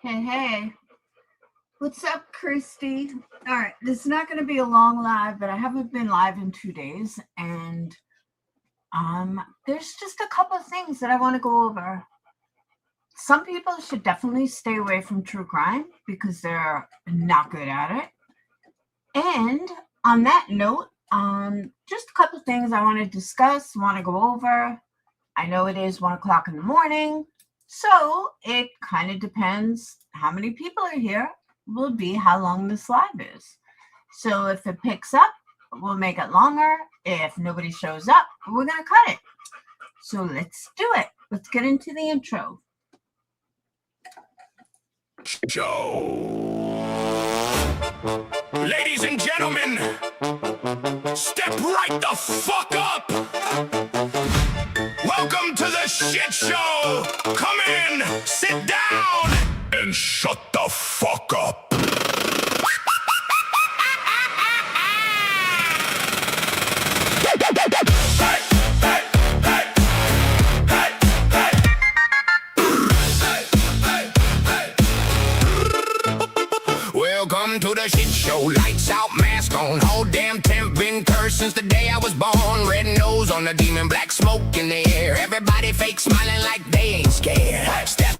Hey, hey. What's up, Christy? All right, this is not going to be a long live, but I haven't been live in 2 days, and there's just a couple of things that I want to go over. Some people should definitely stay away from true crime because they're not good at it. And on that note, just a couple of things I want to discuss, want to go over. I know it is 1 o'clock in the morning, so it kind of depends how many people are here will be how long this live is. So if it picks up, we'll make it longer. If nobody shows up, we're going to cut it. So let's do it. Let's get into the intro. Show. Ladies and gentlemen, step right the fuck up. Welcome to the shit show. Come in, sit down, and shut the fuck up. Welcome to the shit show. Lights out, mask on. Whole damn temp been cursed since the day I was born. Red nose on the demon, black smoke in the air. Everybody fake smiling like they ain't scared. Step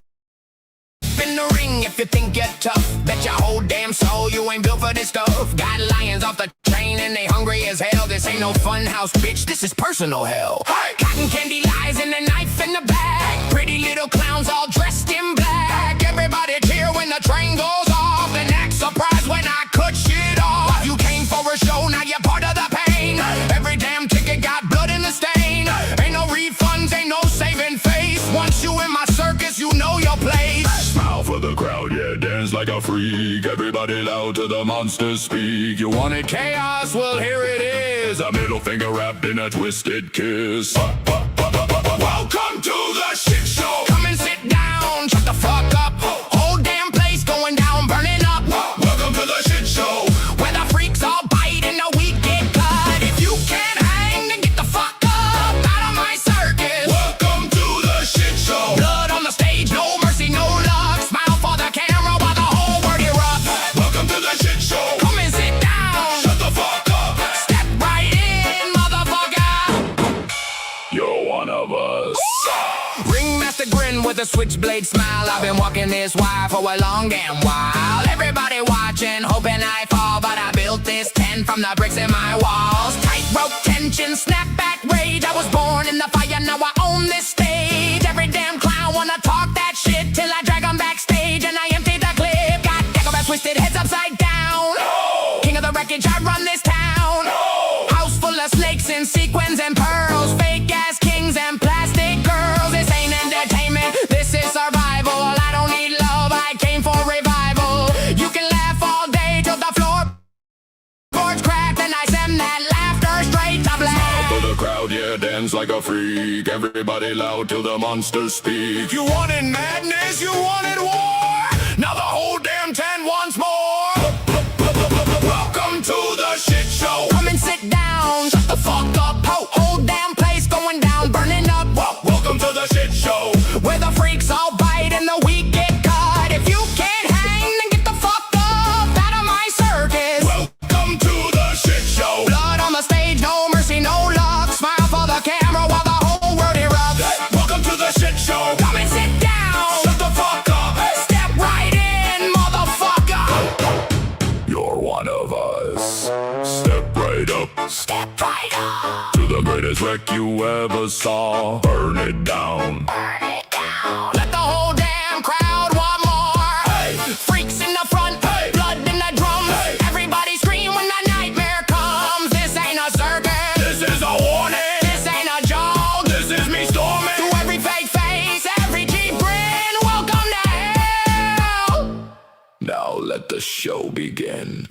in the ring if you think you're tough. Bet your whole damn soul you ain't built for this stuff. Got lions off the train and they hungry as hell. This ain't no fun house, bitch, this is personal hell. Cotton candy lies and a knife in the bag. Pretty little clowns all dressed in black. Everybody cheer when the train goes off. Then act surprised when I cut shit off. You came for a show, now you're part of the pain. Every damn ticket got blood in the stain. Ain't no refunds, ain't no saving face. Once you in my circus, you know your place. Smile for the crowd, yeah, dance like a freak. Everybody loud till the monsters speak. You wanted chaos, well here it is. A middle finger wrapped in a twisted kiss. Welcome to the shit show. Come and sit down, shut the fuck up. Whole damn place going down, burning up. Welcome to the shit show, where the freaks all bite and the weak get cut. If you can't hang, then get the fuck up out of my circus. Welcome to the shit show. Blood on the stage, no mercy, no luck. Smile for the camera while the whole world erupts. Welcome to the shit show. Come and sit down, shut the fuck up. Step right in, motherfucker. You're one of us. Ringmaster grin with a switchblade smile. I've been walking this wire for a long damn while. Everybody watching, hoping I fall, but I built this tent from the bricks in my walls. Tightrope tension, snapback rage. I was born in the fire, now I own this stage. Every damn clown wanna talk that shit till I drag them backstage and I empty the clip. Got decorative twisted heads upside down. No. King of the wreckage, I run this town. No. House full of snakes and sequins and pearls. Fake ass kings and plastic girls. This ain't entertainment, this is survival. I don't need love, I came for revival. You can laugh all day till the floorboards cracked and I send that laughter straight to black. Smile for the crowd, yeah, dance like a freak. Everybody loud till the monsters speak. You wanted madness, you wanted war. Now the whole damn tent wants more. Welcome to the shit show. Come and sit down, shut the fuck up. Whole damn place going down, burning up. Welcome to the shit show, where the freaks all bite and the weak get cut. If you can't hang, then get the fuck up out of my circus. Welcome to the shit show. Blood on the stage, no mercy, no luck. Smile for the camera while the whole world erupts. Welcome to the shit show. Come and sit down, shut the fuck up. Step right in, motherfucker. You're one of us. Step right up. Step right up. To the greatest wreck you ever saw. Burn it down. Burn it down. Let the whole damn crowd want more. Hey. Freaks in the front, hey. Blood in the drums. Hey. Everybody scream when the nightmare comes. This ain't a circus. This is a warning. This ain't a joke. This is me storming. To every fake face, every cheap grin. Welcome to hell. Now let the show begin.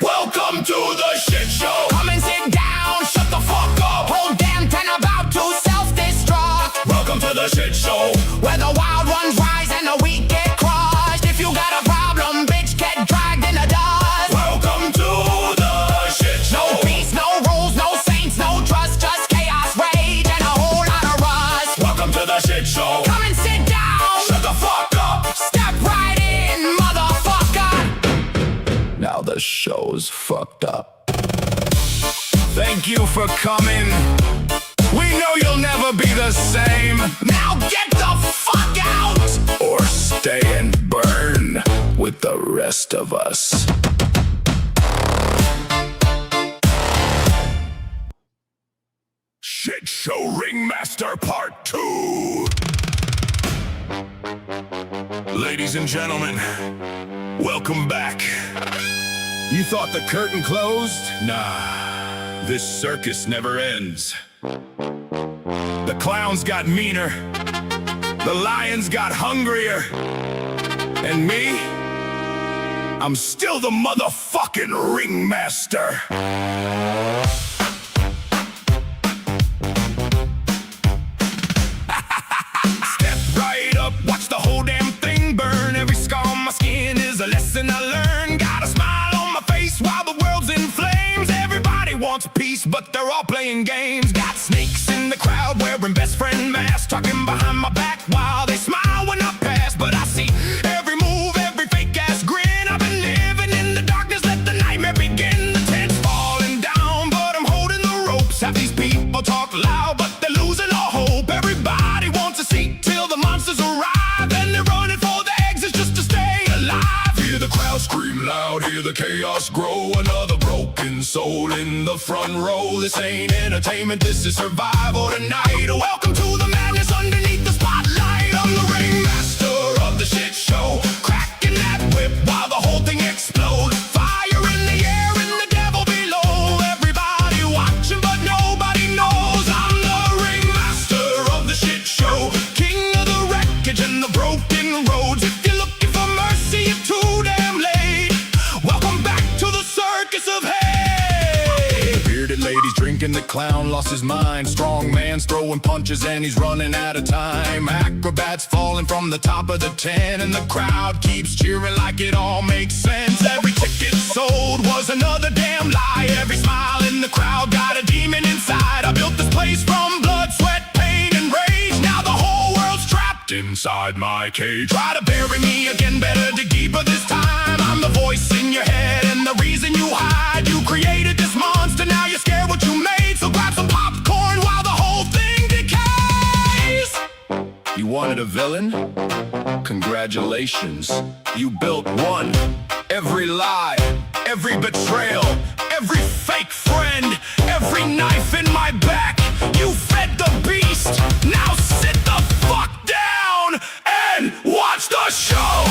Welcome to the shit show. Come and sit down, shut the fuck up. Whole damn tent about to self-destruct. Welcome to the shit show, where the wild ones rise and the weak get crushed. If you got a problem, bitch, get dragged in the dust. Welcome to the shit show. No peace, no rules, no saints, no trust, just chaos, rage, and a whole lot of rust. Welcome to the shit show. Come and the show's fucked up. Thank you for coming. We know you'll never be the same. Now get the fuck out! Or stay and burn with the rest of us. Shit Show Ringmaster Part 2. Ladies and gentlemen, welcome back. You thought the curtain closed? Nah, this circus never ends. The clowns got meaner, the lions got hungrier, and me? I'm still the motherfucking ringmaster. Step right up, watch the whole damn thing burn. Every scar on my skin is a lesson I learned. Got a smile on my face while the world's in flames. Everybody wants peace, but they're all playing games. Got snakes in the crowd wearing best friend masks, talking behind my back while they smile when I pass. But I see every move, every fake ass grin. I've been living in the darkness, let the nightmare begin. The tent's falling down, but I'm holding the ropes. Have these people talk loud, but they're losing all hope. Everybody wants a seat till the monsters arrive, and they're running for the exits just to stay alive. Hear the crowd scream loud, hear the chaos grow. Another broken soul in the front row. This ain't entertainment, this is survival tonight. Welcome to the madness underneath the spotlight. I'm the ringmaster of the shit show, cracking that whip while the whole thing explodes. Fire in the air and the devil below. Everybody watching but nobody knows. I'm the ringmaster of the shit show, king of the wreckage and the broken roads. If you're looking for mercy, you're too damn late. Welcome back to the circus of hate. The bearded lady's drinking, the clown lost his mind. Strong man's throwing punches and he's running out of time. Acrobats falling from the top of the tent, and the crowd keeps cheering like it all makes sense. Every ticket sold was another damn lie. Every smile in the crowd got a demon inside. I built this place from blood, sweat, pain, and rage. Now the whole world's trapped inside my cage. Try to bury me again, better dig deeper this time. I'm the voice in your head and the reason you hide. You created this monster, now you're scared what you made. So grab some popcorn while the whole thing decays. You wanted a villain? Congratulations, you built one. Every lie, every betrayal, every fake friend, every knife in my back. You fed the beast, now sit the fuck down and watch the show.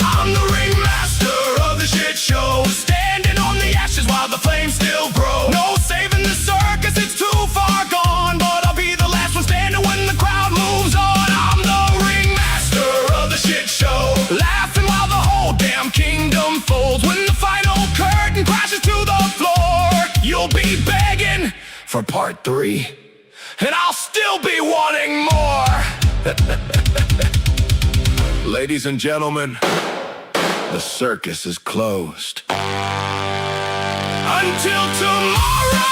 I'm the ringmaster of the shit show, standing on the ashes while the flames still grow. No saving the circus, it's too far gone, but I'll be the last one standing when the crowd moves on. I'm the ringmaster of the shit show, laughing while the whole damn kingdom folds. When the final curtain crashes to the floor, you'll be begging for part 3, and I'll still be wanting more. Ladies and gentlemen, the circus is closed. Until tomorrow!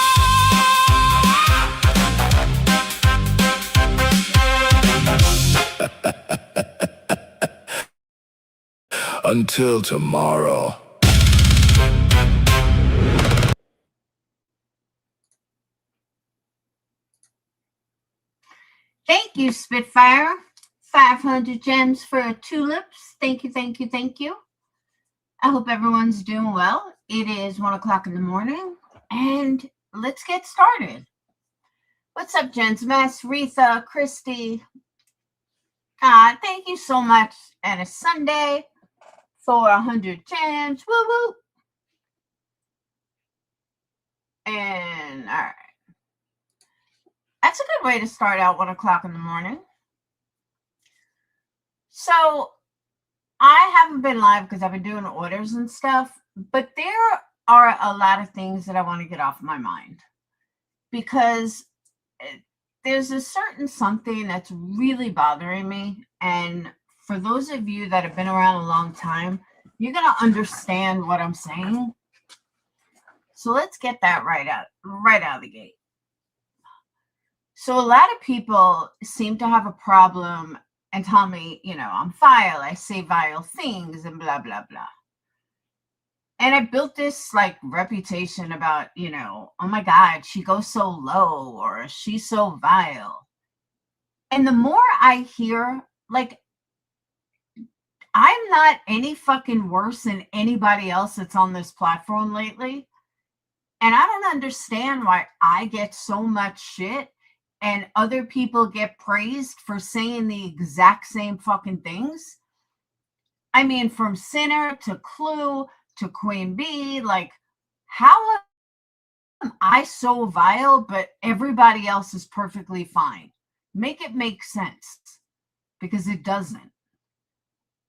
Until tomorrow. Thank you, Spitfire. 500 gems for tulips. Thank you, thank you, thank you. I hope everyone's doing well. It is 1 o'clock in the morning, and let's get started. What's up, gents? Mass, Retha, Christy. Thank you so much. And a Sunday for 100 gems. Woo woo. And all right. That's a good way to start out 1 o'clock in the morning. So I haven't been live because I've been doing orders and stuff, but there are a lot of things that I want to get off my mind because there's a certain something that's really bothering me. And for those of you that have been around a long time, you're going to understand what I'm saying. So let's get that right out of the gate. So a lot of people seem to have a problem and tell me, I'm vile, I say vile things and blah, blah, blah. And I built this like reputation about, oh my God, she goes so low or she's so vile. And the more I hear, like, I'm not any fucking worse than anybody else that's on this platform lately. And I don't understand why I get so much shit and other people get praised for saying the exact same fucking things. I mean, from Sinner to Clue to Queen Bee, like, how am I so vile, but everybody else is perfectly fine? Make it make sense, because it doesn't.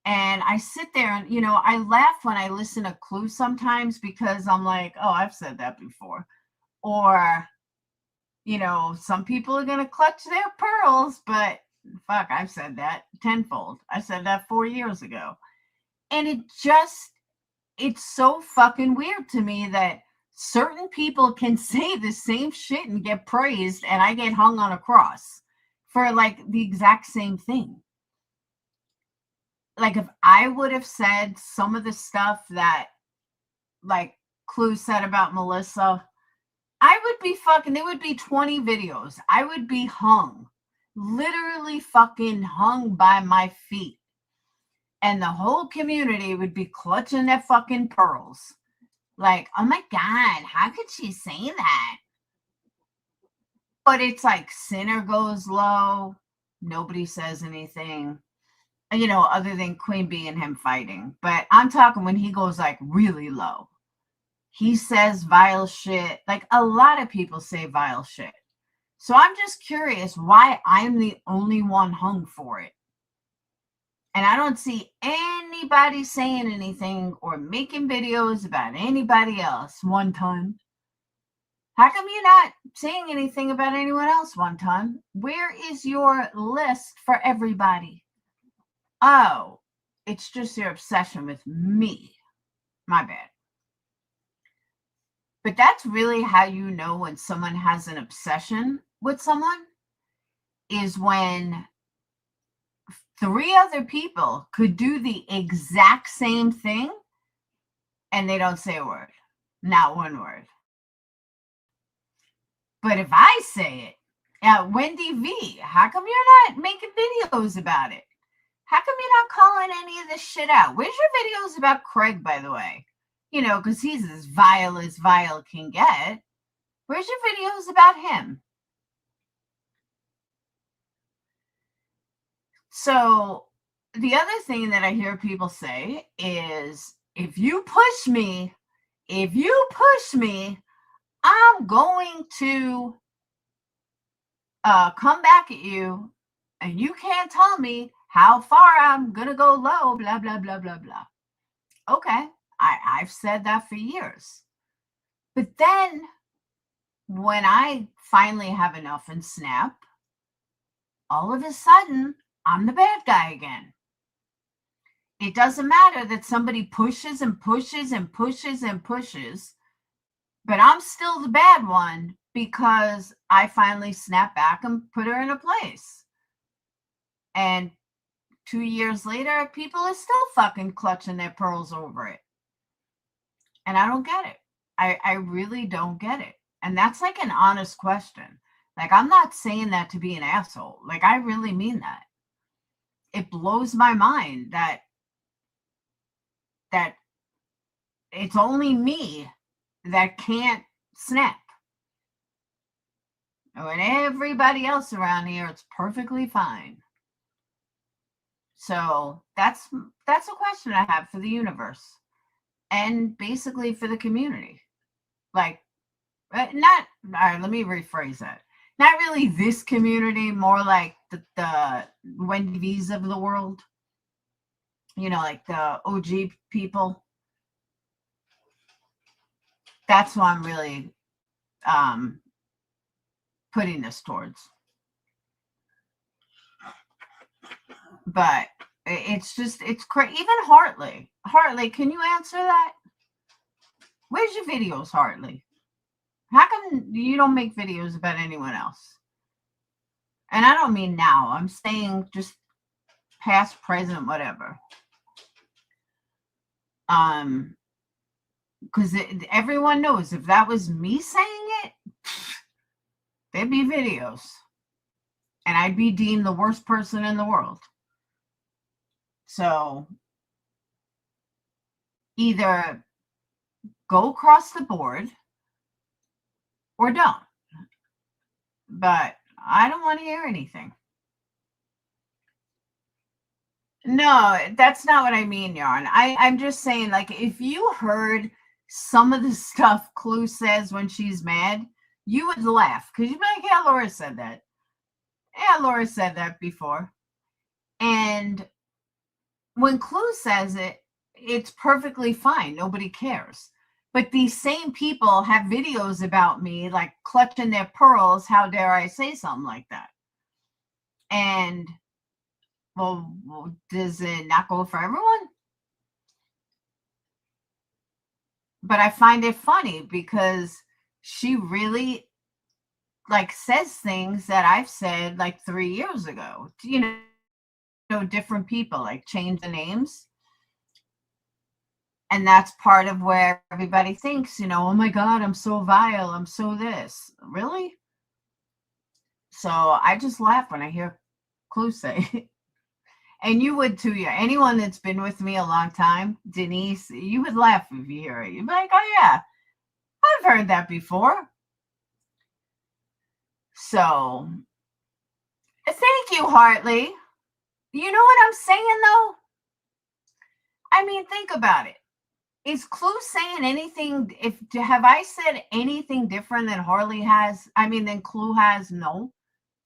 And I sit there and, I laugh when I listen to Clue sometimes because I'm like, oh, I've said that before. Or, some people are going to clutch their pearls, but fuck, I've said that tenfold. I said that 4 years ago. And it's so fucking weird to me that certain people can say the same shit and get praised, and I get hung on a cross for like the exact same thing. Like, if I would have said some of the stuff that like Clue said about Melissa, I would be there would be 20 videos. I would be hung, literally fucking hung by my feet. And the whole community would be clutching their fucking pearls. Like, oh my God, how could she say that? But it's like Sinner goes low. Nobody says anything, other than Queen Bee and him fighting. But I'm talking when he goes like really low. He says vile shit. Like, a lot of people say vile shit. So I'm just curious why I'm the only one hung for it. And I don't see anybody saying anything or making videos about anybody else. One Ton. How come you're not saying anything about anyone else, One Ton? Where is your list for everybody? Oh, it's just your obsession with me. My bad. But that's really how you know when someone has an obsession with someone, is when 3 other people could do the exact same thing and they don't say a word. Not one word. But if I say it, Wendy V, how come you're not making videos about it? How come you're not calling any of this shit out? Where's your videos about Craig, by the way? Because he's as vile can get. Where's your videos about him? So the other thing that I hear people say is, if you push me, I'm going to come back at you, and you can't tell me how far I'm going to go low, blah, blah, blah, blah, blah. Okay, I've said that for years. But then when I finally have enough and snap, all of a sudden, I'm the bad guy again. It doesn't matter that somebody pushes and pushes and pushes and pushes, but I'm still the bad one because I finally snap back and put her in a place. And 2 years later, people are still fucking clutching their pearls over it. And I don't get it. I really don't get it. And that's like an honest question. Like, I'm not saying that to be an asshole. Like, I really mean that. It blows my mind that it's only me that can't snap. When everybody else around here, it's perfectly fine. So that's a question I have for the universe, and basically for the community. Like, all right, let me rephrase that. Not really this community, more like the Wendy V's of the world. Like the OG people. That's what I'm really putting this towards. But it's crazy. Even Hartley, can you answer that? Where's your videos, Hartley? How come you don't make videos about anyone else? And I don't mean now. I'm saying just past, present, whatever. Because everyone knows if that was me saying it, there'd be videos. And I'd be deemed the worst person in the world. So either go across the board or don't. But I don't want to hear anything. No, that's not what I mean, Yarn. I'm just saying, like, if you heard some of the stuff Clue says when she's mad, you would laugh because you'd be like, yeah, Laura said that. Yeah, Laura said that before. And when Clue says it, it's perfectly fine. Nobody cares. But these same people have videos about me, like clutching their pearls. How dare I say something like that? And, well, does it not go for everyone? But I find it funny because she really like says things that I've said like 3 years ago. Different people, like change the names. And that's part of where everybody thinks, oh my God, I'm so vile. I'm so this. Really? So I just laugh when I hear Clue say it. And you would too, yeah. Anyone that's been with me a long time, Denise, you would laugh if you hear it. You'd be like, oh yeah, I've heard that before. So thank you, Hartley. You know what I'm saying though? I mean, think about it. Is Clue saying anything? Have I said anything different than Harley has? I mean, than Clue has? No,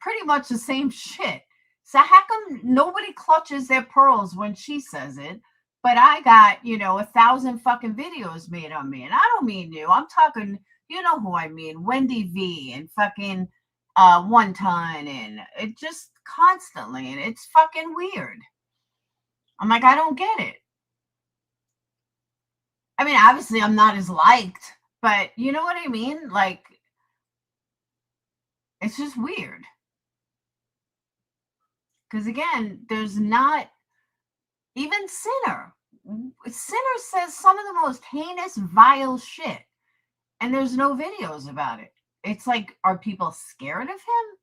pretty much the same shit. So how come nobody clutches their pearls when she says it? But I got 1,000 fucking videos made on me, and I don't mean you. I'm talking, you know who I mean, Wendy V and fucking One Ton, and it just constantly, and it's fucking weird. I'm like, I don't get it. I mean, obviously I'm not as liked, but you know what I mean? Like, it's just weird. Because again, there's not even Sinner. Sinner says some of the most heinous, vile shit, and there's no videos about it. It's like, are people scared of him?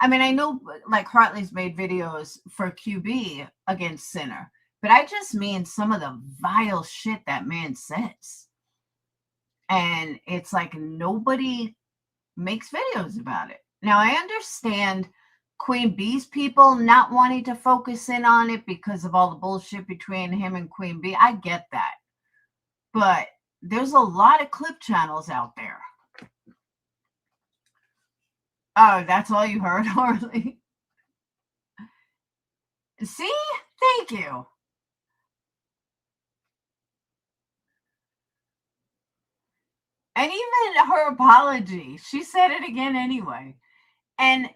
I mean, I know like Hartley's made videos for QB against Sinner, but I just mean some of the vile shit that man says. And it's like nobody makes videos about it. Now, I understand Queen Bee's people not wanting to focus in on it because of all the bullshit between him and Queen Bee. I get that. But there's a lot of clip channels out there. Oh, that's all you heard, Harley? See? Thank you. And even her apology, she said it again anyway. And,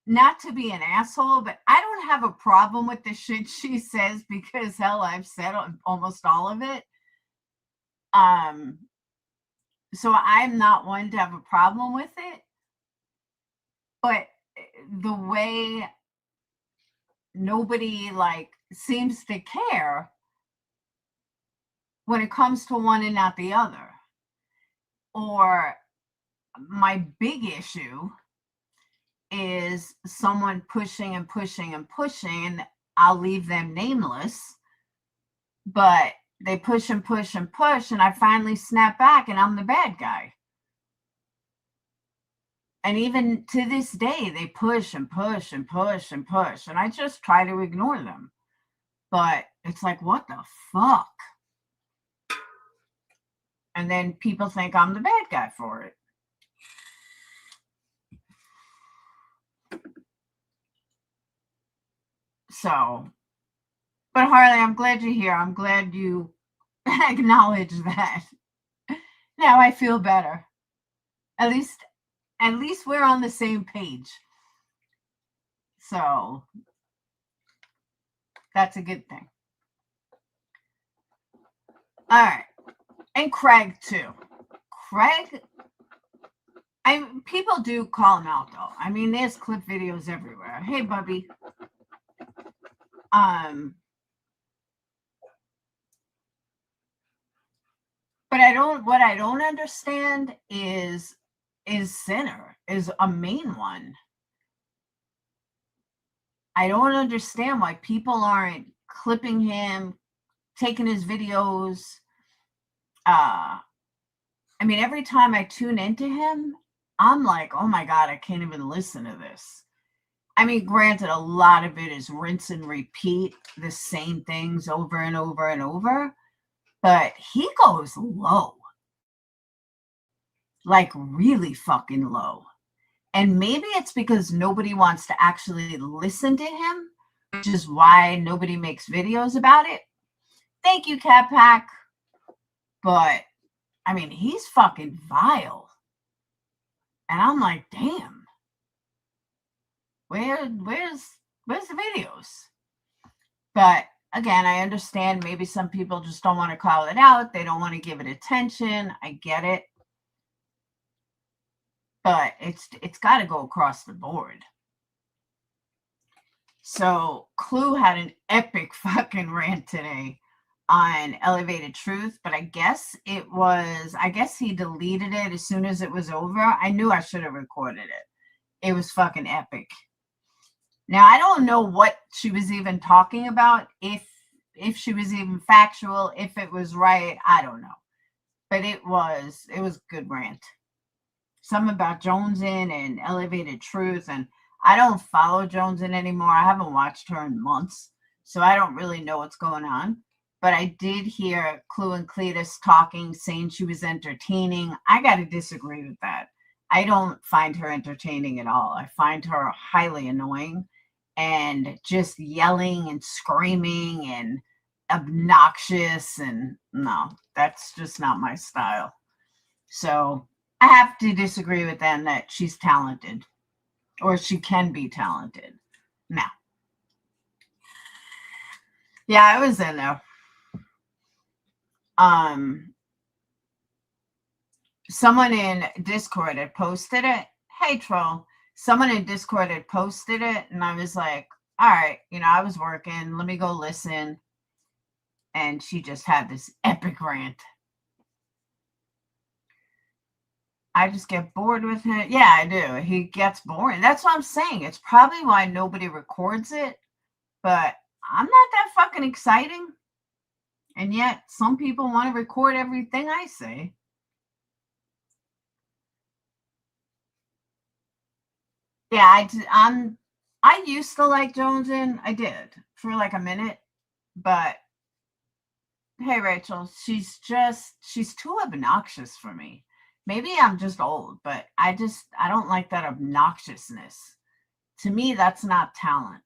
not to be an asshole, but I don't have a problem with the shit she says because, hell, I've said almost all of it. So I'm not one to have a problem with it. But the way nobody, like, seems to care when it comes to one and not the other. Or my big issue is someone pushing and pushing and pushing, and I'll leave them nameless, but they push and push and push, and I finally snap back and I'm the bad guy. And even to this day, they push and push and push and push, and I just try to ignore them. But it's like, what the fuck? And then people think I'm the bad guy for it. So, but Harley, I'm glad you're here. I'm glad you acknowledge that. Now I feel better. At least we're on the same page. So that's a good thing. All right. And Craig too. Craig People do call him out though. I mean, there's clip videos everywhere. Hey, Bubby. But what I don't understand is Sinner is a main one. I don't understand why people aren't clipping him, taking his videos. I mean, every time I tune into him, I'm like, oh my God, I can't even listen to this. I mean, granted, a lot of it is rinse and repeat the same things over and over and over, but he goes low. Like really fucking low. And maybe it's because nobody wants to actually listen to him, which is why nobody makes videos about it. Thank you, Cat Pack. But I mean, he's fucking vile. And I'm like, damn. Where's the videos? But again, I understand maybe some people just don't want to call it out. They don't want to give it attention. I get it. But it's got to go across the board. So Clue had an epic fucking rant today on Elevated Truth, but I guess he deleted it as soon as it was over. I knew I should have recorded it. It was fucking epic. Now, I don't know what she was even talking about, if she was even factual, if it was right, I don't know. But it was a good rant. Something about Jonesin and Elevated Truth, and I don't follow Jonesin anymore. I haven't watched her in months, so I don't really know what's going on. But I did hear Clue and Cletus talking, saying she was entertaining. I got to disagree with that. I don't find her entertaining at all. I find her highly annoying and just yelling and screaming and obnoxious. And no, that's just not my style. So I have to disagree with them that she's talented, or she can be talented. Now, yeah, I was in there. Someone in Discord had posted it. Hey, troll. Someone in Discord had posted it, and I was like, all right, I was working. Let me go listen. And she just had this epic rant. I just get bored with him. Yeah, I do. He gets boring. That's what I'm saying. It's probably why nobody records it. But I'm not that fucking exciting. And yet, some people want to record everything I say. Yeah, I used to like Jonesin. I did for like a minute. But hey, Rachel, she's too obnoxious for me. Maybe I'm just old, but I don't like that obnoxiousness. To me, that's not talent.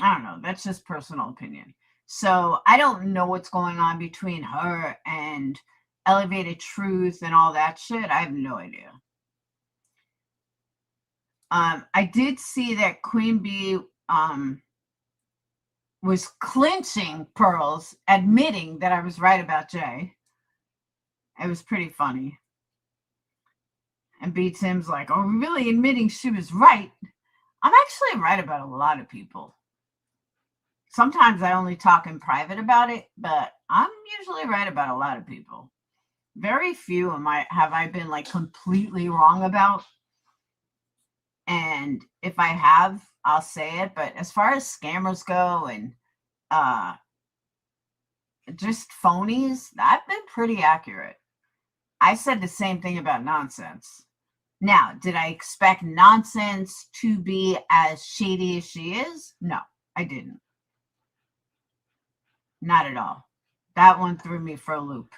I don't know. That's just personal opinion. So I don't know what's going on between her and Elevated Truth and all that shit. I have no idea. I did see that Queen Bee was clinching pearls, admitting that I was right about Jay. It was pretty funny. And B. Tim's like, oh, really admitting she was right? I'm actually right about a lot of people. Sometimes I only talk in private about it, but I'm usually right about a lot of people. Very few have I been like completely wrong about. And if I have, I'll say it. But as far as scammers go and just phonies, I've been pretty accurate. I said the same thing about nonsense. Now, did I expect nonsense to be as shady as she is? No, I didn't. Not at all. That one threw me for a loop.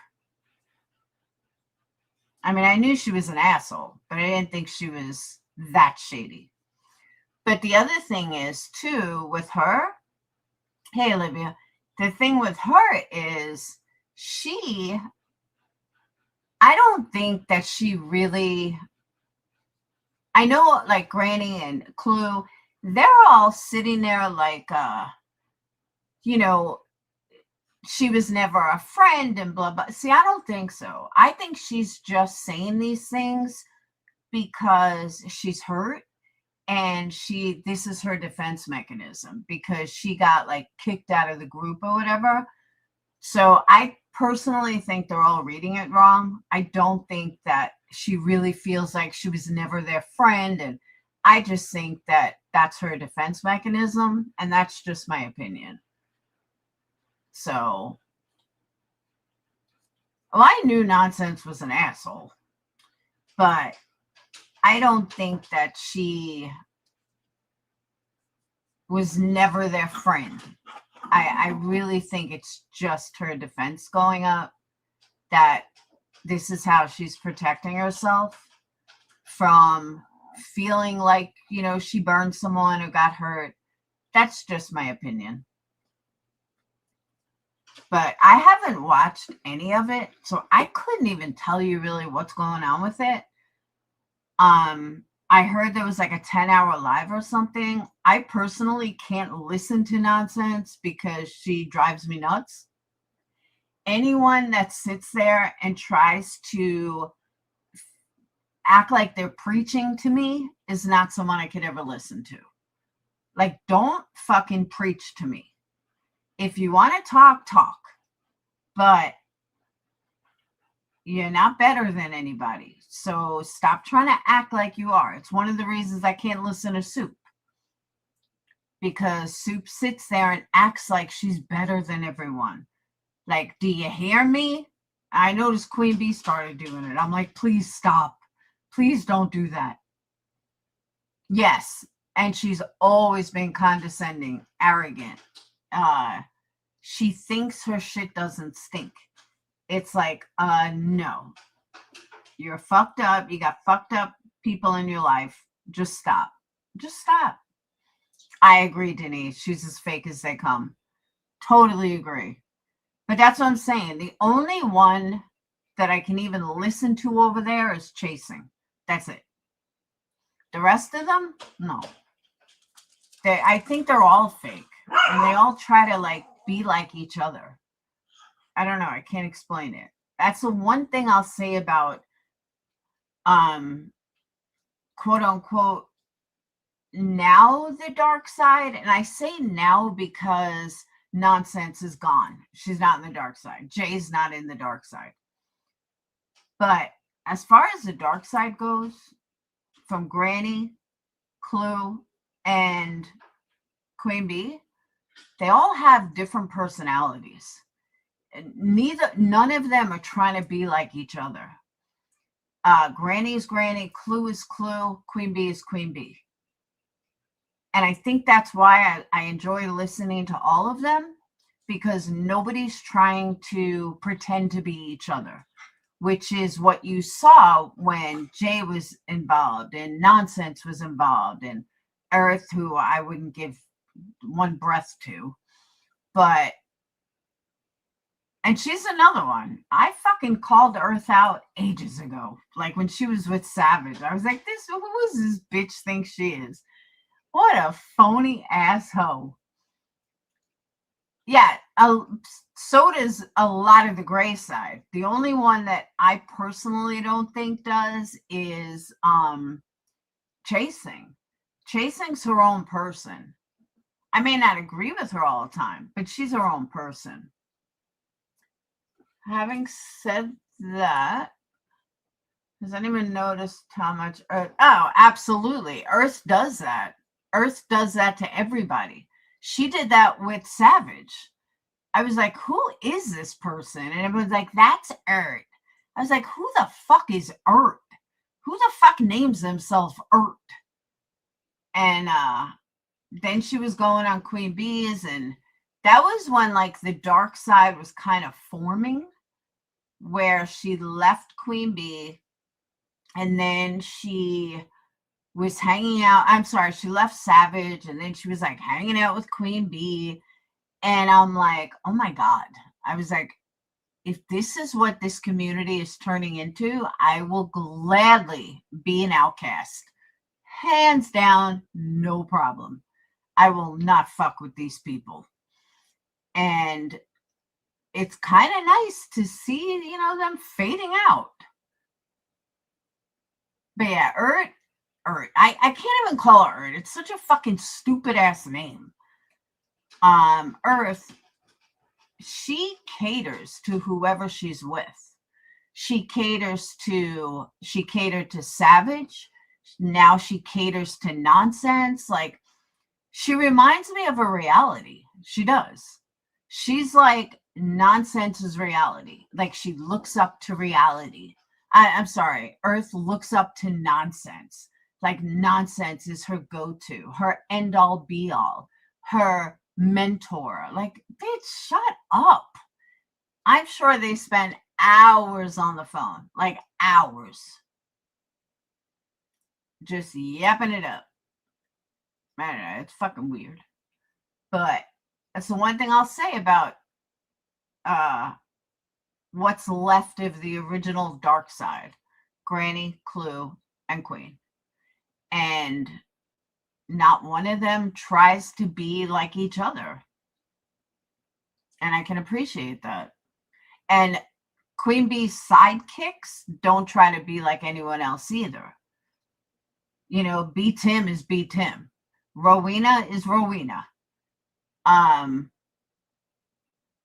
I mean, I knew she was an asshole, but I didn't think she was that shady. But the other thing is, too, with her, hey, Olivia, the thing with her is I don't think that she really, I know like Granny and Clue, they're all sitting there like, she was never a friend and blah, blah. See, I don't think so. I think she's just saying these things because she's hurt, and this is her defense mechanism because she got like kicked out of the group or whatever. So I personally think they're all reading it wrong. I don't think that she really feels like she was never their friend, and I just think that that's her defense mechanism, and that's just my opinion. So, well, I knew Nonsense was an asshole, but I don't think that she was never their friend. I really think it's just her defense going up, that this is how she's protecting herself from feeling like, she burned someone or got hurt. That's just my opinion. But I haven't watched any of it, so I couldn't even tell you really what's going on with it. I heard there was like a 10-hour live or something. I personally can't listen to Nonsense because she drives me nuts. Anyone that sits there and tries to act like they're preaching to me is not someone I could ever listen to. Like, don't fucking preach to me. If you want to talk, talk. But you're not better than anybody. So stop trying to act like you are. It's one of the reasons I can't listen to Soup. Because Soup sits there and acts like she's better than everyone. Like, do you hear me? I noticed Queen Bee started doing it. I'm like, please stop. Please don't do that. Yes. And she's always been condescending, arrogant. She thinks her shit doesn't stink. It's like, no. You're fucked up. You got fucked up people in your life. Just stop. Just stop. I agree, Denise. She's as fake as they come. Totally agree. But that's what I'm saying. The only one that I can even listen to over there is Chasing. That's it. The rest of them, no. I think they're all fake. And they all try to like be like each other. I don't know. I can't explain it. That's the one thing I'll say about quote unquote now the dark side. And I say now because Nonsense is gone. She's not in the dark side. Jay's not in the dark side. But as far as the dark side goes, from Granny, Clue, and Queen Bee, they all have different personalities. None of them are trying to be like each other. Granny is Granny, Clue is Clue, Queen Bee is Queen Bee. And I think that's why I enjoy listening to all of them, because nobody's trying to pretend to be each other, which is what you saw when Jay was involved and Nonsense was involved and Earth, who I wouldn't give one breath to. But, and she's another one. I fucking called Earth out ages ago. Like when she was with Savage. I was like, who does this bitch think she is? What a phony asshole. Yeah, so does a lot of the gray side. The only one that I personally don't think does is Chasing. Chasing's her own person. I may not agree with her all the time, but she's her own person. Having said that, has anyone noticed how much Earth? Oh, absolutely. Earth does that. Earth does that to everybody. She did that with Savage. I was like, who is this person? And everyone's like, that's Earth. I was like, who the fuck is Earth? Who the fuck names themselves Earth? And then she was going on Queen Bee's, and that was when like the dark side was kind of forming, where she left Queen Bee and then she was hanging out. I'm sorry, she left Savage and then she was like hanging out with Queen Bee. And I'm like, oh my God. I was like, if this is what this community is turning into, I will gladly be an outcast. Hands down, no problem. I will not fuck with these people. And it's kind of nice to see, them fading out. But yeah, Ert. I can't even call her Ert. It's such a fucking stupid ass name. Earth, she caters to whoever she's with. She catered to Savage. Now she caters to nonsense. Like, she reminds me of a reality. She does. She's like, nonsense is reality. Like, she looks up to reality. I'm sorry, Earth looks up to nonsense. Like, nonsense is her go-to, her end-all be-all, her mentor. Like, bitch, shut up. I'm sure they spend hours on the phone, like hours, just yapping it up. I don't know, it's fucking weird. But that's the one thing I'll say about what's left of the original Dark Side: Granny, Clue, and Queen. And not one of them tries to be like each other. And I can appreciate that. And Queen Bee's sidekicks don't try to be like anyone else either. You know, B Tim is B Tim. Rowena is Rowena.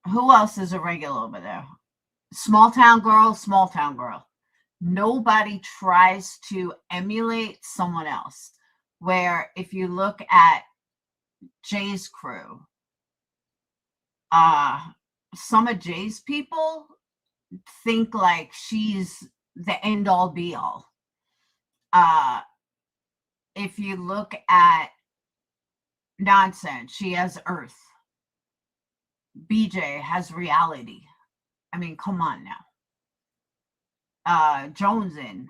Who else is a regular over there? Small town girl, small town girl. Nobody tries to emulate someone else. Where if you look at Jay's crew, some of Jay's people think like she's the end all be all. If you look at nonsense, she has Earth. BJ has reality. I mean, come on now. Jonesin.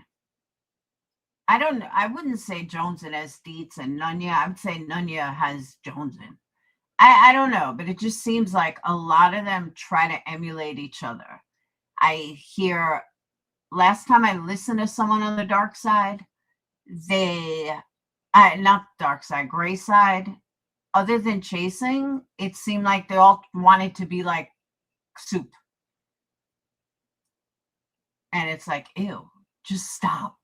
I wouldn't say Jonesin has Deets and Nunya. I would say Nunya has Jonesin. I don't know, but it just seems like a lot of them try to emulate each other. I hear, last time I listened to someone on the dark side, not dark side, gray side, other than chasing, it seemed like they all wanted to be like Soup. And it's like, ew, just stop.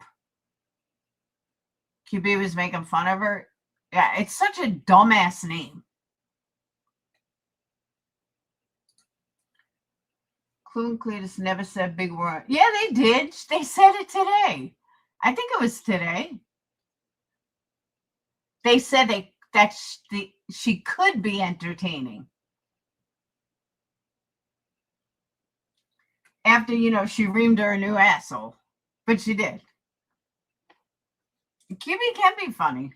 QB was making fun of her. Yeah, it's such a dumbass name. Clue and Cletus never said big word. Yeah, they did. They said it today. I think it was today. They said that she could be entertaining. After, she reamed her a new asshole. But she did. QB can be funny.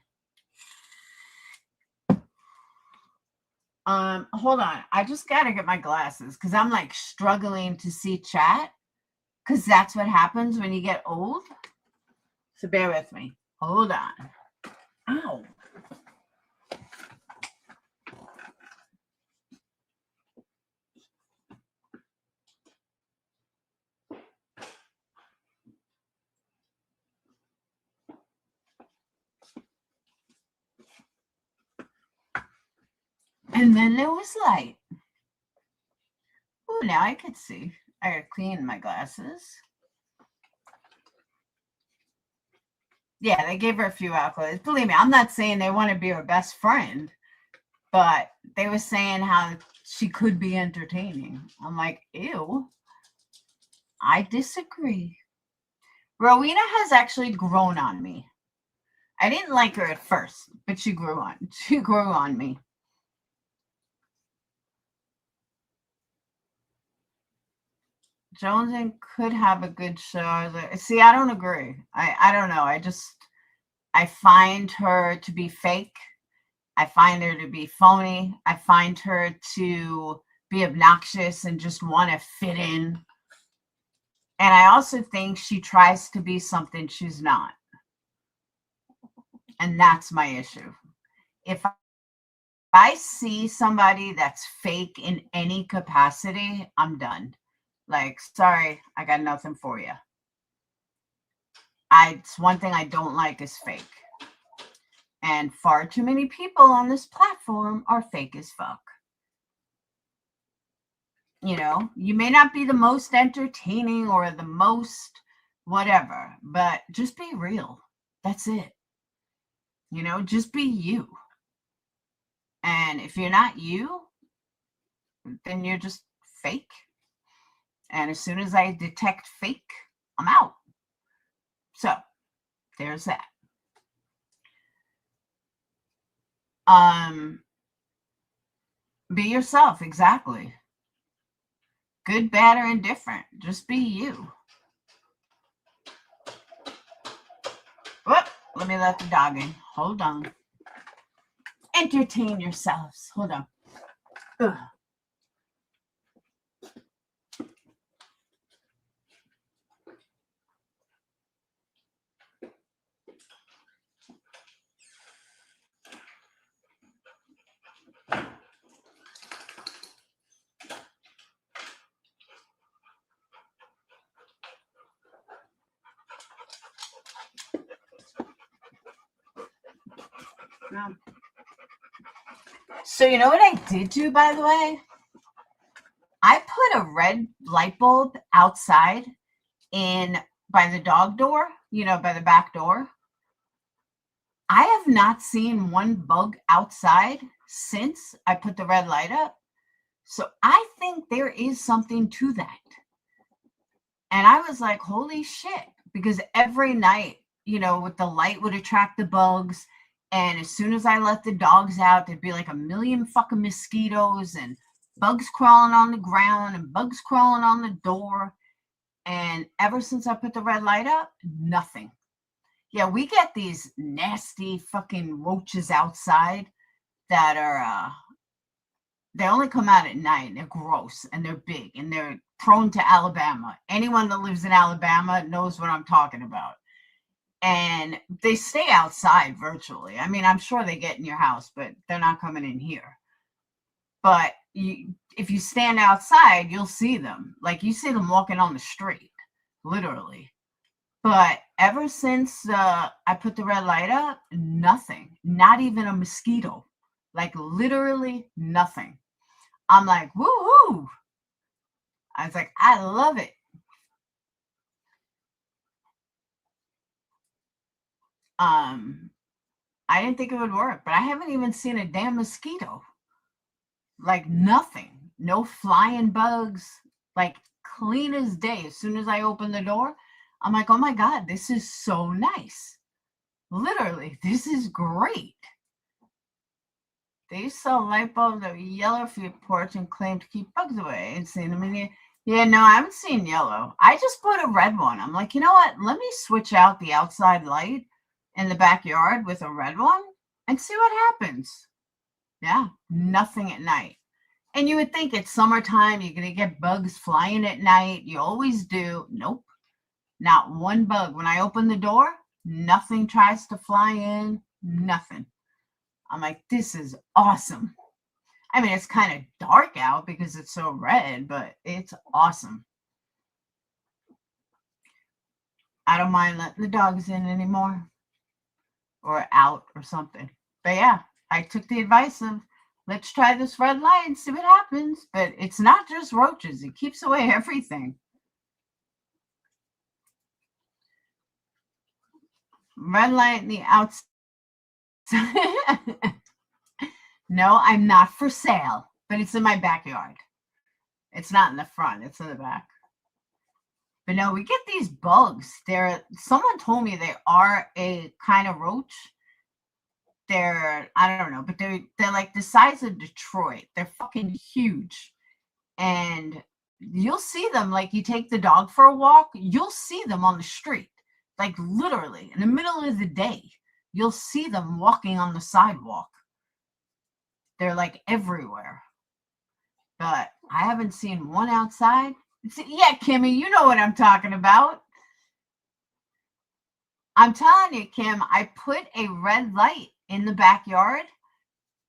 Hold on. I just got to get my glasses because I'm like struggling to see chat because that's what happens when you get old. So bear with me. Hold on. Ow. And then there was light. Oh, now I could see. I gotta clean my glasses. Yeah, they gave her a few accolades. Believe me, I'm not saying they want to be her best friend, but they were saying how she could be entertaining. I'm like, ew. I disagree. Rowena has actually grown on me. I didn't like her at first, but she grew on me. Jonesin could have a good show. See, I don't agree. I don't know. I find her to be fake. I find her to be phony. I find her to be obnoxious and just want to fit in. And I also think she tries to be something she's not. And that's my issue. If I see somebody that's fake in any capacity, I'm done. Like, sorry, I got nothing for you. It's one thing I don't like is fake. And far too many people on this platform are fake as fuck. You may not be the most entertaining or the most whatever. But just be real. That's it. Just be you. And if you're not you, then you're just fake. And as soon as I detect fake, I'm out. So there's that. Be yourself, exactly. Good, bad, or indifferent. Just be you. Whoop, let me let the dog in. Hold on. Entertain yourselves. Hold on. Ugh. So you know what I did do, by the way? I put a red light bulb outside by the dog door, by the back door. I have not seen one bug outside since I put the red light up. So I think there is something to that. And I was like, holy shit. Because every night, with the light would attract the bugs. And as soon as I let the dogs out, there'd be like a million fucking mosquitoes and bugs crawling on the ground and bugs crawling on the door. And ever since I put the red light up, nothing. Yeah, we get these nasty fucking roaches outside that are, they only come out at night and they're gross and they're big and they're prone to Alabama. Anyone that lives in Alabama knows what I'm talking about. And they stay outside virtually. I mean, I'm sure they get in your house, but they're not coming in here. But if you stand outside, you'll see them. Like you see them walking on the street, literally. But ever since I put the red light up, nothing. Not even a mosquito. Like literally nothing. I'm like, woo-hoo. I was like, I love it. I didn't think it would work, but I haven't even seen a damn mosquito. Like nothing. No flying bugs. Like clean as day. As soon as I open the door, I'm like, oh my God, this is so nice. Literally, this is great. They sell light bulbs that are yellow for your porch and claim to keep bugs away. And seen them in here. Yeah, no, I haven't seen yellow. I just put a red one. I'm like, you know what? Let me switch out the outside light in the backyard with a red one and see what happens. Yeah, nothing at night. And you would think it's summertime, you're going to get bugs flying at night. You always do. Nope. Not one bug. When I open the door, nothing tries to fly in. Nothing. I'm like, this is awesome. I mean, it's kind of dark out because it's so red, but it's awesome. I don't mind letting the dogs in anymore or out or something. But yeah, I took the advice of let's try this red light and see what happens. But it's not just roaches. It keeps away everything. Red light in the outside. No, I'm not for sale, but it's in my backyard. It's not in the front. It's in the back. But no, we get these bugs. Someone told me they are a kind of roach. I don't know, but they're like the size of Detroit. They're fucking huge. And you'll see them, like you take the dog for a walk, you'll see them on the street. Like literally in the middle of the day, you'll see them walking on the sidewalk. They're like everywhere. But I haven't seen one outside. Yeah, Kimmy, you know what I'm talking about. I'm telling you, Kim, I put a red light in the backyard,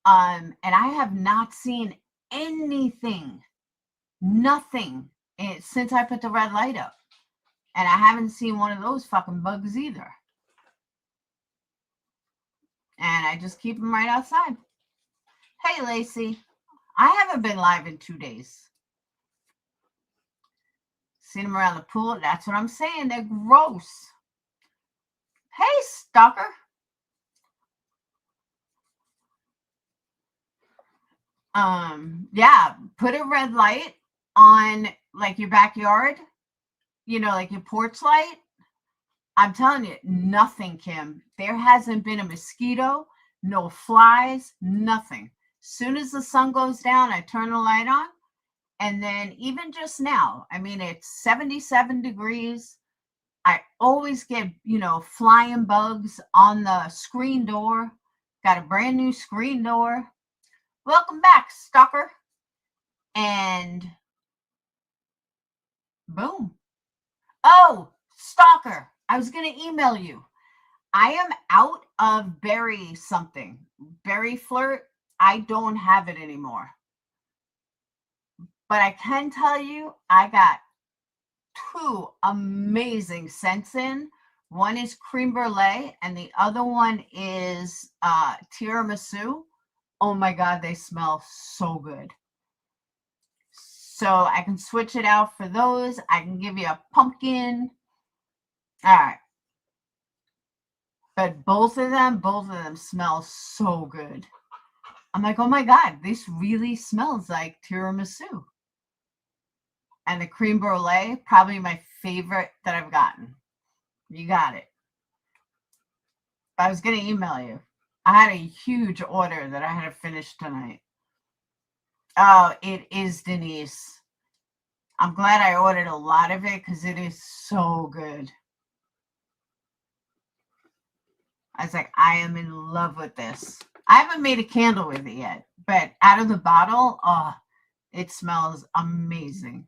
and I have not seen anything, nothing since I put the red light up. And I haven't seen one of those fucking bugs either. And I just keep them right outside. Hey, Lacey, I haven't been live in 2 days. Seen them around the pool. That's what I'm saying. They're gross. Hey, stalker. Yeah, put a red light on like your backyard, like your porch light. I'm telling you, nothing, Kim. There hasn't been a mosquito, no flies, nothing. Soon as the sun goes down, I turn the light on. And then even just now, I mean, it's 77 degrees. I always get, flying bugs on the screen door. Got a brand new screen door. Welcome back, stalker. And boom. Oh, stalker. I was going to email you. I am out of berry something. Berry flirt. I don't have it anymore. But I can tell you, I got 2 amazing scents in. One is cream brulee and the other one is tiramisu. Oh my God, they smell so good. So I can switch it out for those. I can give you a pumpkin. All right. But both of them smell so good. I'm like, oh my God, this really smells like tiramisu. And the cream brulee, probably my favorite that I've gotten. You got it. I was going to email you. I had a huge order that I had to finish tonight. Oh, it is, Denise. I'm glad I ordered a lot of it because it is so good. I was like, I am in love with this. I haven't made a candle with it yet, but out of the bottle, it smells amazing.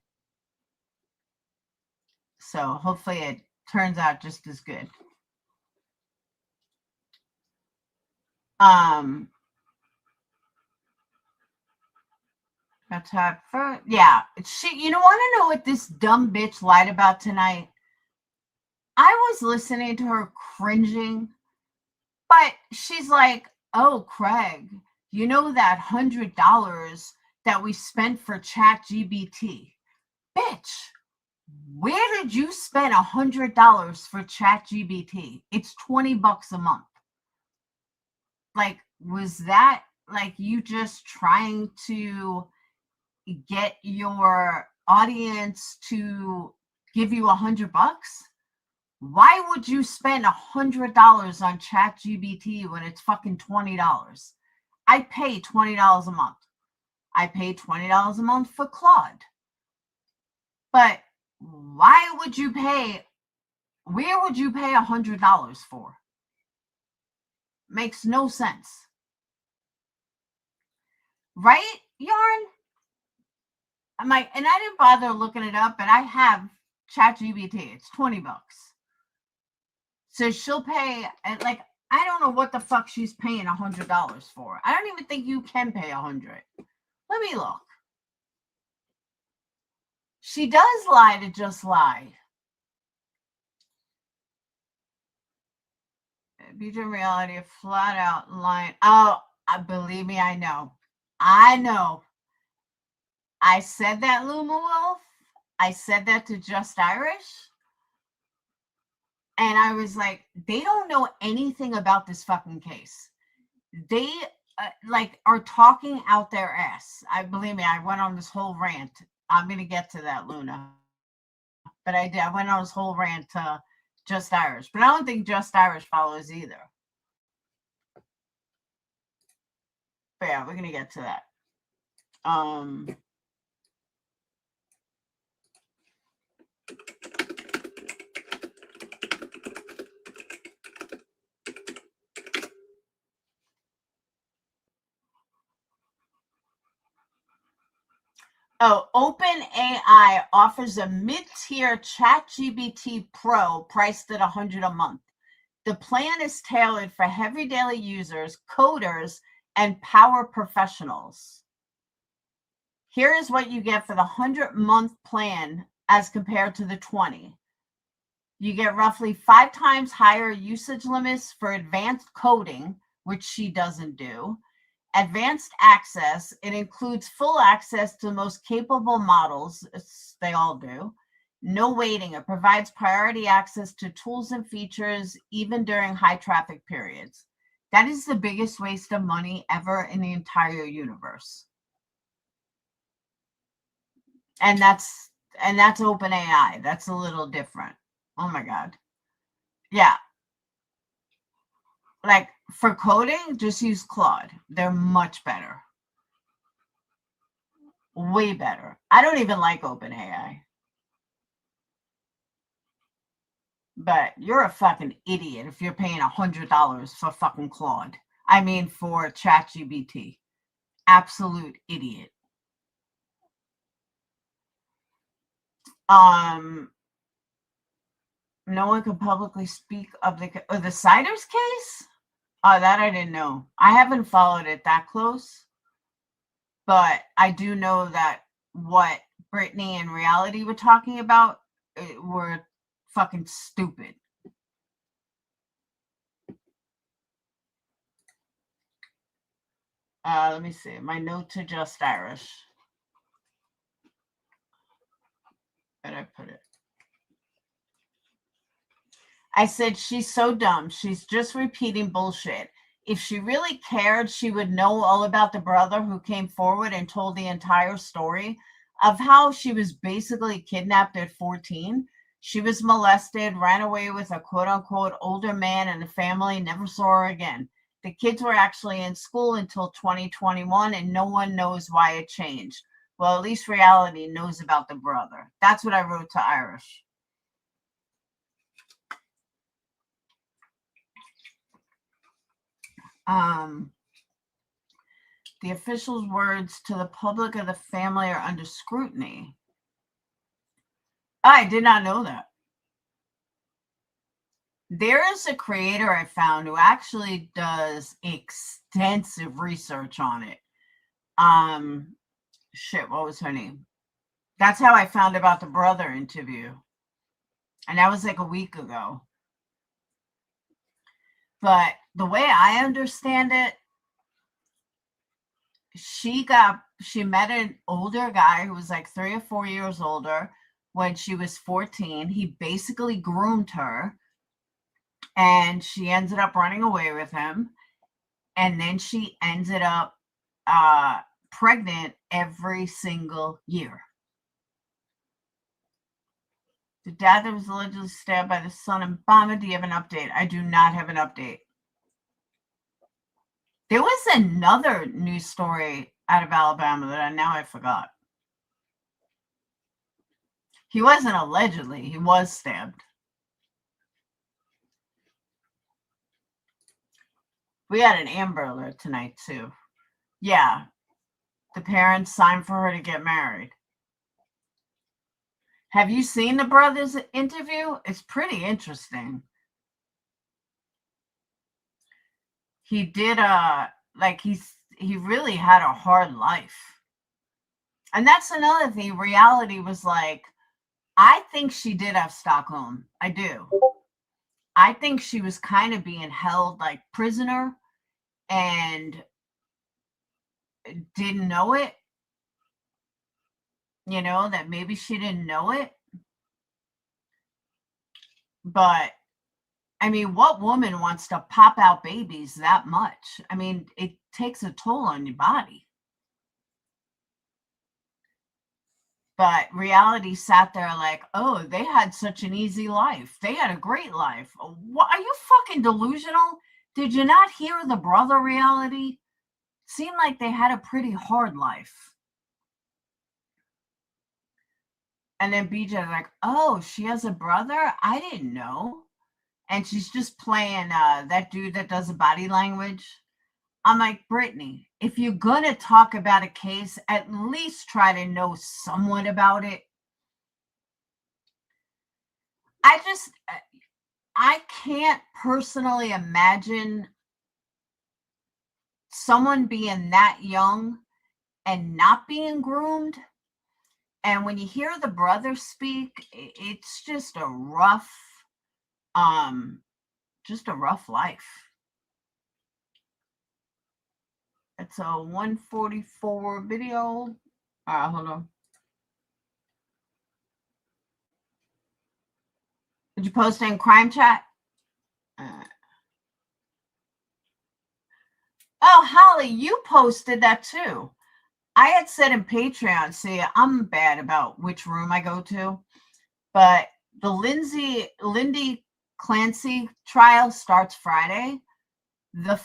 So hopefully it turns out just as good. That's how first. Yeah. You don't want to know what this dumb bitch lied about tonight? I was listening to her cringing, but she's like, oh, Craig, you know that $100 that we spent for ChatGPT? Bitch, where did you spend $100 for ChatGPT? It's $20 a month. Like, was that like you just trying to get your audience to give you $100? Why would you spend $100 on ChatGPT when it's fucking $20? I pay $20 a month. I pay $20 a month for Claude. But why would you pay? Where would you pay $100 for? Makes no sense. Right, Yarn? I'm like, and I didn't bother looking it up, but I have ChatGPT. It's $20. So she'll pay, like, I don't know what the fuck she's paying $100 for. I don't even think you can pay $100. Let me look. She does lie to just lie. Beej in reality, a flat out line. Oh, believe me, I know. I know. I said that, Luma Wolf. I said that to Just Irish. And I was like, they don't know anything about this fucking case. They are talking out their ass. Believe me, I went on this whole rant. I'm going to get to that, Luna. But I did. I went on this whole rant to Just Irish. But I don't think Just Irish follows either. But yeah, we're going to get to that. Oh, OpenAI offers a mid-tier ChatGPT Pro priced at $100 a month. The plan is tailored for heavy daily users, coders, and power professionals. Here is what you get for the 100-month plan as compared to the 20. You get roughly 5 times higher usage limits for advanced coding, which she doesn't do. Advanced access, it includes full access to the most capable models, they all do, No waiting. It provides priority access to tools and features even during high traffic periods. That is the biggest waste of money ever in the entire universe. And that's OpenAI. That's a little different. Oh my god. Yeah. Like for coding, just use Claude. They're much better. Way better. I don't even like OpenAI. But you're a fucking idiot if you're paying $100 for fucking Claude. I mean, for ChatGPT. Absolute idiot. No one can publicly speak of the Siders case. Oh, that I didn't know. I haven't followed it that close, but I do know that what Brittany and Reality were talking about were fucking stupid. Let me see. My note to Just Irish. Where'd I put it? I said, she's so dumb. She's just repeating bullshit. If she really cared, she would know all about the brother who came forward and told the entire story of how she was basically kidnapped at 14. She was molested, ran away with a quote unquote older man, and the family never saw her again. The kids were actually in school until 2021, and no one knows why it changed. Well, at least Reality knows about the brother. That's what I wrote to Irish. The official's words to the public of the family are under scrutiny. I did not know that. There is a creator I found who actually does extensive research on it. Shit, what was her name? That's how I found about the brother interview. And that was like a week ago. But the way I understand it, she met an older guy who was like 3 or 4 years older when she was 14. He basically groomed her, and she ended up running away with him. And then she ended up pregnant every single year. The dad that was allegedly stabbed by the son in Bama. Do you have an update? I do not have an update. There was another news story out of Alabama that I forgot. He wasn't allegedly, he was stabbed. We had an Amber Alert tonight too. Yeah, the parents signed for her to get married. Have you seen the brother's interview? It's pretty interesting. He did he really had a hard life. And that's another thing. Reality was like, I think she did have Stockholm. I do. I think she was kind of being held like prisoner and didn't know it. You know, that maybe she didn't know it. But I mean, what woman wants to pop out babies that much? I mean, it takes a toll on your body. But Reality sat there like, oh, they had such an easy life. They had a great life. What, are you fucking delusional? Did you not hear the brother, Reality? Seemed like they had a pretty hard life. And then Beej is like, oh, she has a brother? I didn't know. And she's just playing that dude that does the body language. I'm like, Brittany, if you're going to talk about a case, at least try to know somewhat about it. I can't personally imagine someone being that young and not being groomed. And when you hear the brother speak, it's just a rough life. It's a 144 video. Hold on. Did you post it in crime chat? Oh, Holly, you posted that too. I had said in Patreon, see, I'm bad about which room I go to, but the Lindy Clancy trial starts Friday. The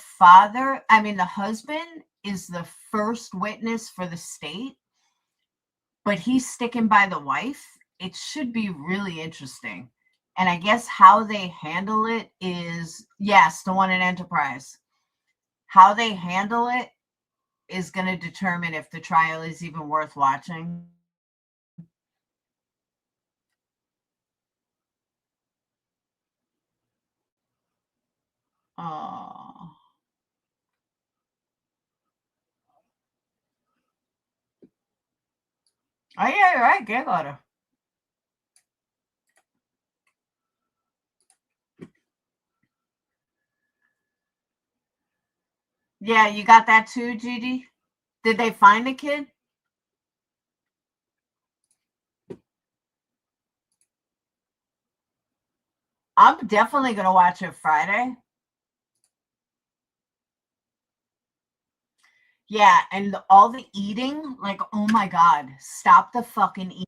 husband is the first witness for the state, but he's sticking by the wife. It should be really interesting. And I guess how they handle it is, yes, the one in Enterprise. How they handle it is going to determine if the trial is even worth watching. Oh. Oh, yeah, you're right. Gag order. Yeah, you got that too, Gigi? Did they find the kid? I'm definitely going to watch it Friday. Yeah, and all the eating, like, oh my God, stop the fucking eating.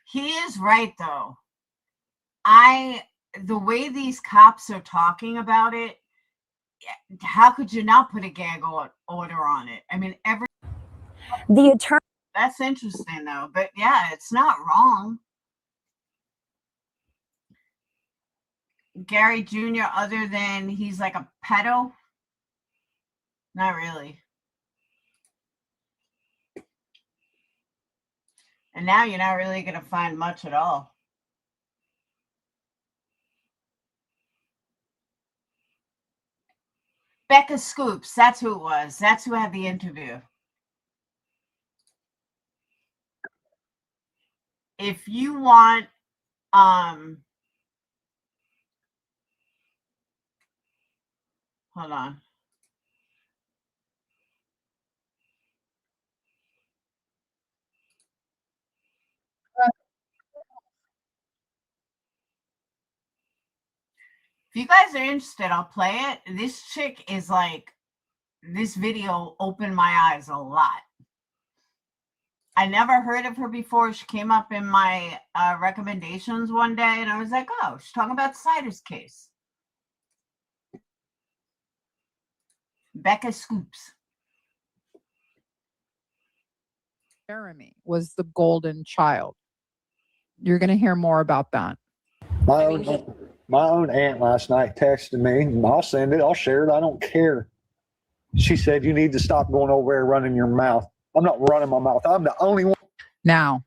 He is right, though. The way these cops are talking about it, how could you not put a gag order on it? I mean, the attorney. That's interesting, though. But yeah, it's not wrong. Gary Jr., other than he's like a pedo? Not really. And now you're not really going to find much at all. Becca Scoops, that's who it was. That's who had the interview. If you want, hold on. If you guys are interested, I'll play it. This chick is like, this video opened my eyes a lot. I never heard of her before. She came up in my recommendations one day, and I was like, oh, she's talking about Cider's case. Becca Scoops. Jeremy was the golden child. You're going to hear more about that. My own aunt last night texted me, and I'll send it. I'll share it. I don't care. She said, you need to stop going over there running your mouth. I'm not running my mouth. I'm the only one. Now,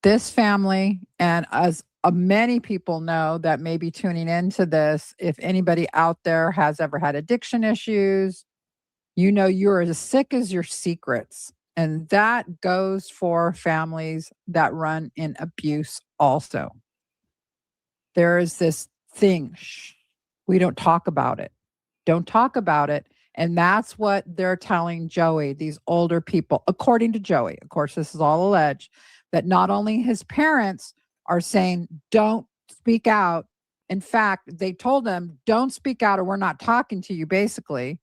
this family, and as many people know that may be tuning into this, if anybody out there has ever had addiction issues, you know you're as sick as your secrets. And that goes for families that run in abuse also. There is this thing, shh, we don't talk about it. Don't talk about it. And that's what they're telling Joey, these older people, according to Joey. Of course, this is all alleged, that not only his parents are saying, don't speak out. In fact, they told him, don't speak out or we're not talking to you, basically.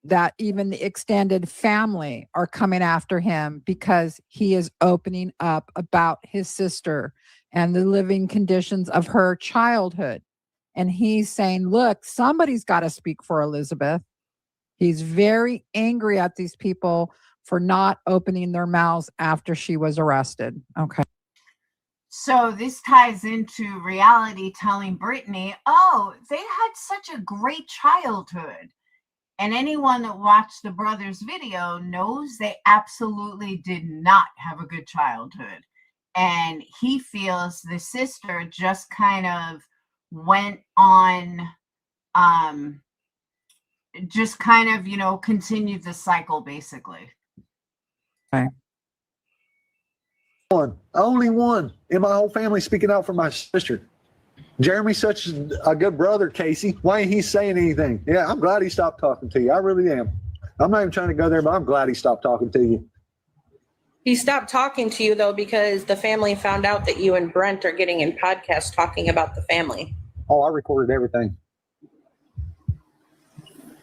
That even the extended family are coming after him because he is opening up about his sister and the living conditions of her childhood. And he's saying, look, somebody's got to speak for Elizabeth. He's very angry at these people for not opening their mouths after she was arrested. Okay. So this ties into reality telling Brittany, oh, they had such a great childhood. And anyone that watched the brothers' video knows they absolutely did not have a good childhood. And he feels the sister just kind of went on, just kind of, continued the cycle, basically. Okay. Only one in my whole family speaking out for my sister. Jeremy's such a good brother, Casey. Why ain't he saying anything? Yeah, I'm glad he stopped talking to you. I really am. I'm not even trying to go there, but I'm glad he stopped talking to you. He stopped talking to you, though, because the family found out that you and Brent are getting in podcasts talking about the family. Oh, I recorded everything.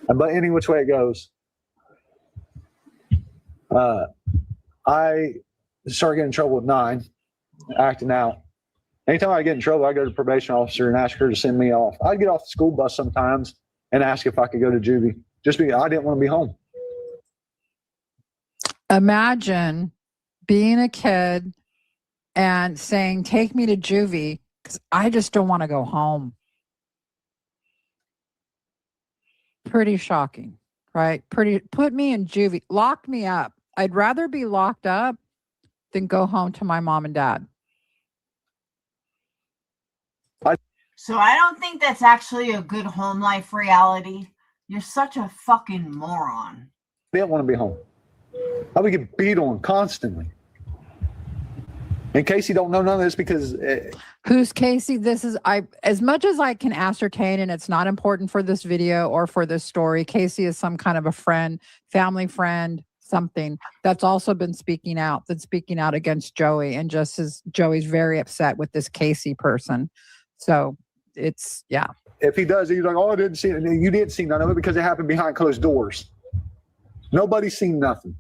But any which way it goes, I started getting in trouble with 9, acting out. Anytime I get in trouble, I go to the probation officer and ask her to send me off. I'd get off the school bus sometimes and ask if I could go to juvie, just because I didn't want to be home. Imagine being a kid and saying, take me to juvie because I just don't want to go home. Pretty shocking, right? Put me in juvie, lock me up. I'd rather be locked up than go home to my mom and dad. So I don't think that's actually a good home life reality. You're such a fucking moron. I didn't want to be home. I would get beat on constantly. In case you don't know none of this, because who's Casey? This is as much as I can ascertain, and it's not important for this video or for this story. Casey is some kind of a friend, family friend, something that's also been speaking out against Joey, and just as Joey's very upset with this Casey person. So it's, yeah. If he does, he's like, oh, I didn't see it. And you didn't see none of it because it happened behind closed doors. Nobody's seen nothing.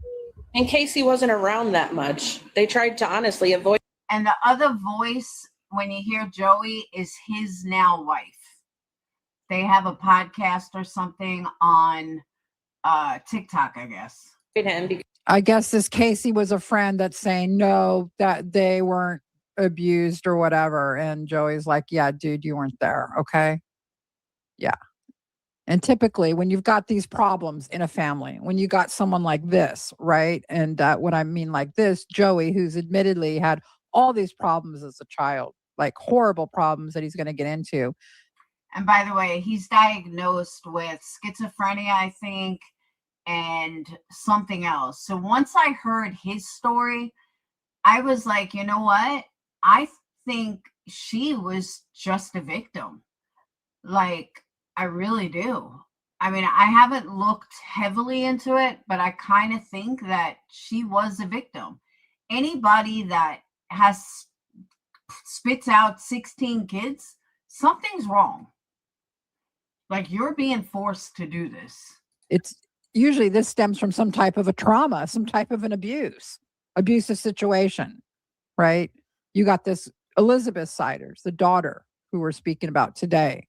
And Casey wasn't around that much. They tried to honestly avoid. And the other voice, when you hear Joey, is his now wife. They have a podcast or something on TikTok, I guess. Him. I guess this Casey was a friend that's saying no, that they weren't abused or whatever. And Joey's like, yeah, dude, you weren't there. Okay. Yeah. And typically when you've got these problems in a family, when you got someone like this, right? And what I mean like this, Joey, who's admittedly had all these problems as a child, like horrible problems that he's going to get into. And by the way, he's diagnosed with schizophrenia, I think, and something else. So once I heard his story, I was like, you know what? I think she was just a victim. Like, I really do. I mean, I haven't looked heavily into it, but I kind of think that she was a victim. Anybody that spits out 16 kids, something's wrong. Like, you're being forced to do this. It's usually this stems from some type of a trauma, some type of an abusive situation, right? You got this Elizabeth Siders, the daughter who we're speaking about today,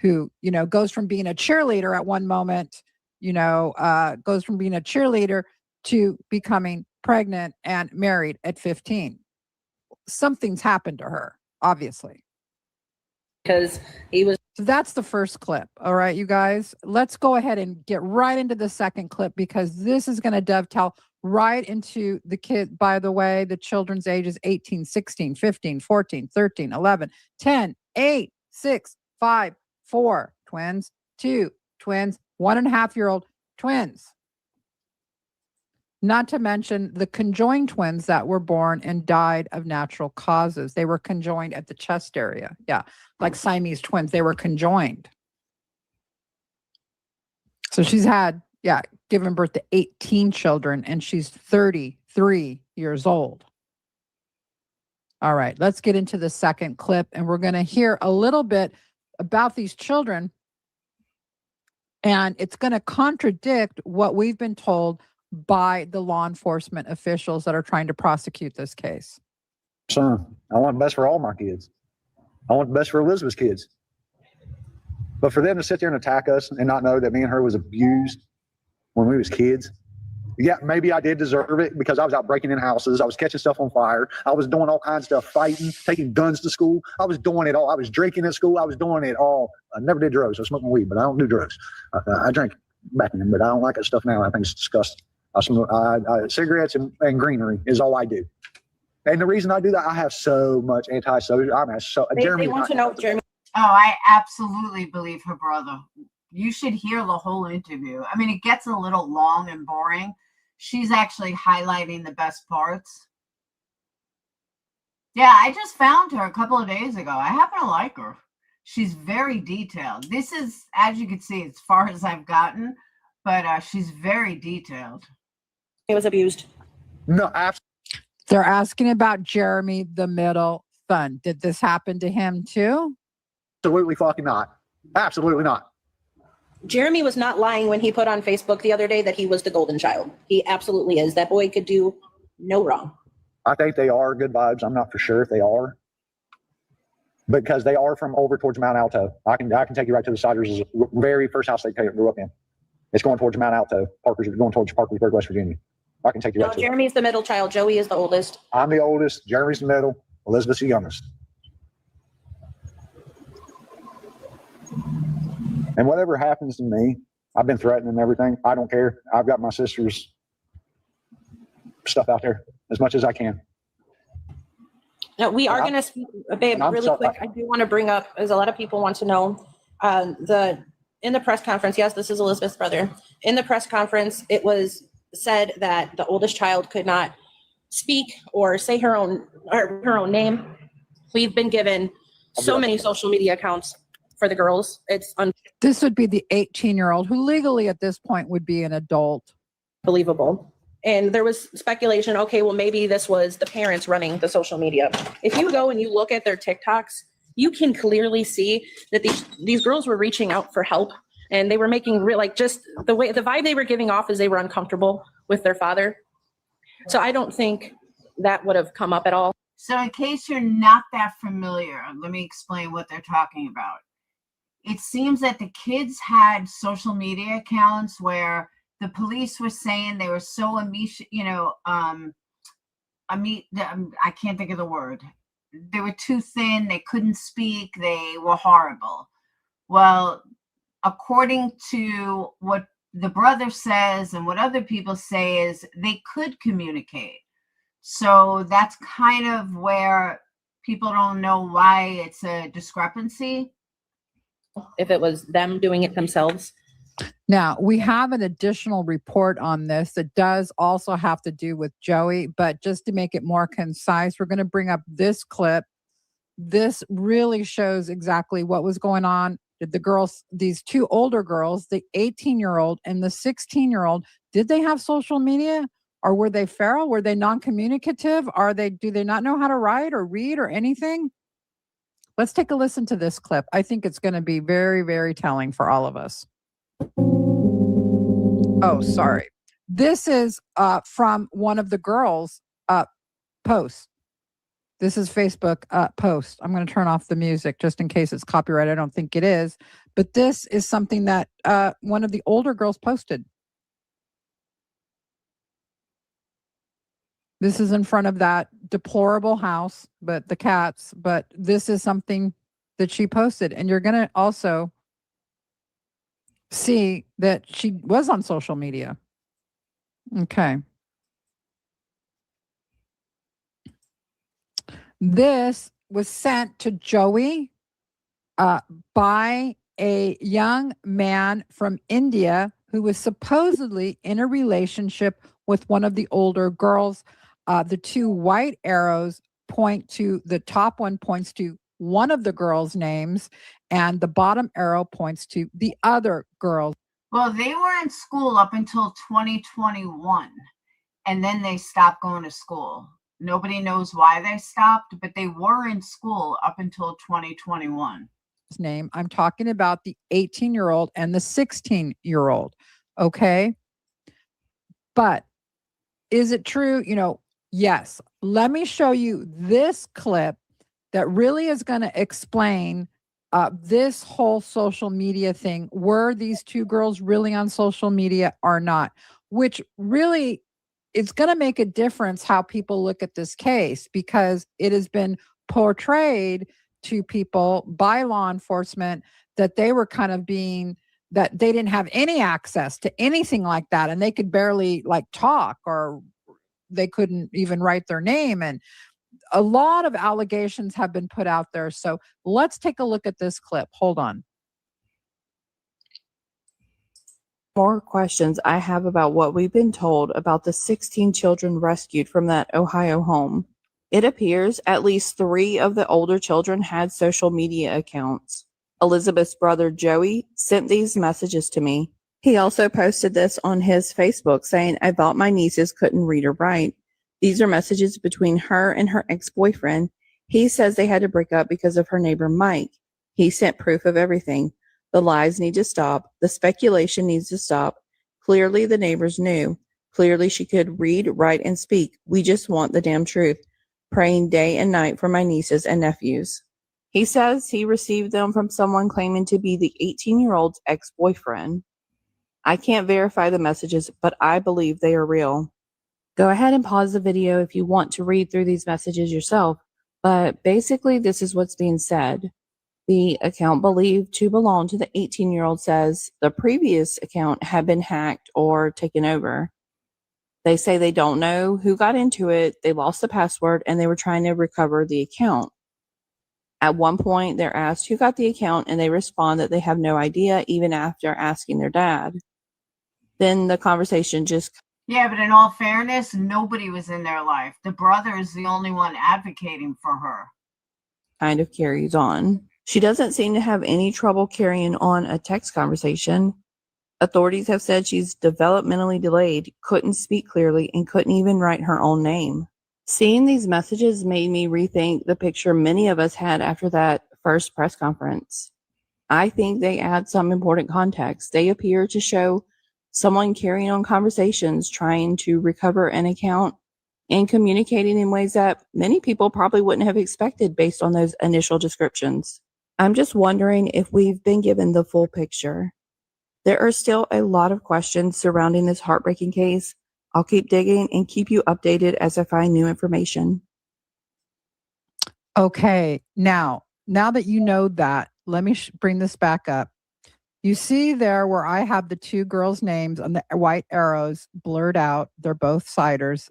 who, goes from being a cheerleader at one moment, goes from being a cheerleader to becoming pregnant and married at 15. Something's happened to her, obviously. Because he was. So that's the first clip. All right, you guys, let's go ahead and get right into the second clip, because this is going to dovetail right into the kid. By the way, the children's ages 18, 16, 15, 14, 13, 11, 10, 8, 6, 5, 4, twins, 2 twins, 1.5-year-old twins. Not to mention the conjoined twins that were born and died of natural causes. They were conjoined at the chest area. Yeah, like Siamese twins. They were conjoined. So she's had, given birth to 18 children, and she's 33 years old. All right, let's get into the second clip, and we're going to hear a little bit about these children, and it's going to contradict what we've been told by the law enforcement officials that are trying to prosecute this case. Son, I want the best for all my kids. I want the best for Elizabeth's kids. But for them to sit there and attack us and not know that me and her was abused when we was kids, yeah, maybe I did deserve it because I was out breaking in houses. I was catching stuff on fire. I was doing all kinds of stuff, fighting, taking guns to school. I was doing it all. I was drinking at school. I was doing it all. I never did drugs. I was smoking weed, but I don't do drugs. I drink back then, but I don't like that stuff now. I think it's disgusting. Cigarettes and greenery is all I do. And the reason I do that, I have so much anti-social. They want to know, Jeremy. Oh, I absolutely believe her brother. You should hear the whole interview. I mean, it gets a little long and boring. She's actually highlighting the best parts. Yeah, I just found her a couple of days ago. I happen to like her. She's very detailed. This is, as you can see, as far as I've gotten, but she's very detailed. He was abused. No, They're asking about Jeremy, the middle son. Did this happen to him too? absolutely fucking not. Absolutely not. Jeremy was not lying when he put on Facebook the other day that he was the golden child. He absolutely is. That boy could do no wrong. I think they are good vibes. I'm not for sure if they are, because they are from over towards Mount Alto. I can take you right to the Siders' very first house they grew up in. It's going towards Mount Alto. Parker's going towards Parkersburg, West Virginia. I can take you right No, to it. Jeremy's the middle child. Joey is the oldest. I'm the oldest. Jeremy's the middle. Elizabeth's the youngest. And whatever happens to me, I've been threatened and everything. I don't care. I've got my sister's stuff out there as much as I can. No, we are going to speak, babe, really quick. I do want to bring up, as a lot of people want to know, in the press conference, yes, this is Elizabeth's brother. In the press conference, it was said that the oldest child could not speak or say her own name. We've been given so many social media accounts for the girls. It's This would be the 18-year-old who legally at this point would be an adult. unbelievable. And there was speculation, okay, well, maybe this was the parents running the social media. If you go and you look at their TikToks, you can clearly see that these girls were reaching out for help, and they were making just the vibe they were giving off is they were uncomfortable with their father. So I don't think that would have come up at all. So in case you're not that familiar, let me explain what they're talking about. It seems that the kids had social media accounts where the police were saying they were so I can't think of the word. They were too thin. They couldn't speak. They were horrible. Well, according to what the brother says and what other people say is they could communicate. So that's kind of where people don't know why it's a discrepancy. If it was them doing it themselves. Now, we have an additional report on this that does also have to do with Joey, but just to make it more concise, we're going to bring up this clip. This really shows exactly what was going on. Did the girls, these two older girls, the 18-year-old and the 16-year-old, did they have social media, or were they feral? Were they non-communicative? Do they not know how to write or read or anything? Let's take a listen to this clip. I think it's going to be very, very telling for all of us. Oh, sorry. This is from one of the girls' posts. This is Facebook post. I'm going to turn off the music just in case it's copyright. I don't think it is. But this is something that one of the older girls posted. This is in front of that deplorable house, but the cats. But this is something that she posted. And you're going to also see that she was on social media. Okay. This was sent to Joey by a young man from India who was supposedly in a relationship with one of the older girls. The two white arrows point to, the top one points to one of the girls' names, and the bottom arrow points to the other girl. Well, they were in school up until 2021, and then they stopped going to school. Nobody knows why they stopped, but they were in school up until 2021. Name. I'm talking about the 18-year-old and the 16-year-old. Okay. But is it true? Yes. Let me show you this clip that really is going to explain this whole social media thing. Were these two girls really on social media or not? Which really, it's going to make a difference how people look at this case, because it has been portrayed to people by law enforcement that they were kind of that they didn't have any access to anything like that, and they could barely talk, or they couldn't even write their name. And a lot of allegations have been put out there. So let's take a look at this clip. Hold on. More questions I have about what we've been told about the 16 children rescued from that Ohio home. It appears at least 3 of the older children had social media accounts. Elizabeth's brother Joey sent these messages to me. He also posted this on his Facebook saying, I thought my nieces couldn't read or write. These are messages between her and her ex-boyfriend. He says they had to break up because of her neighbor Mike. He sent proof of everything. The lies need to stop. The speculation needs to stop. Clearly the neighbors knew. Clearly she could read, write, and speak. We just want the damn truth. Praying day and night for my nieces and nephews. He says he received them from someone claiming to be the 18-year-old's ex-boyfriend. I can't verify the messages, but I believe they are real. Go ahead and pause the video if you want to read through these messages yourself, but basically this is what's being said. The account believed to belong to the 18-year-old says the previous account had been hacked or taken over. They say they don't know who got into it, they lost the password, and they were trying to recover the account. At one point, they're asked who got the account, and they respond that they have no idea, even after asking their dad. Then the conversation just... Yeah, but in all fairness, nobody was in their life. The brother is the only one advocating for her. kind of carries on. She doesn't seem to have any trouble carrying on a text conversation. Authorities have said she's developmentally delayed, couldn't speak clearly, and couldn't even write her own name. Seeing these messages made me rethink the picture many of us had after that first press conference. I think they add some important context. They appear to show someone carrying on conversations, trying to recover an account, and communicating in ways that many people probably wouldn't have expected based on those initial descriptions. I'm just wondering if we've been given the full picture. There are still a lot of questions surrounding this heartbreaking case. I'll keep digging and keep you updated as I find new information. Okay, now that you know that, let me bring this back up. You see there where I have the two girls' names on the white arrows blurred out. They're both ciders,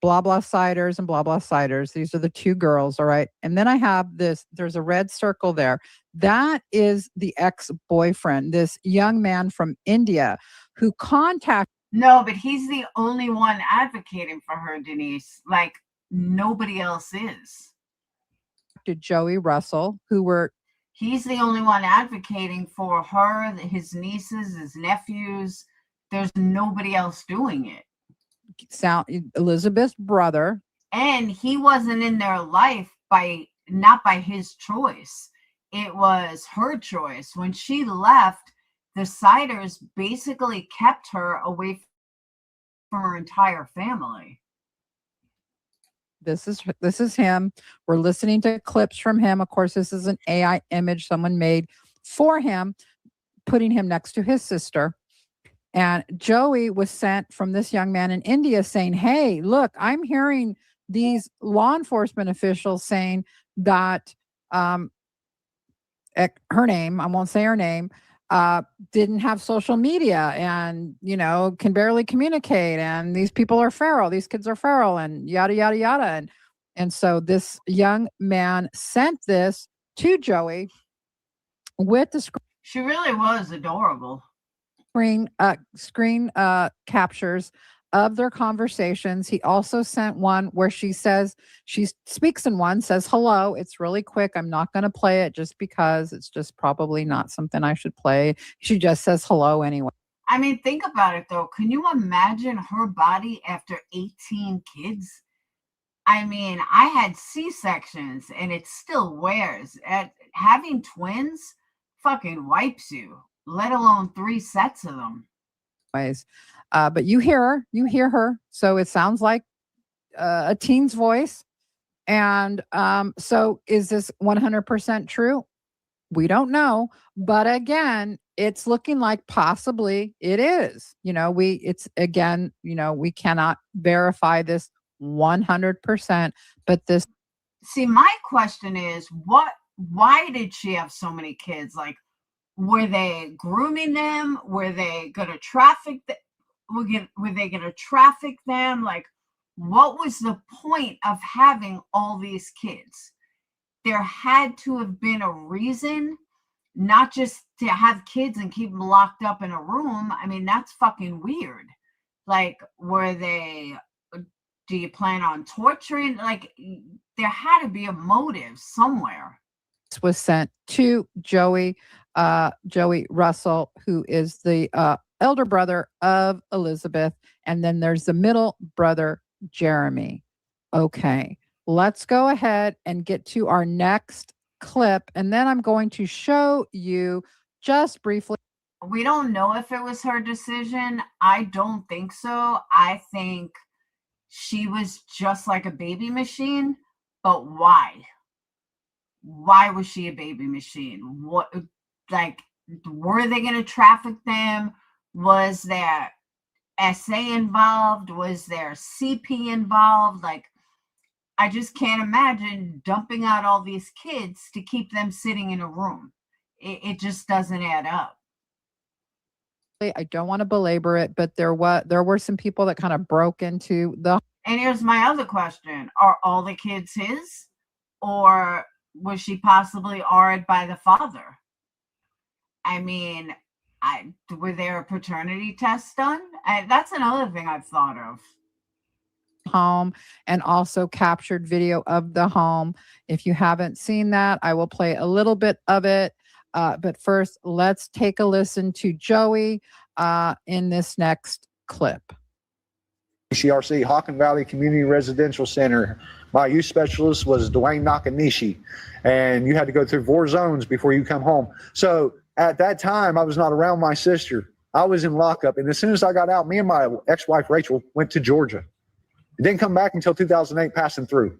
blah, blah ciders and blah, blah ciders. These are the two girls, all right? And then I have this, there's a red circle there. That is the ex-boyfriend, this young man from India who contacted. No, but he's the only one advocating for her, Denise. Like, nobody else is. Joey Russell, he's the only one advocating for her, his nieces, his nephews. There's nobody else doing it. Elizabeth's brother. And he wasn't in their life not by his choice. It was her choice. When she left, the Siders basically kept her away from her entire family. This is him. We're listening to clips from him. Of course, this is an AI image someone made for him, putting him next to his sister. And Joey was sent from this young man in India saying, hey, look, I'm hearing these law enforcement officials saying that her name, I won't say her name, didn't have social media and, can barely communicate. And these people are feral. These kids are feral and yada, yada, yada. And so this young man sent this to Joey with the screen. She really was adorable. Screen captures of their conversations. He also sent one where she speaks in one, says hello. It's really quick. I'm not going to play it just because it's just probably not something I should play. She just says hello anyway. I mean, think about it though. Can you imagine her body after 18 kids? I mean, I had C-sections and it still wears. Having twins fucking wipes you, let alone 3 sets of them. But you hear her. So it sounds like a teen's voice. And so is this 100% true? We don't know. But again, it's looking like possibly it is. We cannot verify this 100%. But this. See, my question is, why did she have so many kids? Like, were they grooming them? Were they going to traffic them? Were they going to traffic them? Like, what was the point of having all these kids? There had to have been a reason, not just to have kids and keep them locked up in a room. I mean, that's fucking weird. Like, were they Do you plan on torturing? Like, there had to be a motive somewhere. This was sent to Joey Russell, who is the elder brother of Elizabeth. And then there's the middle brother, Jeremy. Okay, let's go ahead and get to our next clip. And then I'm going to show you just briefly. We don't know if it was her decision. I don't think so. I think she was just like a baby machine. But why? Why was she a baby machine? What, like, were they going to traffic them? Was there SA involved? Was there CP involved? Like, I just can't imagine dumping out all these kids to keep them sitting in a room. It just doesn't add up. I don't want to belabor it, but there were some people that kind of broke into the. And here's my other question. Are all the kids his? Or was she possibly R'd by the father? I mean, were there paternity tests done? That's another thing I've thought of. Home, and also captured video of the home. If you haven't seen that, I will play a little bit of it. But first, let's take a listen to Joey in this next clip. CRC, Hawken Valley Community Residential Center. My youth specialist was Dwayne Nakanishi, and you had to go through 4 zones before you come home. So at that time, I was not around my sister. I was in lockup, and as soon as I got out, me and my ex-wife Rachel went to Georgia. It didn't come back until 2008, passing through.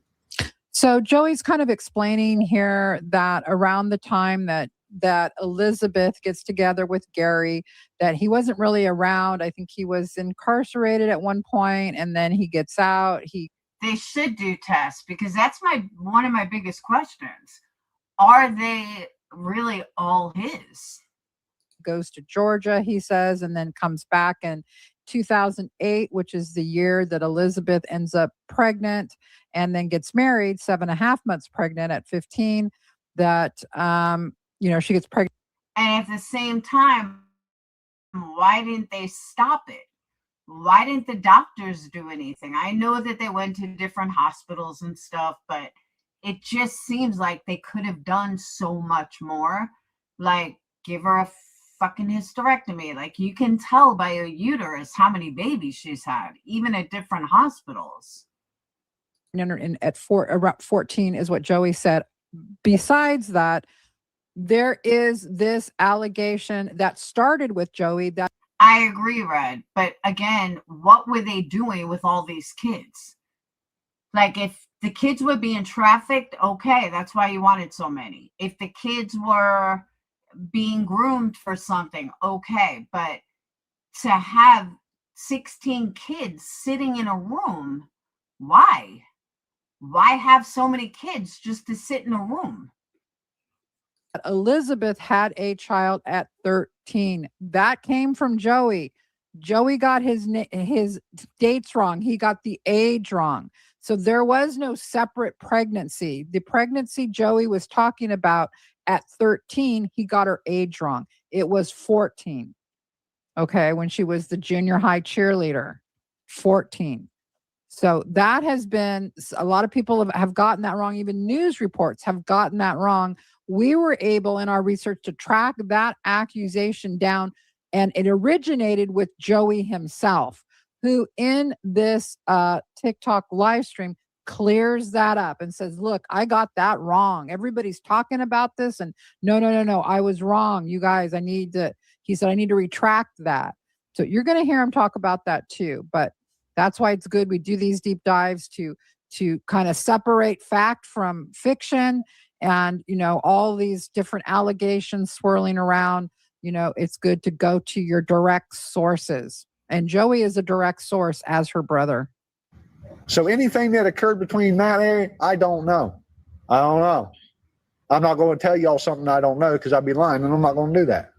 So Joey's kind of explaining here that around the time that Elizabeth gets together with Gary, that he wasn't really around. I think he was incarcerated at one point, and then he gets out. They should do tests, because that's one of my biggest questions. Are they really all his? Goes to Georgia, he says, and then comes back in 2008, which is the year that Elizabeth ends up pregnant and then gets married, 7.5 months pregnant at 15. That she gets pregnant. And at the same time, why didn't they stop it? Why didn't the doctors do anything? I know that they went to different hospitals and stuff, but it just seems like they could have done so much more. Like, give her a fucking hysterectomy. Like, you can tell by her uterus how many babies she's had, even at different hospitals. And around 14 is what Joey said. Besides that, there is this allegation that started with Joey that. I agree, Red. But again, what were they doing with all these kids? Like, if the kids were being trafficked, okay, that's why you wanted so many. If the kids were being groomed for something, okay. But to have 16 kids sitting in a room, why? Why have so many kids just to sit in a room? Elizabeth had a child at 13. That came from Joey. Joey got his dates wrong. He got the age wrong. So there was no separate pregnancy. The pregnancy Joey was talking about at 13, he got her age wrong. It was 14. Okay, when she was the junior high cheerleader, 14. So that has been, a lot of people have gotten that wrong. Even news reports have gotten that wrong. We were able in our research to track that accusation down, and it originated with Joey himself, who in this TikTok live stream clears that up and says, look, I got that wrong. Everybody's talking about this, and no, I was wrong. You guys, he said, I need to retract that. So you're going to hear him talk about that too. But that's why it's good we do these deep dives to kind of separate fact from fiction. And, all these different allegations swirling around, it's good to go to your direct sources. And Joey is a direct source as her brother. So anything that occurred between that area, I don't know. I'm not going to tell y'all something I don't know, because I'd be lying, and I'm not going to do that.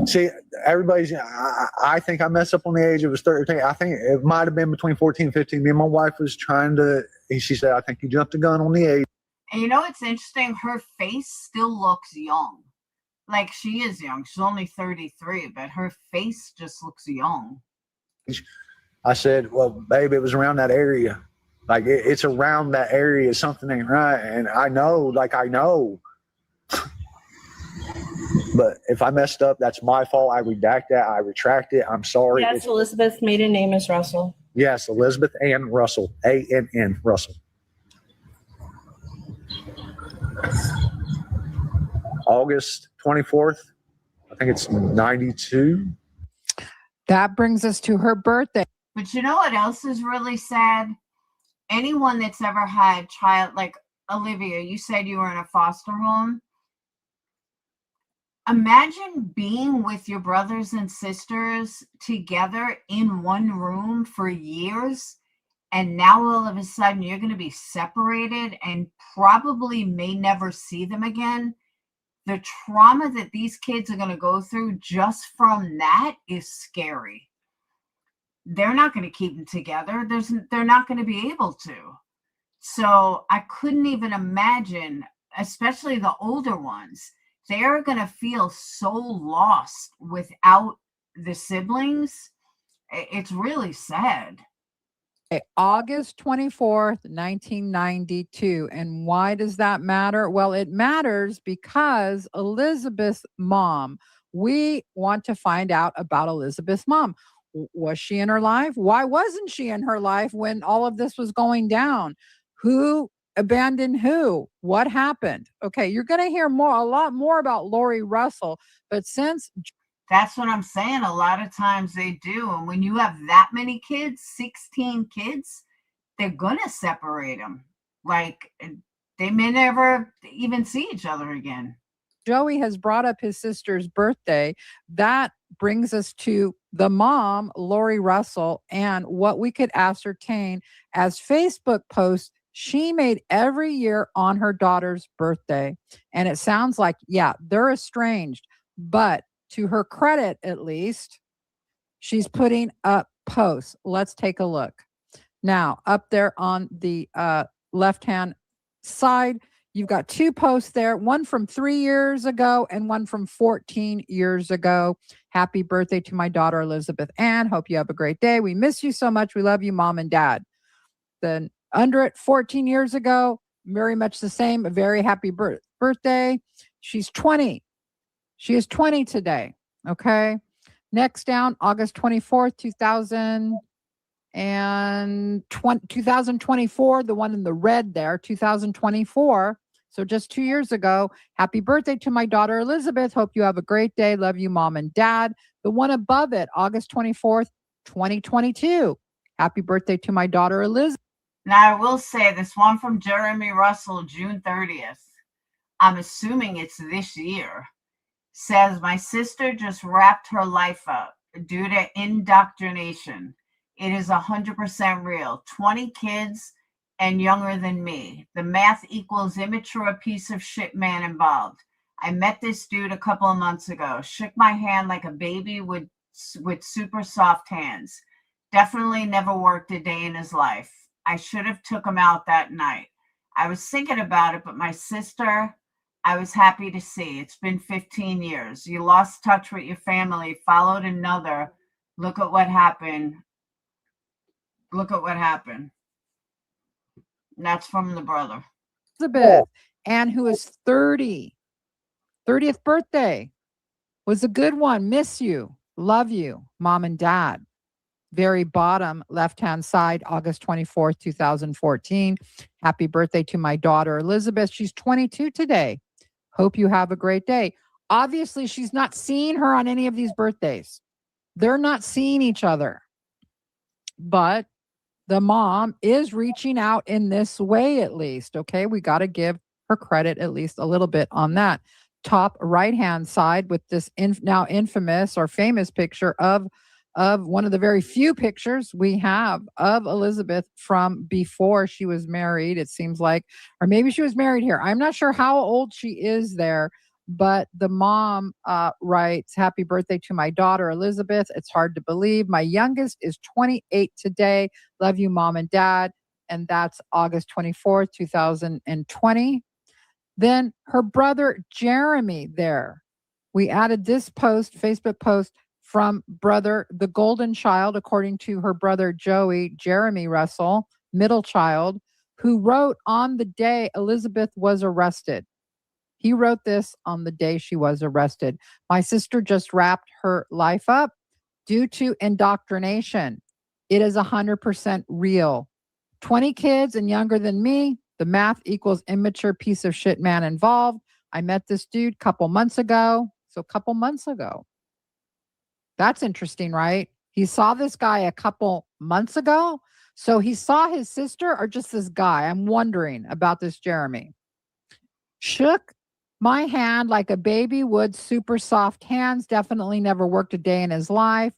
See, I think I messed up on the age. It was 13. I think it might have been between 14 and 15. Me and my wife was she said, I think you jumped the gun on the age. And it's interesting. Her face still looks young. like she is young. She's only 33, but her face just looks young. I said, well, babe, it was around that area. Like it's around that area. Something ain't right. And I know. But if I messed up, that's my fault. I redact that. I retract it. I'm sorry. Yes, Elizabeth's maiden name is Russell. Yes, Elizabeth Ann Russell. A-N-N Russell. August 24th. I think it's 92. That brings us to her birthday. But you know what else is really sad? Anyone that's ever had child, like Olivia, you said you were in a foster home. Imagine being with your brothers and sisters together in one room for years, and now all of a sudden you're going to be separated and probably may never see them again. The trauma that these kids are going to go through just from that is scary. They're not going to keep them together. They're not going to be able to. So I couldn't even imagine, especially the older ones, they're going to feel so lost without the siblings. It's really sad. August 24th, 1992. And why does that matter? Well, it matters because Elizabeth's mom, we want to find out about Elizabeth's mom. Was she in her life? Why wasn't she in her life when all of this was going down? Who abandoned who? What happened? Okay, you're going to hear a lot more about Lori Russell, but since that's what I'm saying, a lot of times they do. And when you have that many kids, 16 kids, they're going to separate them. Like they may never even see each other again. Joey has brought up his sister's birthday. That brings us to the mom, Lori Russell, and what we could ascertain as Facebook posts she made every year on her daughter's birthday. And it sounds like, yeah, they're estranged. But to her credit, at least, she's putting up posts. Let's take a look. Now, up there on the left-hand side, you've got two posts there, one from 3 years ago and one from 14 years ago. Happy birthday to my daughter, Elizabeth Ann. Hope you have a great day. We miss you so much. We love you, Mom and Dad. Then under it, 14 years ago, very much the same. A very happy birthday. She's 20. She is 20 today. Okay. Next down, August 24th, 2024, the one in the red there, 2024. So just 2 years ago. Happy birthday to my daughter, Elizabeth. Hope you have a great day. Love you, Mom and Dad. The one above it, August 24th, 2022. Happy birthday to my daughter, Elizabeth. Now, I will say this one from Jeremy Russell, June 30th. I'm assuming it's this year. Says, my sister just wrapped her life up due to indoctrination. It is 100% real. 20 kids and younger than me. The math equals immature piece of shit man involved. I met this dude a couple of months ago. Shook my hand like a baby with super soft hands. Definitely never worked a day in his life. I should have took him out that night. I was thinking about it, but my sister, I was happy to see. It's been 15 years. You lost touch with your family, followed another. Look at what happened. Look at what happened. And that's from the brother. Elizabeth, and who is 30. 30th birthday. Was a good one. Miss you. Love you, Mom and Dad. Very bottom left-hand side, August 24th, 2014. Happy birthday to my daughter, Elizabeth. She's 22 today. Hope you have a great day. Obviously, she's not seeing her on any of these birthdays. They're not seeing each other. But the mom is reaching out in this way, at least. Okay, we got to give her credit at least a little bit on that. Top right-hand side with this now infamous or famous picture of one of the very few pictures we have of Elizabeth from before she was married, it seems like, or maybe she was married here. I'm not sure how old she is there, but the mom writes, happy birthday to my daughter, Elizabeth. It's hard to believe. My youngest is 28 today. Love you, Mom and Dad. And that's August 24th, 2020. Then her brother, Jeremy, there. We added this post, Facebook post from brother, the golden child, according to her brother Joey, Jeremy Russell, middle child, who wrote on the day Elizabeth was arrested. He wrote this on the day she was arrested. My sister just wrapped her life up due to indoctrination. It is 100% real. 20 kids and younger than me. The math equals immature piece of shit man involved. I met this dude a couple months ago. So a couple months ago. That's interesting, right? He saw this guy a couple months ago. So he saw his sister or just this guy? I'm wondering about this Jeremy. Shook my hand like a baby would, super soft hands, definitely never worked a day in his life.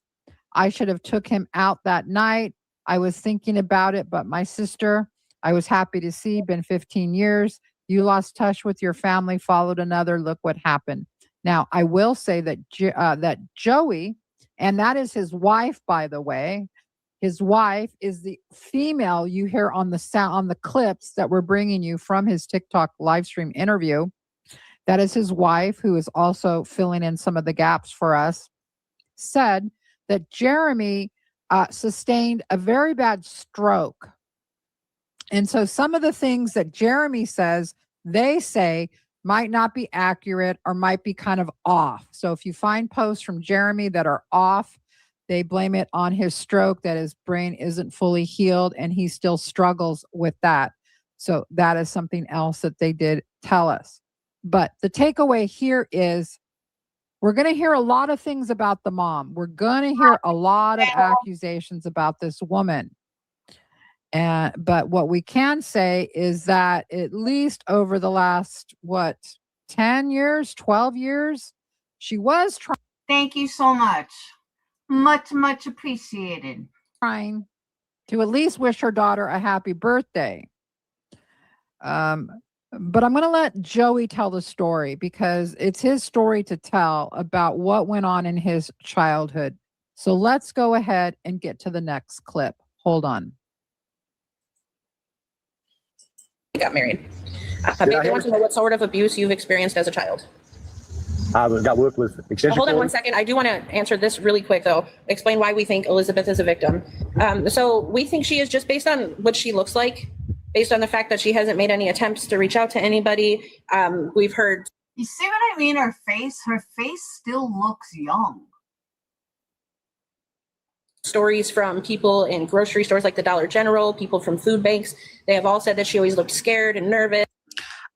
I should have took him out that night. I was thinking about it, but my sister, I was happy to see, been 15 years. You lost touch with your family, followed another. Look what happened. Now, I will say that that Joey, and that is his wife, by the way. His wife is the female you hear on the sound on the clips that we're bringing you from his TikTok live stream interview. That is his wife, who is also filling in some of the gaps for us. Said that Jeremy sustained a very bad stroke. And so some of the things that Jeremy says, they say might not be accurate or might be kind of off. So if you find posts from Jeremy that are off, they blame it on his stroke, that his brain isn't fully healed and he still struggles with that. So that is something else that they did tell us. But the takeaway here is we're going to hear a lot of things about the mom. We're going to hear a lot of accusations about this woman. But what we can say is that at least over the last, 10 years, 12 years, she was Thank you so much. Much, much appreciated. trying to at least wish her daughter a happy birthday. But I'm going to let Joey tell the story because it's his story to tell about what went on in his childhood. So let's go ahead and get to the next clip. Hold on. Got married. They want to know what sort of abuse you've experienced as a child. I got worked with extension Hold on cord. 1 second. I do want to answer this really quick, though. Explain why we think Elizabeth is a victim. So we think she is just based on what she looks like, based on the fact that she hasn't made any attempts to reach out to anybody. We've heard. You see what I mean? Her face still looks young. Stories from people in grocery stores like the Dollar General, people from food banks. They have all said that she always looked scared and nervous.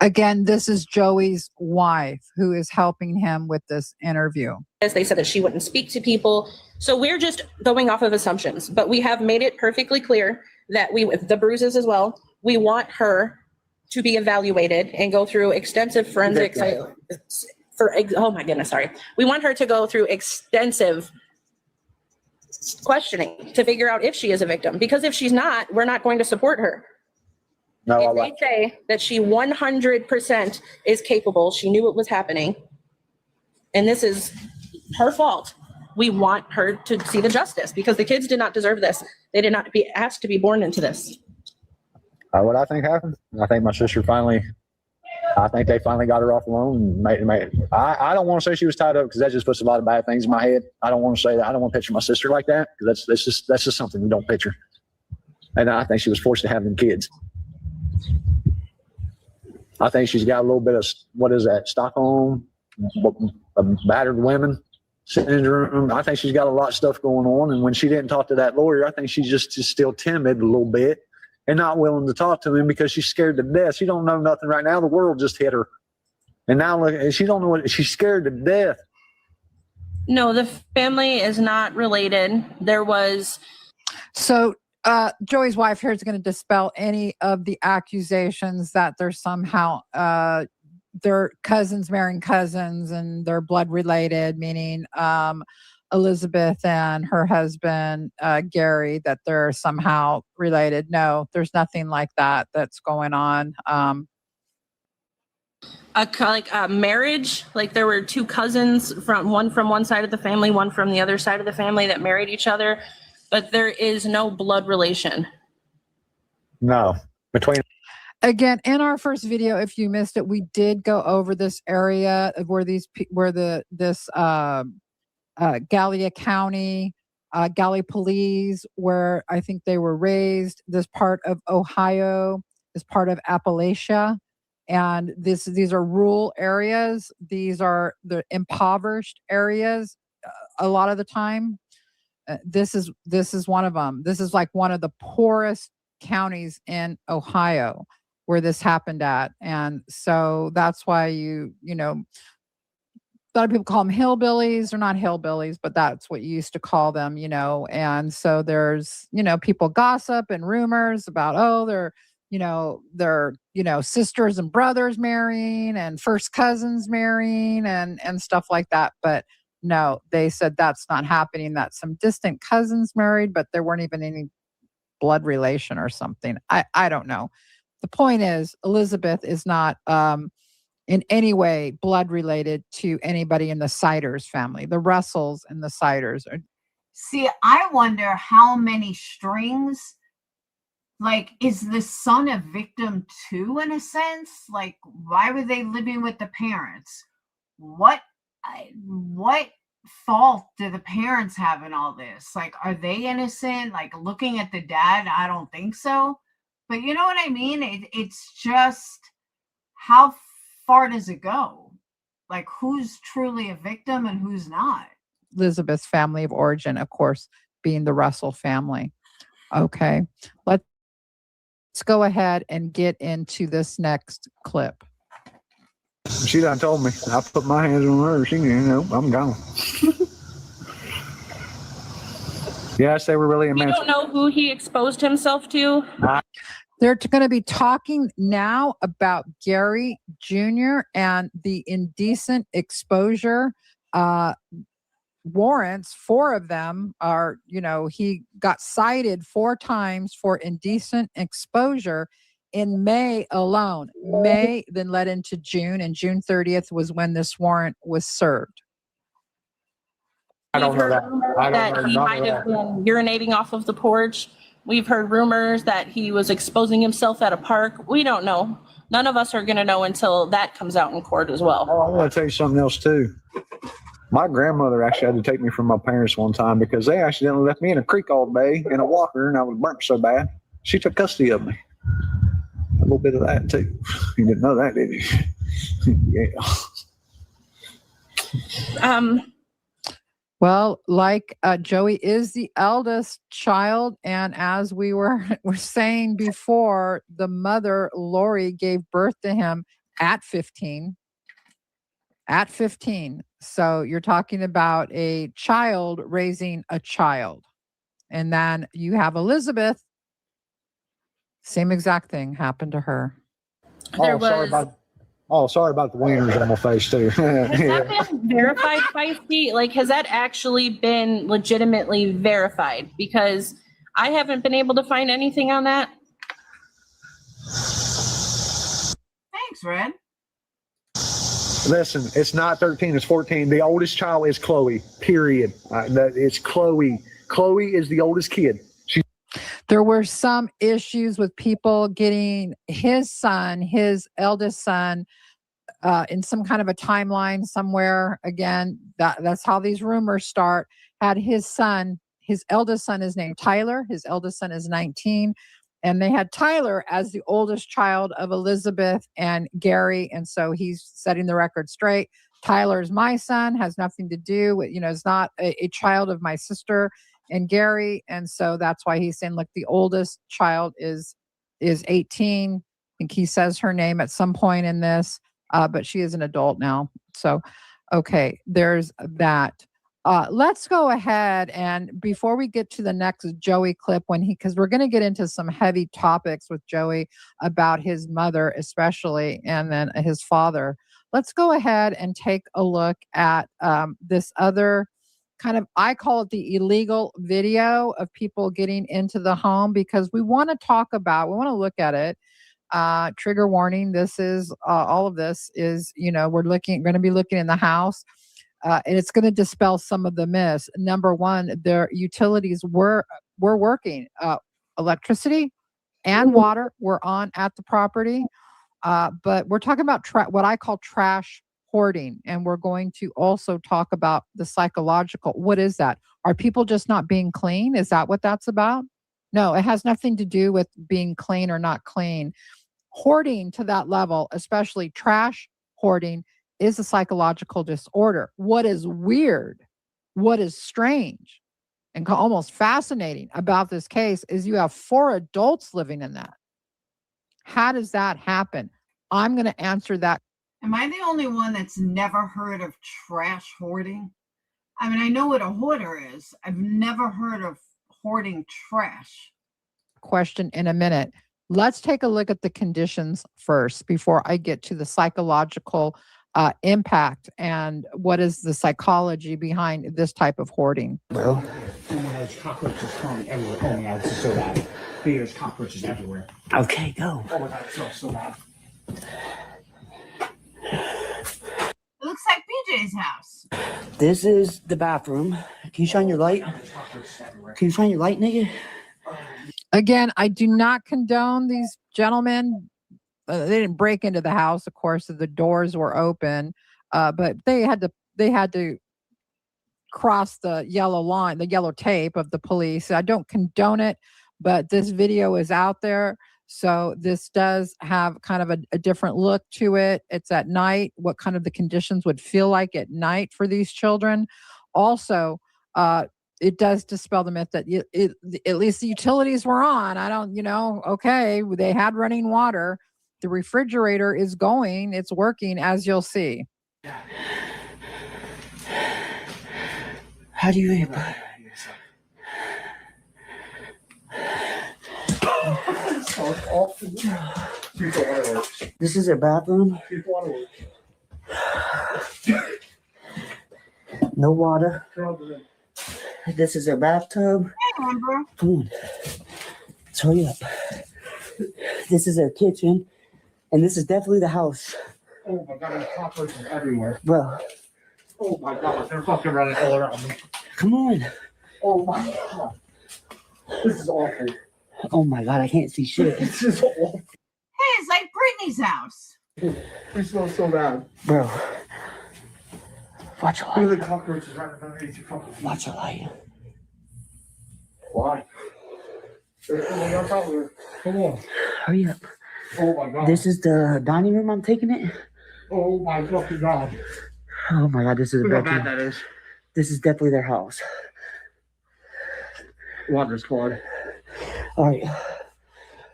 Again, this is Joey's wife who is helping him with this interview. They said that she wouldn't speak to people. So we're just going off of assumptions, but we have made it perfectly clear that the bruises as well, we want her to be evaluated and go through extensive forensics. Oh my goodness, sorry. We want her to go through extensive questioning to figure out if she is a victim, because if she's not, we're not going to support her. No, if they say that she 100% is capable, she knew what was happening, and this is her fault, we want her to see the justice because the kids did not deserve this. They did not be asked to be born into this. What I think happened, I think my sister they finally got her off alone. And I don't want to say she was tied up because that just puts a lot of bad things in my head. I don't want to say that. I don't want to picture my sister like that because that's just something we don't picture. And I think she was forced to have them kids. I think she's got a little bit of, what is that, Stockholm, battered women syndrome. I think she's got a lot of stuff going on. And when she didn't talk to that lawyer, I think she's just still timid a little bit and not willing to talk to him because she's scared to death. She don't know nothing right now. The world just hit her. And now look, she don't know what, she's scared to death. No, the family is not related. There was. So Joey's wife here is going to dispel any of the accusations that they're somehow their cousins marrying cousins and they're blood related, meaning Elizabeth and her husband Gary, that they're somehow related. No, there's nothing like that that's going on. Marriage, like there were two cousins from one side of the family, one from the other side of the family that married each other, but there is no blood relation. No, between. Again, in our first video, if you missed it, we did go over this area of where this Gallia County, Gallipolis, where I think they were raised. This part of Ohio is part of Appalachia, and these are rural areas. These are the impoverished areas. A lot of the time, this is one of them. This is like one of the poorest counties in Ohio where this happened at, and so that's why you know. A lot of people call them hillbillies. They're not hillbillies, but that's what you used to call them, you know. And so there's, people gossip and rumors about, oh, they're sisters and brothers marrying and first cousins marrying and stuff like that. But no, they said that's not happening. That some distant cousins married, but there weren't even any blood relation or something. I don't know. The point is, Elizabeth is not in any way blood related to anybody in the Siders family. The Russells and the Siders are. See, I wonder how many strings, like, is the son a victim too, in a sense? Like, why were they living with the parents? What fault do the parents have in all this? Like, are they innocent? Like, looking at the dad, I don't think so. But you know what I mean? It's just, how far does it go? Like, who's truly a victim and who's not? Elizabeth's family of origin, of course, being the Russell family. Okay, let's go ahead and get into this next clip. She done told me. I put my hands on her. She knew, I'm gone. Yes, they were really We don't know who he exposed himself to. They're going to be talking now about Gary Jr. and the indecent exposure warrants. 4 of them are, he got cited 4 times for indecent exposure in May alone. May then led into June, and June 30th was when this warrant was served. I don't know that. That he might have been urinating off of the porch. We've heard rumors that he was exposing himself at a park. We don't know. None of us are going to know until that comes out in court as well. Oh, I want to tell you something else too. My grandmother actually had to take me from my parents one time because they accidentally left me in a creek all day in a walker, and I was burnt so bad. She took custody of me. A little bit of that too. You didn't know that, did you? Yeah. Well, like Joey is the eldest child, and as we were saying before, the mother, Lori, gave birth to him at 15. At 15. So you're talking about a child raising a child. And then you have Elizabeth. Same exact thing happened to her. Sorry about the wieners on my face too. Has that been verified, Feisty? Like, has that actually been legitimately verified? Because I haven't been able to find anything on that. Thanks, Red. Listen, it's not 13, it's 14. The oldest child is Chloe, period. It's Chloe. Chloe is the oldest kid. There were some issues with people getting his son, his eldest son, in some kind of a timeline somewhere. Again, that's how these rumors start. Had his son, his eldest son is named Tyler. His eldest son is 19. And they had Tyler as the oldest child of Elizabeth and Gary. And so he's setting the record straight. Tyler's my son, has nothing to do with, is not a child of my sister and Gary. And so that's why he's saying, look, the oldest child is 18. I think he says her name at some point in this, but she is an adult now. So, okay, there's that. Let's go ahead, and before we get to the next Joey clip, because we're going to get into some heavy topics with Joey about his mother especially, and then his father. Let's go ahead and take a look at this other kind of, I call it the illegal video of people getting into the home, because we want to look at it. Trigger warning. This is all of this is, we're going to be looking in the house. And it's going to dispel some of the myths. Number one, their utilities were working. Electricity, and water were on at the property. But we're talking about what I call trash hoarding. And we're going to also talk about the psychological. What is that? Are people just not being clean? Is that what that's about? No, it has nothing to do with being clean or not clean. Hoarding to that level, especially trash hoarding, is a psychological disorder. What is weird, what is strange, and almost fascinating about this case is you have 4 adults living in that. How does that happen? I'm going to answer that. Am I the only one that's never heard of trash hoarding? I mean, I know what a hoarder is. I've never heard of hoarding trash. Question in a minute. Let's take a look at the conditions first before I get to the psychological impact and what is the psychology behind this type of hoarding. Well, oh my God, there's cockroaches crawling everywhere. Oh my God, this is so bad. There's cockroaches everywhere. Okay, go. Oh my God, it smells so bad. It looks like BJ's house. This is the bathroom. Can you shine your light? Can you shine your light, nigga? Again, I do not condone these gentlemen. They didn't break into the house, of course, the doors were open, but they had to cross the yellow line, the yellow tape of the police. I don't condone it, but this video is out there. So this does have kind of a different look to it. It's at night, what kind of the conditions would feel like at night for these children. Also, it does dispel the myth that at least the utilities were on. I don't, okay, they had running water. The refrigerator is going, it's working, as you'll see. How do you... This is their bathroom. No water. This is their bathtub. Come on. Let's hurry up. This is their kitchen. And this is definitely the house. Oh my God, there's cockroaches everywhere. Bro. Oh my God, they're fucking running all around me. Come on. Oh my God. This is awful. Oh my God, I can't see shit. This is awful. Hey, it's like Brittany's house. It smells so bad. Bro. Watch your light. Look at the cockroaches right underneath your phone. Watch your light. Why? Come on. Hurry up. Oh my God. This is the dining room, I'm taking it. Oh my fucking God. Oh my God, this is a bedroom. Look how bad that is. This is definitely their house. Water squad. All right.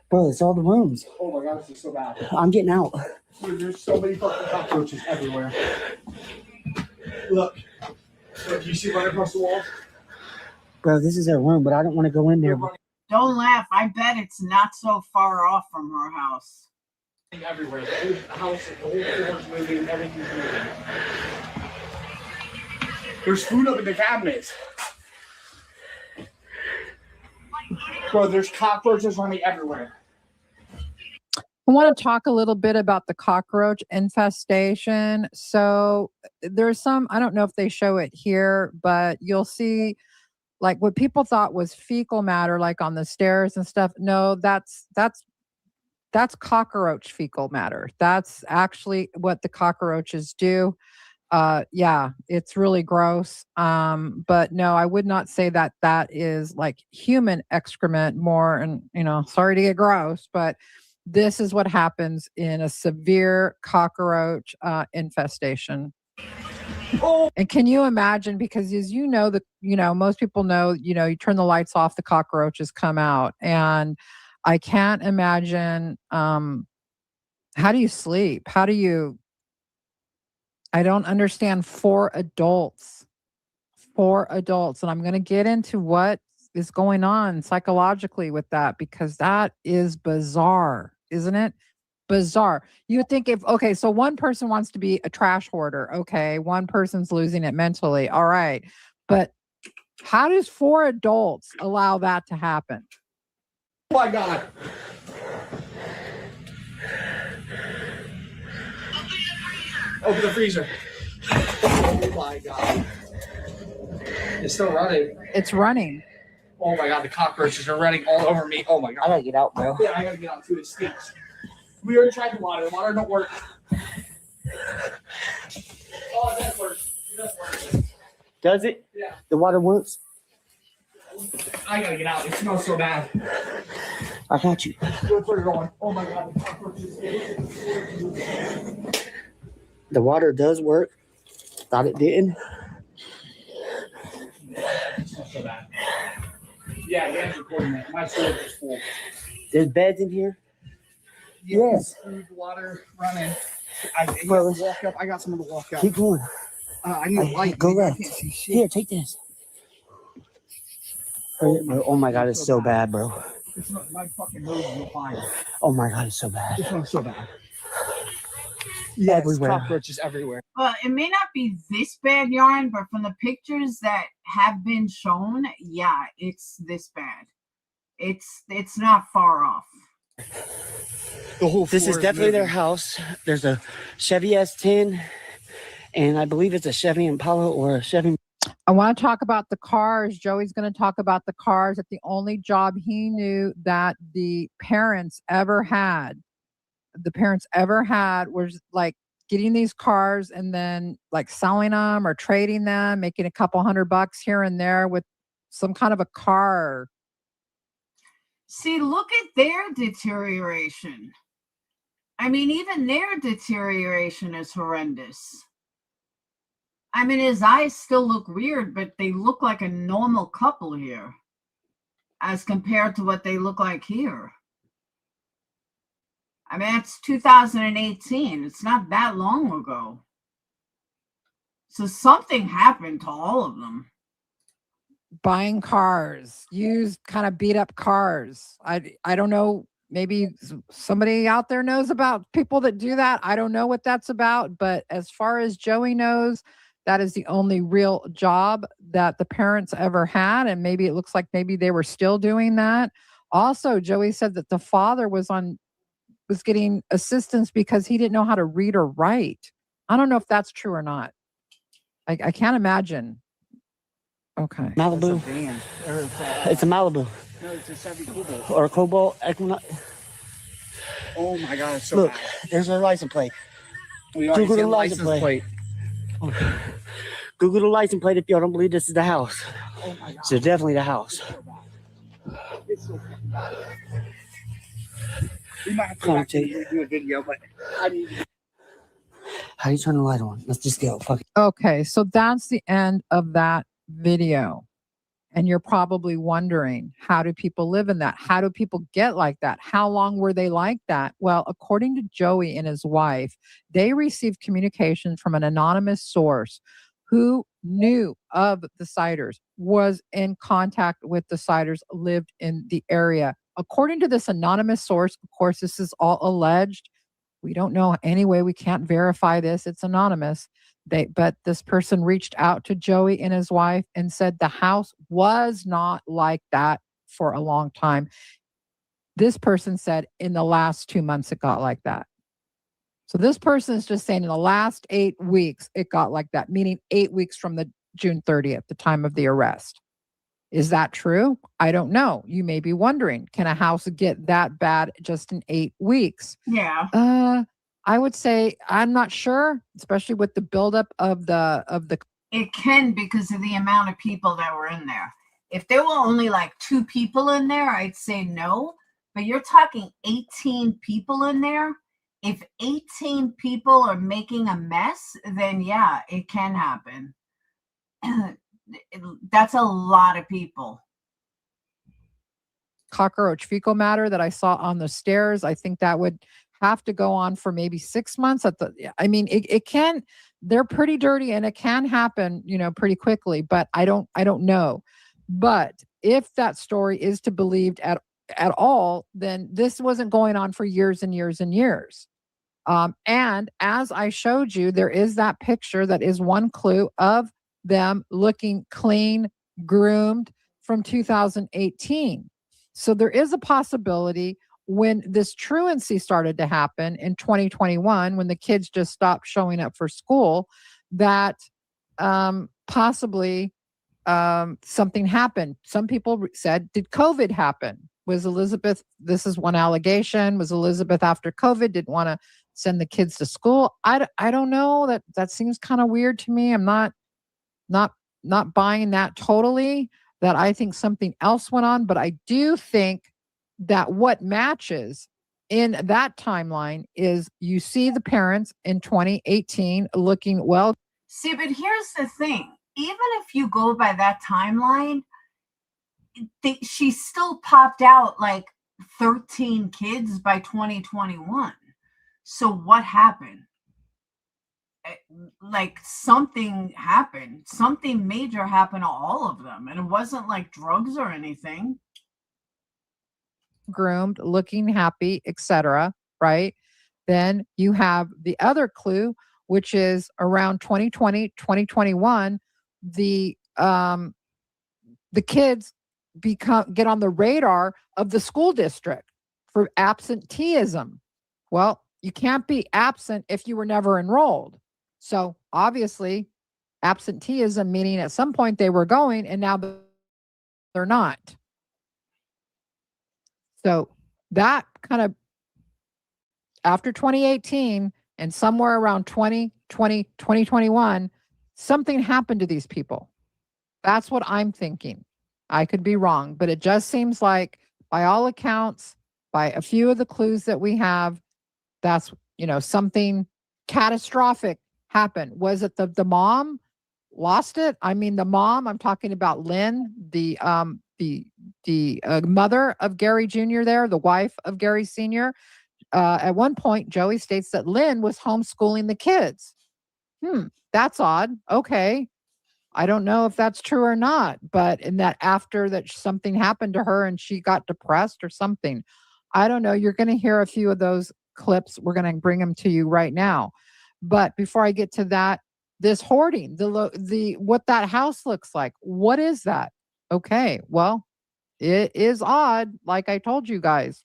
Bro, it's all the rooms. Oh my God, this is so bad. I'm getting out. Dude, there's so many fucking cockroaches everywhere. Look. Look, you see right across the walls? Bro, this is their room, but I don't want to go in there. Don't laugh. I bet it's not so far off from her house. Everywhere. The house, the whole floor is moving, everything's moving. There's food up in the cabinets. Bro, there's cockroaches running everywhere. I want to talk a little bit about the cockroach infestation. So there's some, I don't know if they show it here, but you'll see like what people thought was fecal matter, like on the stairs and stuff. No, that's cockroach fecal matter. That's actually what the cockroaches do. Yeah, it's really gross. But no, I would not say that that is like human excrement more. And, sorry to get gross, but this is what happens in a severe cockroach infestation. Oh. And can you imagine, because as most people know, you turn the lights off, the cockroaches come out. And I can't imagine, how do you sleep? I don't understand 4 adults. And I'm going to get into what is going on psychologically with that, because that is bizarre, isn't it? Bizarre. You would think so one person wants to be a trash hoarder. Okay. One person's losing it mentally. All right. But how does 4 adults allow that to happen? Oh my God. Open the freezer. Oh my God. It's still running. It's running. Oh my god, the cockroaches are running all over me. Oh my I god. gotta get out, bro. Yeah, I gotta get out too. It stinks. We already tried the water. The water don't work. Oh, it does work. It does work. Does it? Yeah. The water works? I gotta get out. It smells so bad. I got you. That's where we're going. Oh my god, the cockroaches. The water does work. Thought it didn't. It smells so bad. Yeah, Dan's recording that. My storage is full. There's beds in here. Yes. Food, water, running. I got Bro, to walk up. I got someone to walk up. Keep going. I need a light. Go man. I left. can't see shit. Here, take this. Oh my god, it's so bad, bro. It's not, my fucking nose is on fire. Oh my god, it's so bad. It smells so bad. Yes, Everywhere. cockroaches everywhere. Well, it may not be this bad, Yarn, but from the pictures that have been shown, yeah, it's this bad. It's not far off. The whole This is floor definitely their moving. house. There's a Chevy S10, and I believe it's a Chevy Impala or a Chevy. I want to talk about the cars. Joey's going to talk about the cars. That the only job he knew that the parents ever had was like getting these cars and then like selling them or trading them, making a couple $100 here and there with some kind of a car. See, look at their deterioration. I mean, even their deterioration is horrendous. I mean, his eyes still look weird, but they look like a normal couple here as compared to what they look like here. I mean, it's 2018. It's not that long ago. So something happened to all of them. Buying cars, used kind of beat up cars. I don't know. Maybe somebody out there knows about people that do that. I don't know what that's about. But as far as Joey knows, that is the only real job that the parents ever had. And maybe it looks like maybe they were still doing that. Also, Joey said that the father was getting assistance because he didn't know how to read or write. I don't know if that's true or not. I can't imagine. Okay. Malibu. It's a van. Or It's a Malibu no, it's a Chevy Cobalt. or a Cobalt Equinox. Oh my god, it's so Look, bad. there's their license plate. We already Google see the a license plate. Google the license plate if y'all don't believe this is the house. Oh my god. So definitely the house. It's so bad. We might have to Come go on, back and Jake. do a video, but I need How do you turn the light on? Let's just go. Fuck it. Okay, so that's the end of that video. And you're probably wondering, how do people live in that? How do people get like that? How long were they like that? Well, according to Joey and his wife, they received communication from an anonymous source who knew of the Siders, was in contact with the Siders, lived in the area. According to this anonymous source, of course, this is all alleged. We don't know anyway. We can't verify this. It's anonymous. But this person reached out to Joey and his wife and said the house was not like that for a long time. This person said in the last 2 months it got like that. So this person is just saying in the last 8 weeks it got like that, meaning 8 weeks from the June 30th, the time of the arrest. Is that true? I don't know. You may be wondering, can a house get that bad just in 8 weeks? Yeah. I would say I'm not sure, especially with the buildup of the. It can because of the amount of people that were in there. If there were only like 2 people in there, I'd say no. But you're talking 18 people in there. If 18 people are making a mess, then yeah, it can happen. That's a lot of people. Cockroach fecal matter that I saw on the stairs. I think that would have to go on for maybe 6 months. It can, they're pretty dirty and it can happen, pretty quickly, but I don't know. But if that story is to believed at all, then this wasn't going on for years and years and years. And as I showed you, there is that picture that is one clue of them looking clean, groomed from 2018. So there is a possibility when this truancy started to happen in 2021, when the kids just stopped showing up for school, that possibly something happened. Some people said, did COVID happen? Was Elizabeth, this is one allegation, was Elizabeth after COVID, didn't want to send the kids to school? I don't know. That seems kind of weird to me. I'm not buying that totally, that I think something else went on, but I do think that what matches in that timeline is you see the parents in 2018 looking well. See, but here's the thing. Even if you go by that timeline, she still popped out like 13 kids by 2021. So what happened? Like something happened. Something major happened to all of them. And it wasn't like drugs or anything. Groomed, looking happy, etc. Right? Then you have the other clue, which is around 2020, 2021, the kids get on the radar of the school district for absenteeism. Well, you can't be absent if you were never enrolled. So obviously, absenteeism, meaning at some point they were going and now they're not. So that kind of, after 2018 and somewhere around 2020, 2021, something happened to these people. That's what I'm thinking. I could be wrong, but it just seems like, by all accounts, by a few of the clues that we have, that's, something catastrophic happened. Was it the mom lost it? I mean, the mom, I'm talking about Lynn, the mother of Gary Jr. there, the wife of Gary Sr. At one point, Joey states that Lynn was homeschooling the kids. That's odd. Okay. I don't know if that's true or not, but in that after that something happened to her and she got depressed or something. I don't know. You're going to hear a few of those clips. We're going to bring them to you right now. But before I get to that, this hoarding, the what that house looks like. What is that? Okay. Well, it is odd, like I told you guys.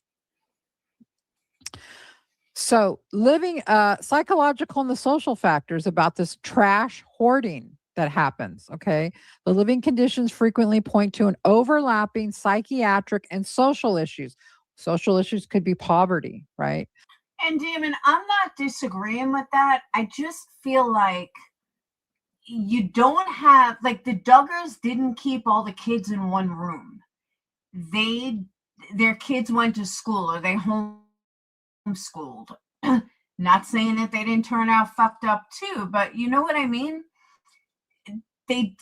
So living psychological and the social factors about this trash hoarding that happens. Okay. The living conditions frequently point to an overlapping psychiatric and social issues. Social issues could be poverty, right? And Damon, I'm not disagreeing with that. I just feel like you don't have, like, the Duggars didn't keep all the kids in one room. Their kids went to school or they homeschooled. Not saying that they didn't turn out fucked up too, but you know what I mean? They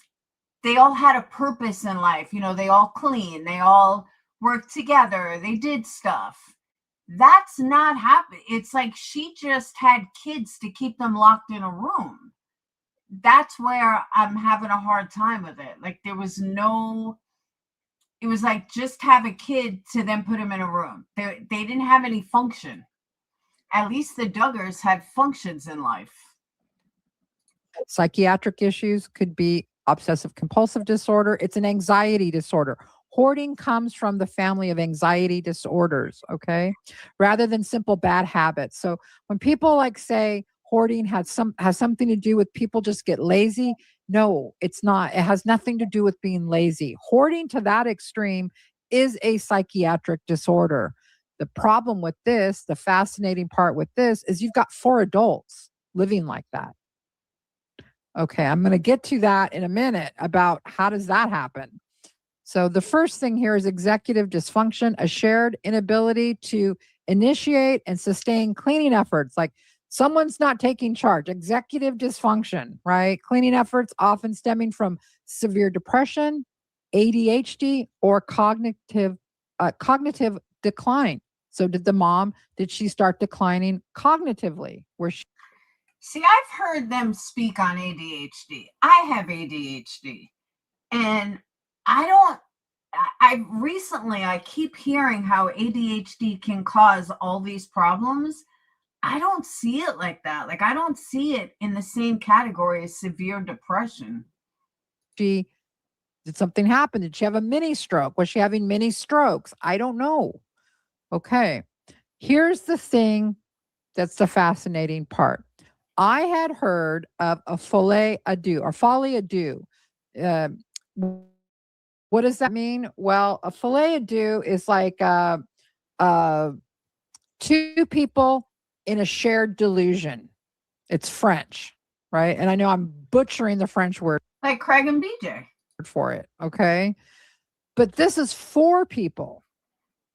all had a purpose in life. They all clean, they all worked together, they did stuff. That's not happening. It's like she just had kids to keep them locked in a room. That's where I'm having a hard time with it. Like it was like just have a kid to then put him in a room. They didn't have any function. At least the Duggars had functions in life. Psychiatric issues could be obsessive compulsive disorder. It's an anxiety disorder. Hoarding comes from the family of anxiety disorders, okay? Rather than simple bad habits. So when people like say hoarding has something to do with people just get lazy, no, it's not. It has nothing to do with being lazy. Hoarding to that extreme is a psychiatric disorder. The problem with this, the fascinating part with this, is you've got 4 adults living like that. Okay, I'm going to get to that in a minute about how does that happen. So the first thing here is executive dysfunction, a shared inability to initiate and sustain cleaning efforts. Like someone's not taking charge. Executive dysfunction, right? Cleaning efforts often stemming from severe depression, ADHD, or cognitive decline. So did she start declining cognitively? See, I've heard them speak on ADHD. I have ADHD. And I keep hearing how ADHD can cause all these problems. I don't see it like that. Like, I don't see it in the same category as severe depression. Did something happen? Did she have a mini stroke? Was she having mini strokes? I don't know. Okay. Here's the thing that's the fascinating part. I had heard of a folie à deux. What does that mean? Well, a filet à deux is like two people in a shared delusion. It's French, right? And I know I'm butchering the French word Like Craig and BJ. for it, okay? But this is four people.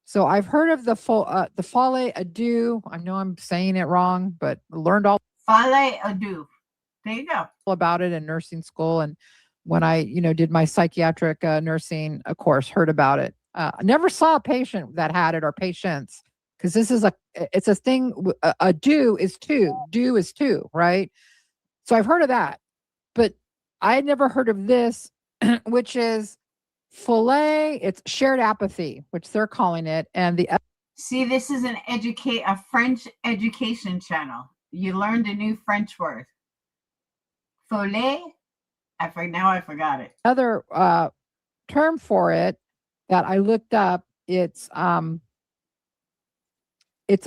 So I've heard of the filet à deux. I know I'm saying it wrong, but learned all Filet à deux. There you go. about it in nursing school, and when I did my psychiatric nursing course, heard about it. I never saw a patient that had it or patients, because it's a thing. A do is two, right? So I've heard of that, but I had never heard of this, which is filet. It's shared apathy, which they're calling it, and the See, this is a French education channel. You learned a new French word. Filet. Now I forgot it. other term for it that I looked up, it's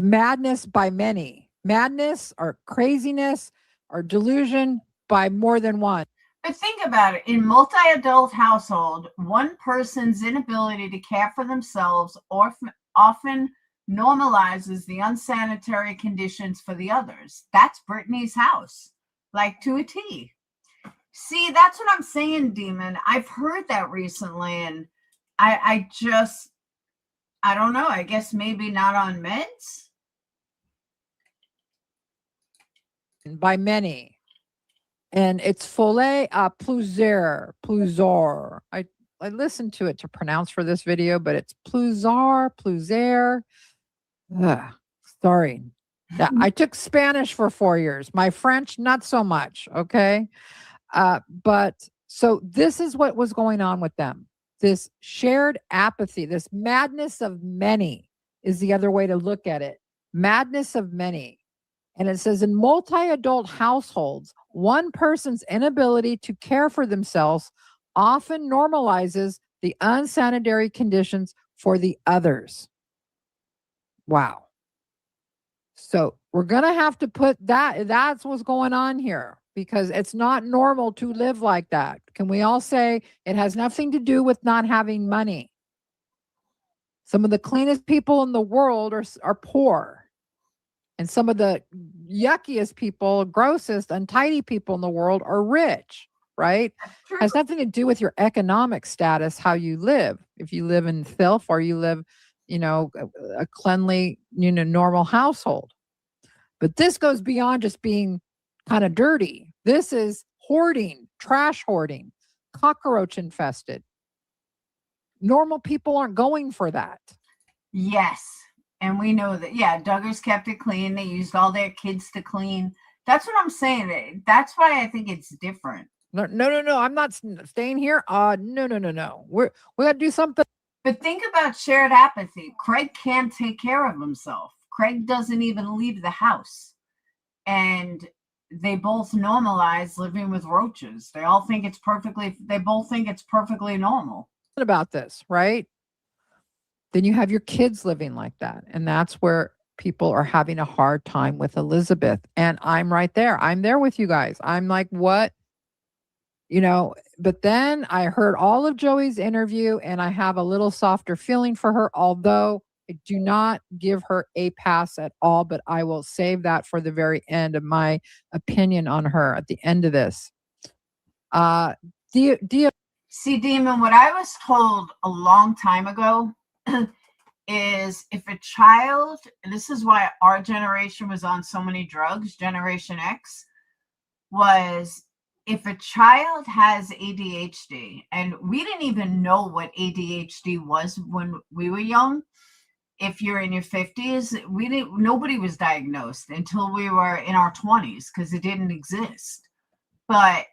madness by many. Madness or craziness or delusion by more than one. But think about it. In multi-adult household, one person's inability to care for themselves often normalizes the unsanitary conditions for the others. That's Brittany's house, like to a T. See, that's what I'm saying, Demon. I've heard that recently, and I don't know. I guess maybe not on meds. By many. And it's folie à plusieurs. I listened to it to pronounce for this video, but it's plusieurs. Sorry. Yeah, I took Spanish for 4 years. My French, not so much. Okay. But so this is what was going on with them. This shared apathy, this madness of many is the other way to look at it. Madness of many. And it says in multi-adult households, one person's inability to care for themselves often normalizes the unsanitary conditions for the others. Wow. So we're going to have to put that's what's going on here, because it's not normal to live like that. Can we all say it has nothing to do with not having money? Some of the cleanest people in the world are poor. And some of the yuckiest people, grossest, untidy people in the world are rich, right? Has nothing to do with your economic status, how you live. If you live in filth or you live, a cleanly, normal household. But this goes beyond just being kind of dirty. This is hoarding, trash hoarding, cockroach infested. Normal people aren't going for that. Yes. And we know that, Duggars kept it clean. They used all their kids to clean. That's what I'm saying. That's why I think it's different. No. I'm not staying here. No. We got to do something. But think about shared apathy. Craig can't take care of himself. Craig doesn't even leave the house. And they both normalize living with roaches. They both think it's perfectly normal. About this, right? Then you have your kids living like that. And that's where people are having a hard time with Elizabeth. And I'm right there. I'm there with you guys. I'm like, what? But then I heard all of Joey's interview and I have a little softer feeling for her, although I do not give her a pass at all, but I will save that for the very end of my opinion on her at the end of this. See, Demon, what I was told a long time ago is if a child, this is why our generation was on so many drugs, Generation X, was if a child has ADHD, and we didn't even know what ADHD was when we were young. If you're in your 50s, nobody was diagnosed until we were in our 20s because it didn't exist. But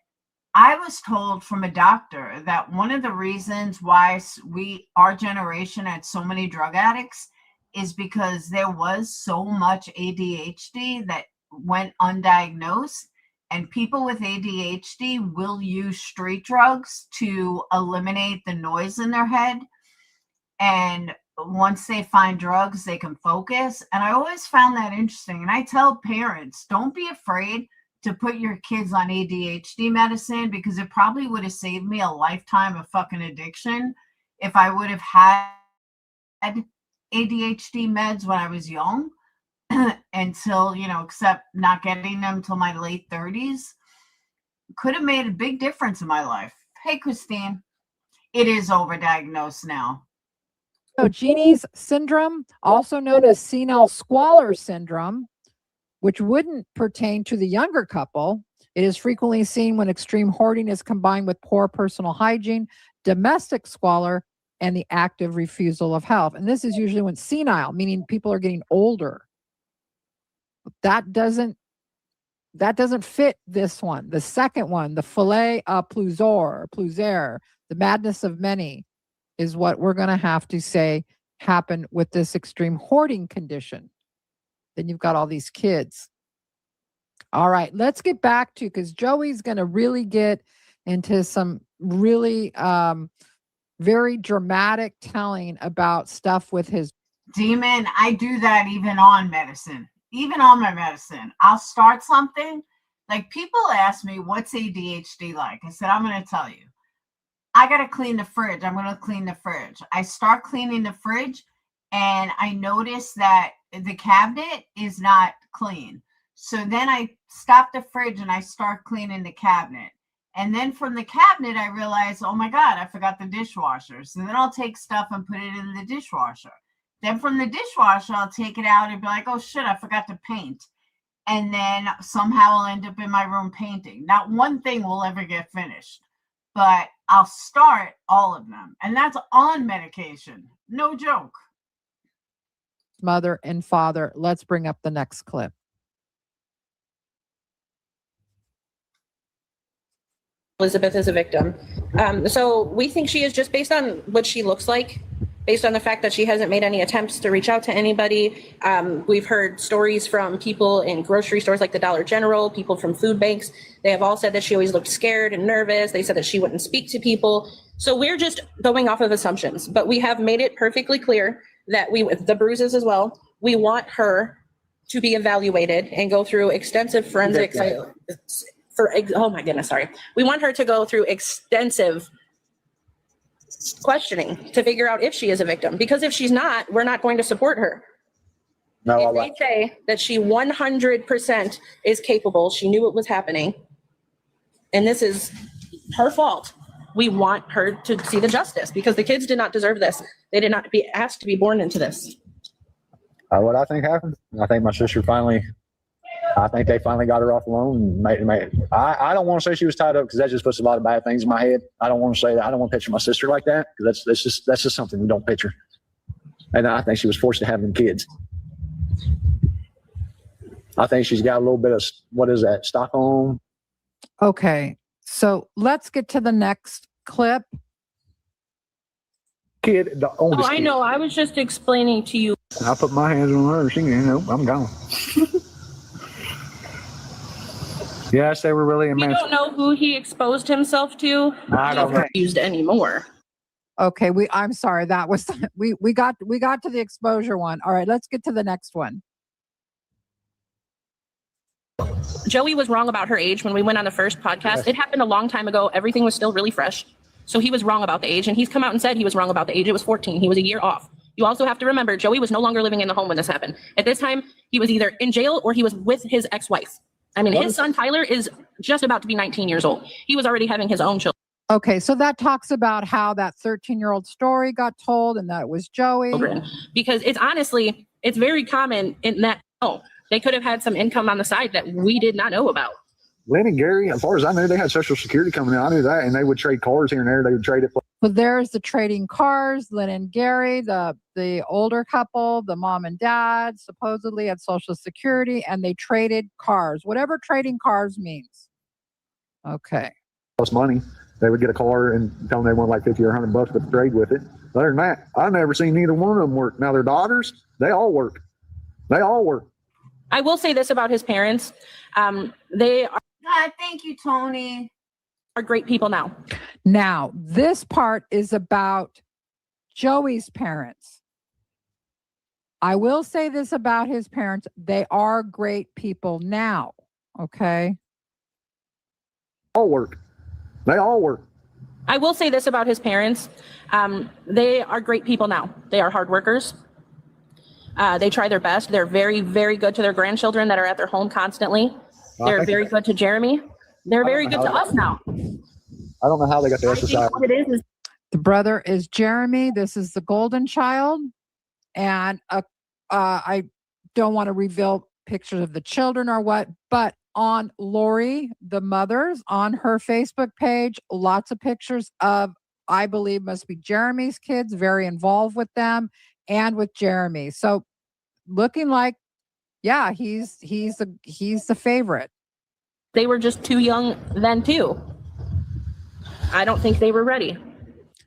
I was told from a doctor that one of the reasons why our generation had so many drug addicts is because there was so much ADHD that went undiagnosed, and people with ADHD will use street drugs to eliminate the noise in their head. And once they find drugs, they can focus. And I always found that interesting. And I tell parents, don't be afraid to put your kids on ADHD medicine, because it probably would have saved me a lifetime of fucking addiction if I would have had ADHD meds when I was young until, except not getting them till my late 30s. Could have made a big difference in my life. Hey, Christine. It is overdiagnosed now. So Jeannie's syndrome, also known as senile squalor syndrome, which wouldn't pertain to the younger couple. It is frequently seen when extreme hoarding is combined with poor personal hygiene, domestic squalor, and the active refusal of help. And this is usually when senile, meaning people are getting older. That doesn't fit this one. The second one, the filet à plusieurs, the madness of many, is what we're going to have to say happened with this extreme hoarding condition. Then you've got all these kids. All right, let's get back to, because Joey's going to really get into some really very dramatic telling about stuff with his demon. I do that even on medicine. Even on my medicine, I'll start something. Like, people ask me, what's ADHD like? I said, I'm going to tell you. I got to clean the fridge. I'm going to clean the fridge. I start cleaning the fridge, and I notice that the cabinet is not clean. So then I stop the fridge and I start cleaning the cabinet. And then from the cabinet, I realize, oh my God, I forgot the dishwasher. So then I'll take stuff and put it in the dishwasher. Then from the dishwasher, I'll take it out and be like, oh shit, I forgot to paint. And then somehow I'll end up in my room painting. Not one thing will ever get finished, but I'll start all of them. And that's on medication. No joke. Mother and father. Let's bring up the next clip. Elizabeth is a victim. So we think she is, just based on what she looks like, based on the fact that she hasn't made any attempts to reach out to anybody. We've heard stories from people in grocery stores like the Dollar General, people from food banks. They have all said that she always looked scared and nervous. They said that she wouldn't speak to people. So we're just going off of assumptions, but we have made it perfectly clear that the bruises as well, we want her to be evaluated and go through extensive forensic oh my goodness, sorry. We want her to go through extensive questioning to figure out if she is a victim, because if she's not, we're not going to support her. No, if they say that she 100% is capable, she knew what was happening, and this is her fault, we want her to see the justice, because the kids did not deserve this. They did not be asked to be born into this. What I think happened, I think my sister I think they finally got her off alone. And I don't want to say she was tied up, because that just puts a lot of bad things in my head. I don't want to say that. I don't want to picture my sister like that, because that's just something we don't picture. And I think she was forced to have them kids. I think she's got a little bit of, what is that, Stockholm? Okay, so let's get to the next clip. Kid, the oldest. I know. I was just explaining to you. I put my hands on her. She, I'm gone. Yes, they were really We don't know who he exposed himself to. I don't know. Used anymore. Okay, I'm sorry. That was we got to the exposure one. All right, let's get to the next one. Joey was wrong about her age when we went on the first podcast. Yes. It happened a long time ago. Everything was still really fresh. So he was wrong about the age, and he's come out and said he was wrong about the age. It was 14. He was a year off. You also have to remember, Joey was no longer living in the home when this happened. At this time, he was either in jail or he was with his ex-wife. I mean, his son, Tyler, is just about to be 19 years old. He was already having his own children. Okay, so that talks about how that 13-year-old story got told and that it was Joey. Because it's very common in that, they could have had some income on the side that we did not know about. Lynn and Gary, as far as I knew, they had Social Security coming in. I knew that, and they would trade cars here and there. They would trade it. So there's the trading cars. Lynn and Gary, the older couple, the mom and dad, supposedly had Social Security, and they traded cars. Whatever trading cars means. Okay. Plus money. They would get a car and tell them they want like $50 or $100 to trade with it. Other than that, I've never seen neither one of them work. Now their daughters, they all work. They all work. I will say this about his parents. They are. God, thank you, Tony. Are great people now. Now, this part is about Joey's parents. I will say this about his parents. They are great people now. Okay. All work. They all work. I will say this about his parents. They are great people now. They are hard workers. They try their best. They're very, very good to their grandchildren that are at their home constantly. They're very good to Jeremy. They're very good to us now. I don't know how they got the exercise. What it is The brother is Jeremy. This is the golden child. And I don't want to reveal pictures of the children or what, but on Lori, the mother's, on her Facebook page, lots of pictures of, I believe, must be Jeremy's kids, very involved with them and with Jeremy. So looking like, yeah, he's the favorite. they were just too young then too. I don't think they were ready.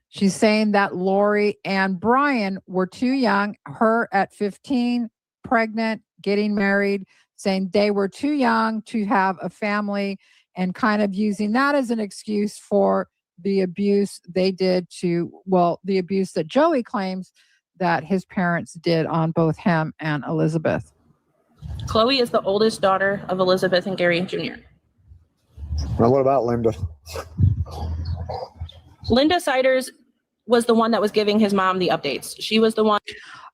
She's saying that Lori and Brian were too young, her at 15, pregnant, getting married, saying they were too young to have a family and kind of using that as an excuse for the abuse they did to, well, the abuse that Joey claims that his parents did on both him and Elizabeth. Chloe is the oldest daughter of Elizabeth and Gary Jr. Well, what about Linda? Linda Siders was the one that was giving his mom the updates. She was the one.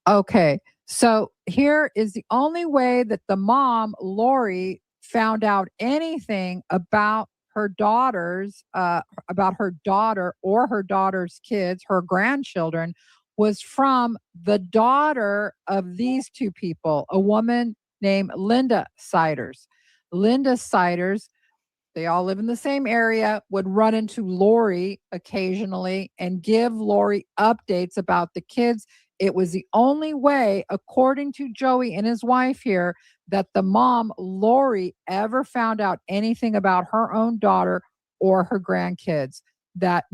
Okay. So here is the only way that the mom, Lori, found out anything about her daughters, about her daughter or her daughter's kids, her grandchildren, was from the daughter of these two people, a woman named Linda Siders. Linda Siders, they all live in the same area, would run into Lori occasionally and give Lori updates about the kids. It was the only way, according to Joey and his wife here, that the mom, Lori, ever found out anything about her own daughter or her grandkids. That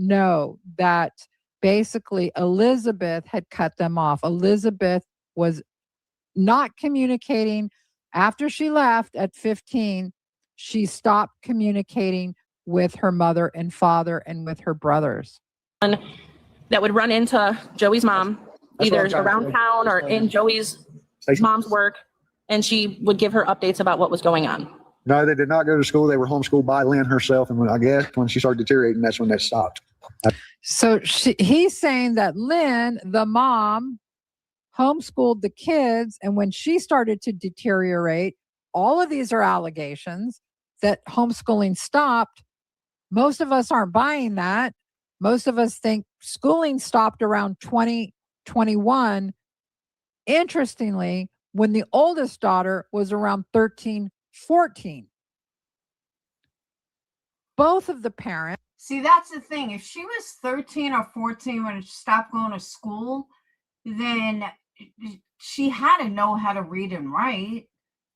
basically Elizabeth had cut them off. Elizabeth was not communicating after she left at 15. She stopped communicating with her mother and father and with her brothers. That would run into Joey's mom, either around town or in Joey's mom's work, and she would give her updates about what was going on. No, they did not go to school. They were homeschooled by Lynn herself. And I guess when she started deteriorating, that's when they stopped. So he's saying that Lynn, the mom, homeschooled the kids. And when she started to deteriorate, all of these are allegations that homeschooling stopped. Most of us aren't buying that. Most of us think schooling stopped around 2021. Interestingly, when the oldest daughter was around 13, 14. Both of the parents. See, that's the thing. If she was 13 or 14 when she stopped going to school, then she had to know how to read and write.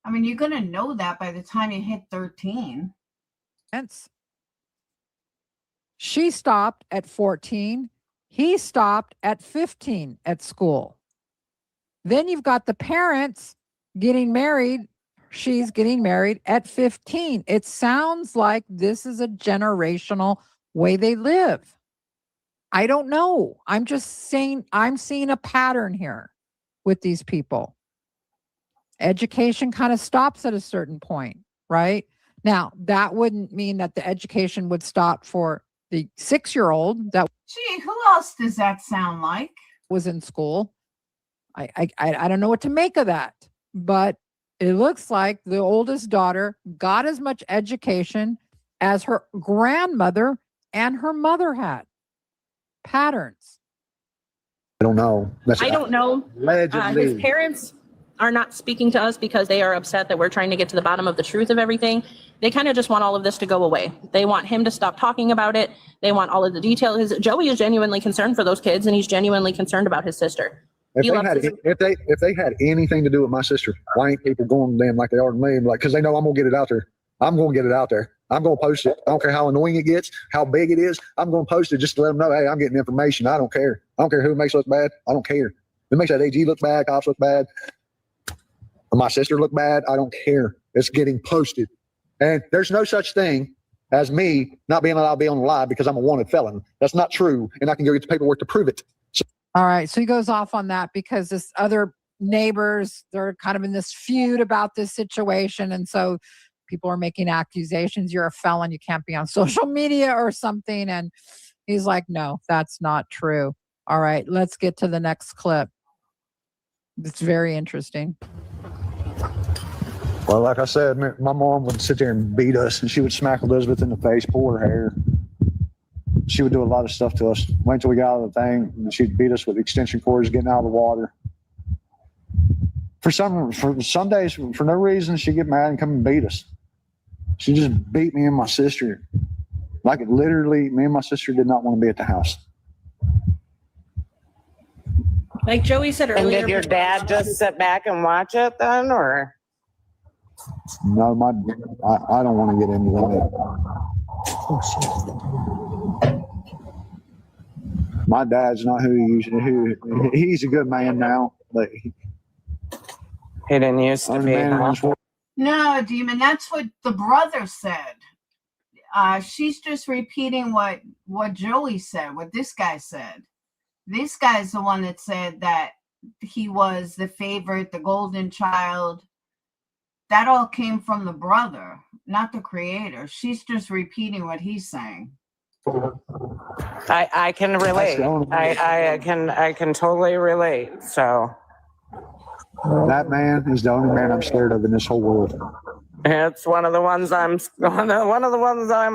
I mean, you're going to know that by the time you hit 13. She stopped at 14. He stopped at 15 at school. Then you've got the parents getting married. She's getting married at 15. It sounds like this is a generational way they live. I don't know. I'm just saying I'm seeing a pattern here with these people. Education kind of stops at a certain point, right? Now, that wouldn't mean that the education would stop for the 6-year-old that who else does that sound like? Was in school. I don't know what to make of that, but it looks like the oldest daughter got as much education as her grandmother and her mother had. Patterns. I don't know. I don't know. His parents are not speaking to us because they are upset that we're trying to get to the bottom of the truth of everything. They kind of just want all of this to go away. They want him to stop talking about it. They want all of the details. Joey is genuinely concerned for those kids, and he's genuinely concerned about his sister. If they had anything to do with my sister, why ain't people going to them like they are to me? Like, because they know I'm gonna get it out there. I'm gonna get it out there. I'm gonna post it. I don't care how annoying it gets, how big it is. I'm gonna post it just to let them know, hey, I'm getting information. I don't care. I don't care who makes us look bad. I don't care. If it makes that AG look bad, cops look bad, or my sister look bad, I don't care. It's getting posted. And there's no such thing as me not being allowed to be on the live because I'm a wanted felon. That's not true. And I can go get the paperwork to prove it. All right. So he goes off on that because this other neighbors, they're kind of in this feud about this situation. And so people are making accusations. You're a felon. You can't be on social media or something. And he's like, no, that's not true. All right, let's get to the next clip. It's very interesting. Well, like I said, my mom would sit there and beat us, and she would smack Elizabeth in the face, pull her hair. She would do a lot of stuff to us. Wait until we got out of the thing, and she'd beat us with extension cords getting out of the water. For some days, for no reason, she'd get mad and come and beat us. She just beat me and my sister. Like, literally, me and my sister did not want to be at the house. Like Joey said And earlier. did your dad just sit back and watch it then, or? No, I don't want to get into that. My dad's not who he's a good man now, but he didn't used to be. No, Demon, that's what the brother said. She's just repeating what Joey said, what this guy said. This guy's the one that said that he was the favorite, the golden child. That all came from the brother, not the creator. She's just repeating what he's saying. I can relate. I can totally relate. So that man is the only man I'm scared of in this whole world. It's one of the ones I'm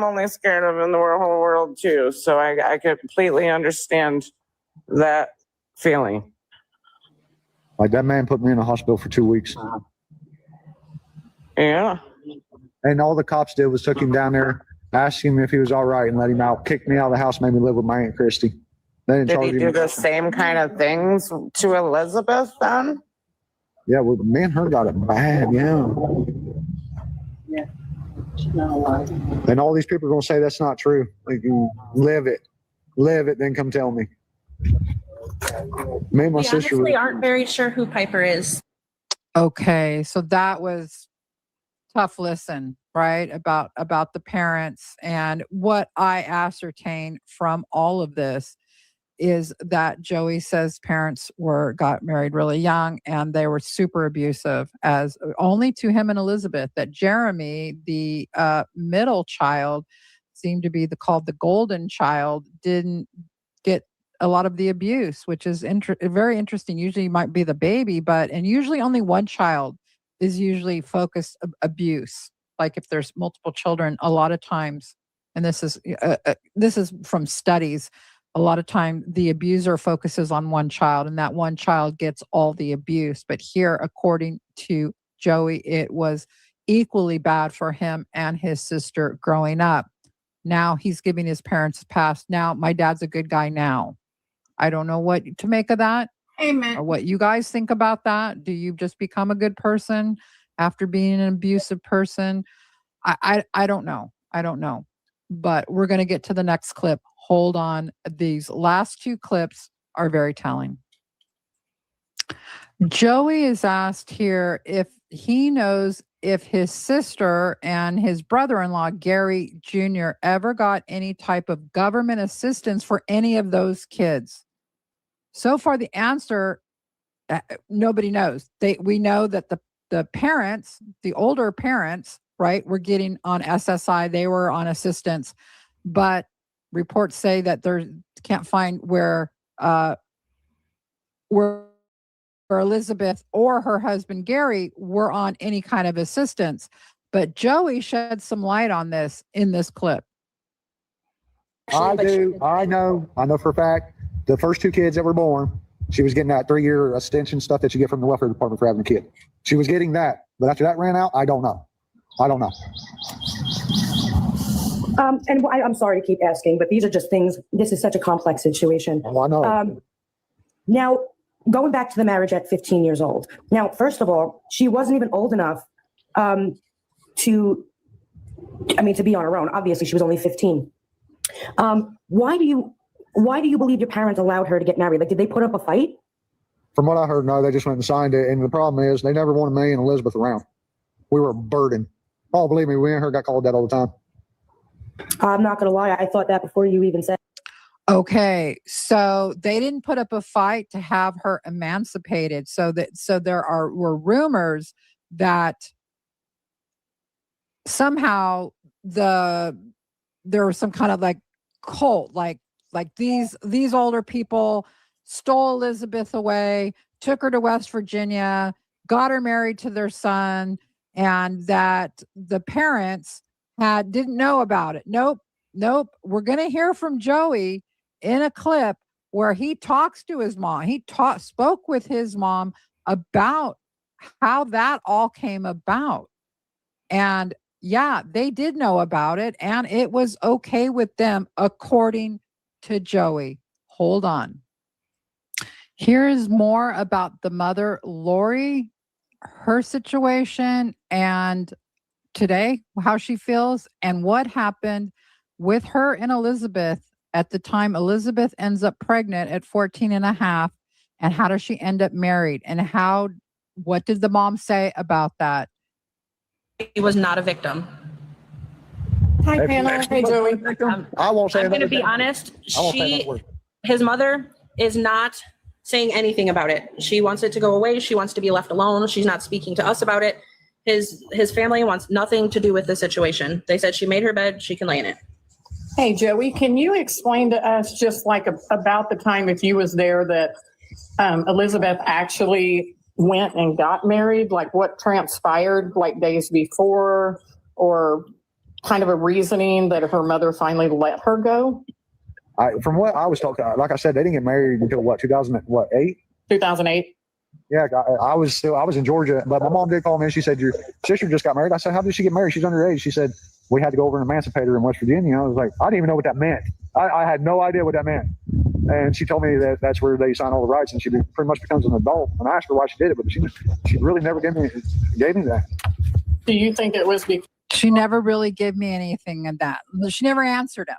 only scared of in the whole world too. So I completely understand that feeling. Like, that man put me in the hospital for 2 weeks. Yeah. And all the cops did was took him down there, asked him if he was all right, and let him out. Kicked me out of the house, made me live with my Aunt Christy. They didn't Did charge he him. do the same kind of things to Elizabeth then? Yeah, well, me and her got it bad, yeah. And all these people are going to say that's not true. Like, live it, then come tell me. Me and my We sister honestly aren't very sure who Piper is. Okay, so that was tough listen, right? About the parents. And what I ascertained from all of this is that Joey says parents got married really young and they were super abusive, as only to him and Elizabeth. That Jeremy, the middle child, seemed to be called the golden child, didn't get a lot of the abuse, which is very interesting. Usually you might be the baby, and usually only one child is usually focused abuse. Like if there's multiple children, a lot of times, and this is from studies, a lot of time the abuser focuses on one child and that one child gets all the abuse. But here, according to Joey, it was equally bad for him and his sister growing up. Now he's giving his parents a pass. Now my dad's a good guy now. I don't know what to make of that. Amen. Or what you guys think about that. Do you just become a good person after being an abusive person? I don't know. I don't know. But we're going to get to the next clip. Hold on. These last two clips are very telling. Joey is asked here if he knows if his sister and his brother-in-law, Gary Jr., ever got any type of government assistance for any of those kids. So far, the answer, nobody knows. We know that the parents, the older parents, right, were getting on SSI. They were on assistance. But reports say that they can't find where Elizabeth or her husband Gary were on any kind of assistance. But Joey shed some light on this in this clip. I know for a fact, the first two kids that were born, she was getting that 3-year extension stuff that you get from the welfare department for having a kid. She was getting that. But after that ran out, I don't know. And I'm sorry to keep asking, but these are just things. This is such a complex situation. Oh, I know. Now, going back to the marriage at 15 years old. Now, first of all, she wasn't even old enough to be on her own. Obviously, she was only 15. Why do you believe your parents allowed her to get married? Like, did they put up a fight? From what I heard, no, they just went and signed it. And the problem is they never wanted me and Elizabeth around. We were a burden. Oh, believe me, we and her got called that all the time. I'm not going to lie. I thought that before you even said. Okay, so they didn't put up a fight to have her emancipated. So there were rumors that somehow there was some kind of like cult, like these older people stole Elizabeth away, took her to West Virginia, got her married to their son, and that the parents didn't know about it. Nope. We're going to hear from Joey in a clip where he talks to his mom. He spoke with his mom about how that all came about. And yeah, they did know about it, and it was okay with them, according to Joey. Hold on. Here's more about the mother, Lori, her situation, and today, how she feels, and what happened with her and Elizabeth at the time Elizabeth ends up pregnant at 14 and a half, and how does she end up married, and what did the mom say about that? He was not a victim. Hi, panel. Hey, Joey. I won't say I'm going to be honest. His mother is not saying anything about it. She wants it to go away. She wants to be left alone. She's not speaking to us about it. His family wants nothing to do with the situation. They said she made her bed. She can lay in it. Hey, Joey, can you explain to us just like about the time, if you was there, that Elizabeth actually went and got married, like what transpired like days before, or kind of a reasoning that her mother finally let her go? From what I was talking, like I said, they didn't get married until what, 2008? 2008. Yeah, I was in Georgia, but my mom did call me and she said, your sister just got married. I said, how did she get married? She's underage. She said, we had to go over and emancipate her in West Virginia. I was like, I didn't even know what that meant. I had no idea what that meant. And she told me that that's where they sign all the rights, and she pretty much becomes an adult. And I asked her why she did it, but she really never gave me that. Do you think it was because she never really gave me anything of that? She never answered him.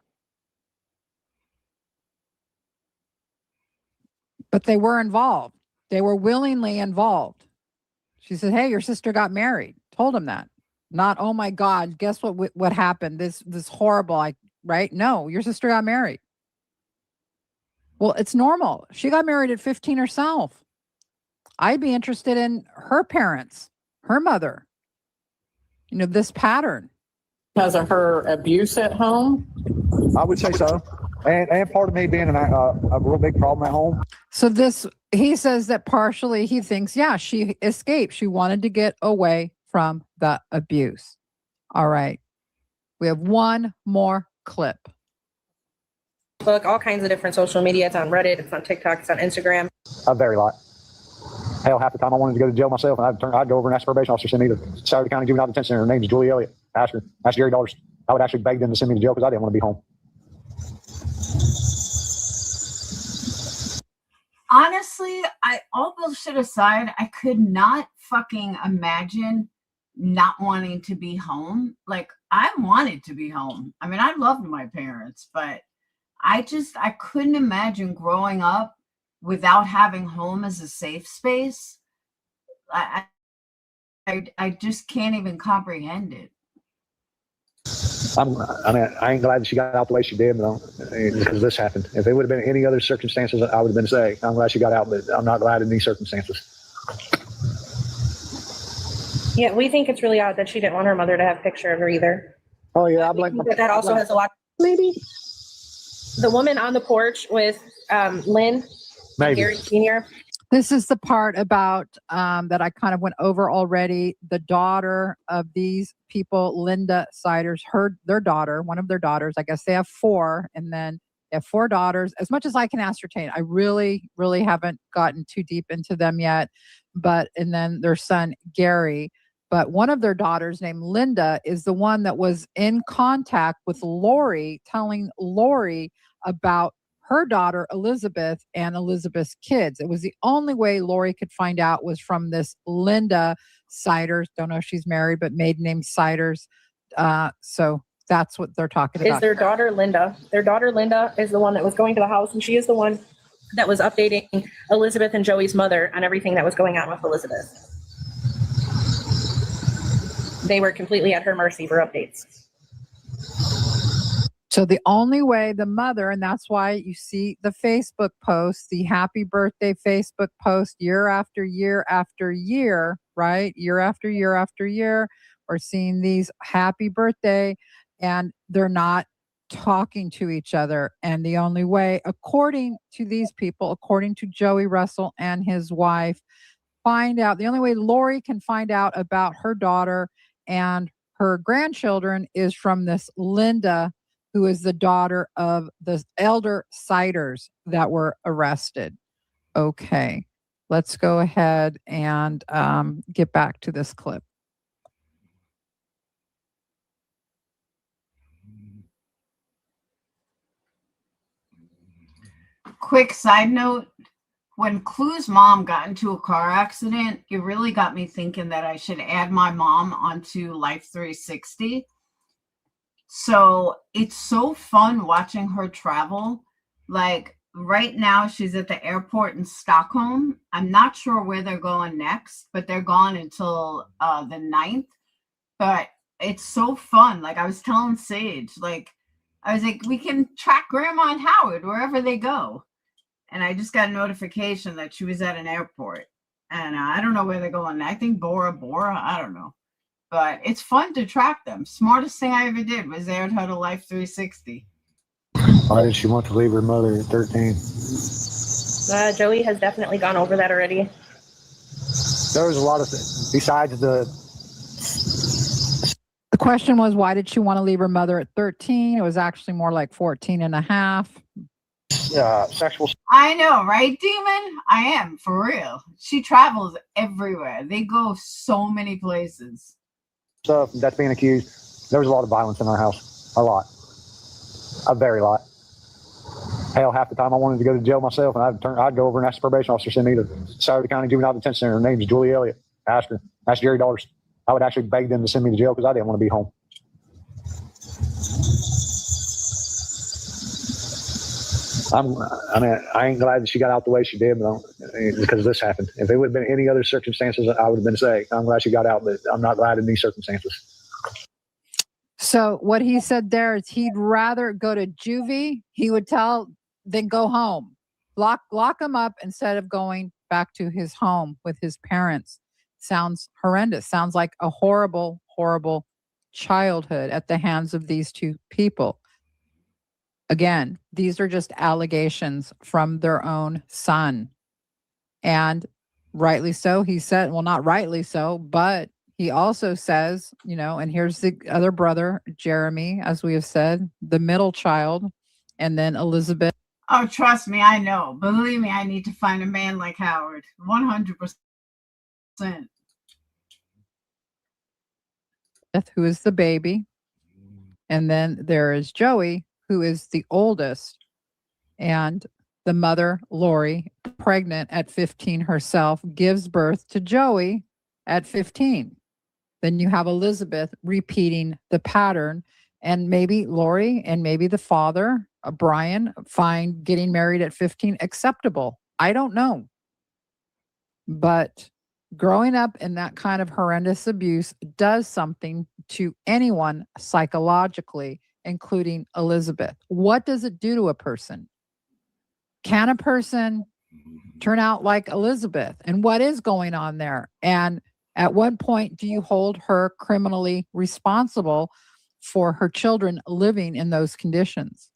But they were involved. They were willingly involved. She said, hey, your sister got married. Told him that. Not, oh my God, guess what happened? This horrible, right? No, your sister got married. Well, it's normal. She got married at 15 herself. I'd be interested in her parents, her mother. This pattern. because of her abuse at home? I would say so. And part of me being a real big problem at home. So he says that partially he thinks, yeah, she escaped. She wanted to get away from the abuse. All right. We have one more clip. Look, all kinds of different social media. It's on Reddit, it's on TikTok, it's on Instagram. A very lot. Hell, half the time I wanted to go to jail myself, and I'd go over and ask the probation officer to send me to Sauter County Juvenile Detention Center. Her name is Julie Elliott. Ask Gary Dollars. I would actually beg them to send me to jail because I didn't want to be home. Honestly, all bullshit aside, I could not fucking imagine not wanting to be home. Like, I wanted to be home. I mean, I loved my parents, but I couldn't imagine growing up without having home as a safe space. I just can't even comprehend it. I ain't glad that she got out the way she did, but because this happened. If it would have been any other circumstances, I would have been saying, I'm glad she got out, but I'm not glad in these circumstances. Yeah, we think it's really odd that she didn't want her mother to have a picture of her either. Oh yeah, I blame her. That also has a lot. Maybe the woman on the porch with Lynn, Gary Sr. This is the part about that I kind of went over already. The daughter of these people, Linda Siders, their daughter, one of their daughters, I guess they have 4, and then they have 4 daughters. As much as I can ascertain, I really, really haven't gotten too deep into them yet. And then their son, Gary. But one of their daughters named Linda is the one that was in contact with Lori, telling Lori about her daughter, Elizabeth, and Elizabeth's kids. It was the only way Lori could find out was from this Linda Siders. Don't know if she's married, but maiden name Siders. So that's what they're talking about. Is their daughter, Linda. Their daughter, Linda, is the one that was going to the house, and she is the one that was updating Elizabeth and Joey's mother on everything that was going on with Elizabeth. They were completely at her mercy for updates. So the only way the mother, and that's why you see the Facebook post, the happy birthday Facebook post year after year after year, right? Year after year after year, or seeing these happy birthday, and they're not talking to each other. And the only way, according to these people, according to Joey Russell and his wife, the only way Lori can find out about her daughter and her grandchildren is from this Linda, who is the daughter of the elder Siders that were arrested. Okay, let's go ahead and get back to this clip. Quick side note, when Clue's mom got into a car accident, it really got me thinking that I should add my mom onto Life 360. So it's so fun watching her travel. Like right now, she's at the airport in Stockholm. I'm not sure where they're going next, but they're gone until the 9th. But it's so fun. Like I was telling Sage, I was like, we can track Grandma and Howard wherever they go. And I just got a notification that she was at an airport. And I don't know where they're going. I think Bora Bora. I don't know. But it's fun to track them. Smartest thing I ever did was add her to Life 360. Why did she want to leave her mother at 13? Joey has definitely gone over that already. There was a lot of things besides the question was, why did she want to leave her mother at 13? It was actually more like 14 and a half. Sexual. I know, right, Demon? I am, for real. She travels everywhere. They go so many places. Stuff that's being accused. There was a lot of violence in our house. A lot. A very lot. Hell, half the time I wanted to go to jail myself, and I'd go over and ask the probation officer to send me to Sauter County Juvenile Detention Center. Her name's Julie Elliott. Ask her. Ask Jerry Dollars. I would actually beg them to send me to jail because I didn't want to be home. I ain't glad that she got out the way she did, but because this happened. If it would have been any other circumstances, I would have been saying, I'm glad she got out, but I'm not glad in these circumstances. So what he said there is he'd rather go to juvie, he would tell, than go home. Lock him up instead of going back to his home with his parents. Sounds horrendous. Sounds like a horrible, horrible childhood at the hands of these two people. Again, these are just allegations from their own son. And rightly so, he said, well, not rightly so, but he also says, and here's the other brother, Jeremy, as we have said, the middle child, and then Elizabeth. Oh, trust me, I know. Believe me, I need to find a man like Howard. 100%. Who is the baby. And then there is Joey, who is the oldest, and the mother, Lori, pregnant at 15 herself, gives birth to Joey at 15. Then you have Elizabeth repeating the pattern, and maybe Lori and maybe the father, Brian, find getting married at 15 acceptable. I don't know. But growing up in that kind of horrendous abuse does something to anyone psychologically, including Elizabeth. What does it do to a person? Can a person turn out like Elizabeth? And what is going on there? And at what point do you hold her criminally responsible for her children living in those conditions?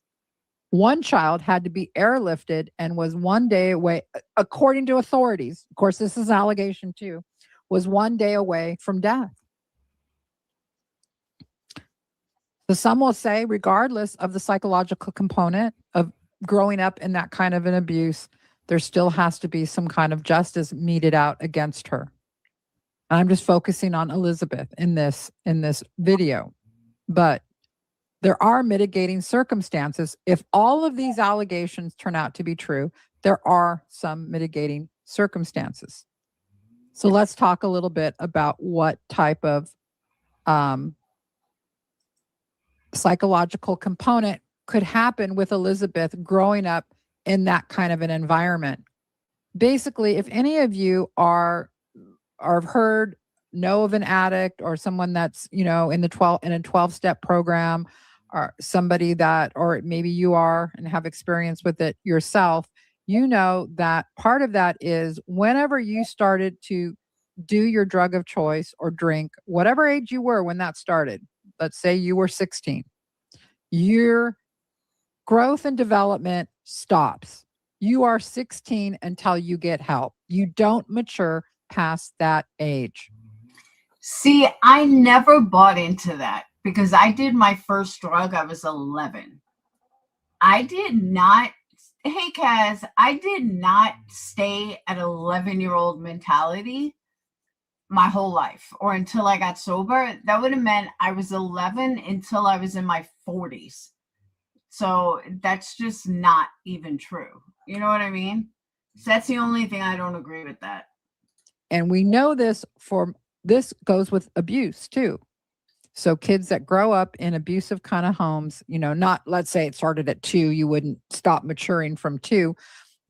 One child had to be airlifted and was one day away, according to authorities. Of course, this is an allegation too, was one day away from death. So some will say, regardless of the psychological component of growing up in that kind of an abuse, there still has to be some kind of justice meted out against her. And I'm just focusing on Elizabeth in this video. But there are mitigating circumstances. If all of these allegations turn out to be true, there are some mitigating circumstances. So let's talk a little bit about what type of psychological component could happen with Elizabeth growing up in that kind of an environment. Basically, if any of you know of an addict or someone that's, in a 12-step program, or somebody that, or maybe you are and have experience with it yourself, you know that part of that is whenever you started to do your drug of choice or drink, whatever age you were when that started. Let's say you were 16. Your growth and development stops. You are 16 until you get help. You don't mature past that age. See, I never bought into that because I did my first drug. I was 11. I did not, hey, Kaz, I did not stay at 11-year-old mentality my whole life or until I got sober. That would have meant I was 11 until I was in my 40s. So that's just not even true. You know what I mean? So that's the only thing I don't agree with that. And we know this goes with abuse too. So kids that grow up in abusive kind of homes, not, let's say it started at 2, you wouldn't stop maturing from 2,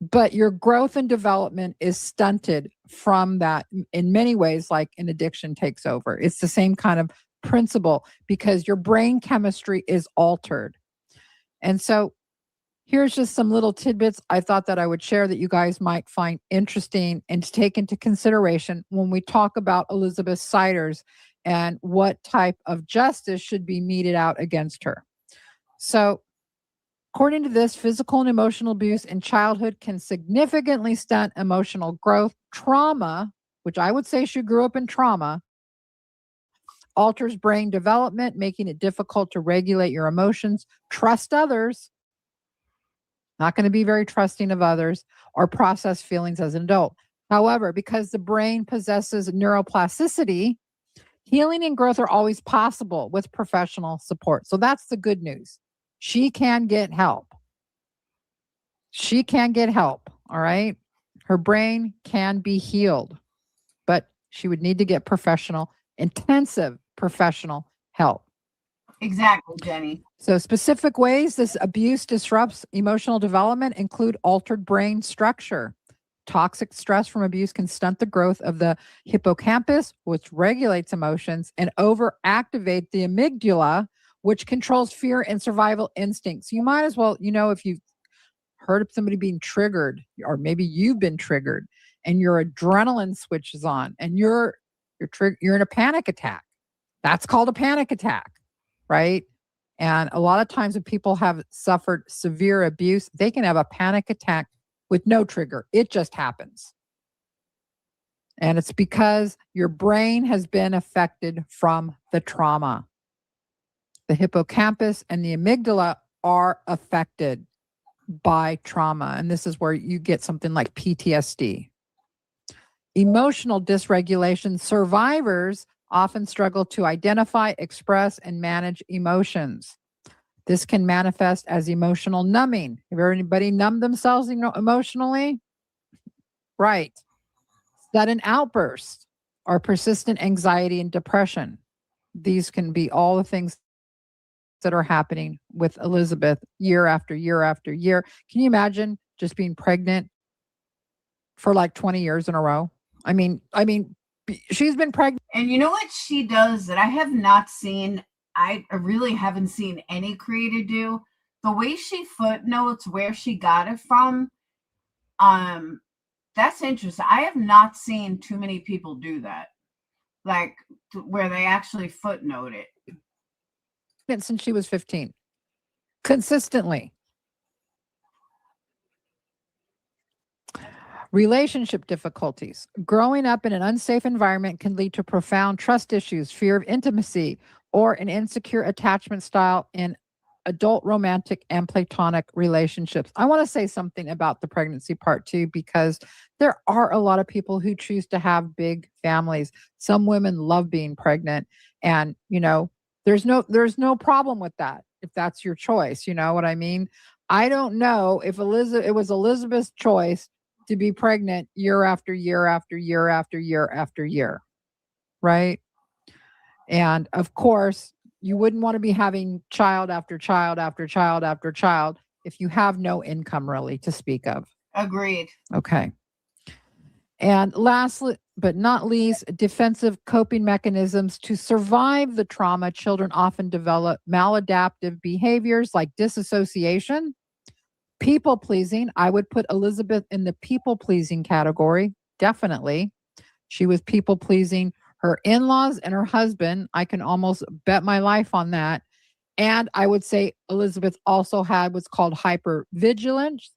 but your growth and development is stunted from that in many ways, like an addiction takes over. It's the same kind of principle because your brain chemistry is altered. And so here's just some little tidbits I thought that I would share that you guys might find interesting and to take into consideration when we talk about Elizabeth Siders and what type of justice should be meted out against her. So, according to this, physical and emotional abuse in childhood can significantly stunt emotional growth. Trauma, which I would say she grew up in trauma, alters brain development, making it difficult to regulate your emotions, trust others, not going to be very trusting of others, or process feelings as an adult. However, because the brain possesses neuroplasticity, healing and growth are always possible with professional support. So that's the good news. She can get help. She can get help, all right? Her brain can be healed, but she would need to get intensive professional help. Exactly, Jenny. So specific ways this abuse disrupts emotional development include altered brain structure. Toxic stress from abuse can stunt the growth of the hippocampus, which regulates emotions, and overactivate the amygdala, which controls fear and survival instincts. You might as well, if you've heard of somebody being triggered, or maybe you've been triggered, and your adrenaline switches on, and you're in a panic attack. That's called a panic attack, right? And a lot of times when people have suffered severe abuse, they can have a panic attack with no trigger. It just happens. And it's because your brain has been affected from the trauma. The hippocampus and the amygdala are affected by trauma. And this is where you get something like PTSD. Emotional dysregulation. Survivors often struggle to identify, express, and manage emotions. This can manifest as emotional numbing. Have anybody numbed themselves emotionally? Right. Sudden outbursts or persistent anxiety and depression. These can be all the things that are happening with Elizabeth year after year after year. Can you imagine just being pregnant for like 20 years in a row? I mean, she's been pregnant. And you know what she does that I have not seen? I really haven't seen any creator do. The way she footnotes where she got it from, that's interesting. I have not seen too many people do that, like where they actually footnote it. Since she was 15, consistently. Relationship difficulties. Growing up in an unsafe environment can lead to profound trust issues, fear of intimacy, or an insecure attachment style in adult romantic and platonic relationships. I want to say something about the pregnancy part too, because there are a lot of people who choose to have big families. Some women love being pregnant, and there's no problem with that if that's your choice. You know what I mean? I don't know if it was Elizabeth's choice to be pregnant year after year after year after year after year, right? And of course, you wouldn't want to be having child after child after child after child if you have no income really to speak of. Agreed. Okay. And lastly, but not least, defensive coping mechanisms to survive the trauma. Children often develop maladaptive behaviors like disassociation, people pleasing. I would put Elizabeth in the people pleasing category, definitely. She was people pleasing her in-laws and her husband. I can almost bet my life on that. And I would say Elizabeth also had what's called hypervigilance.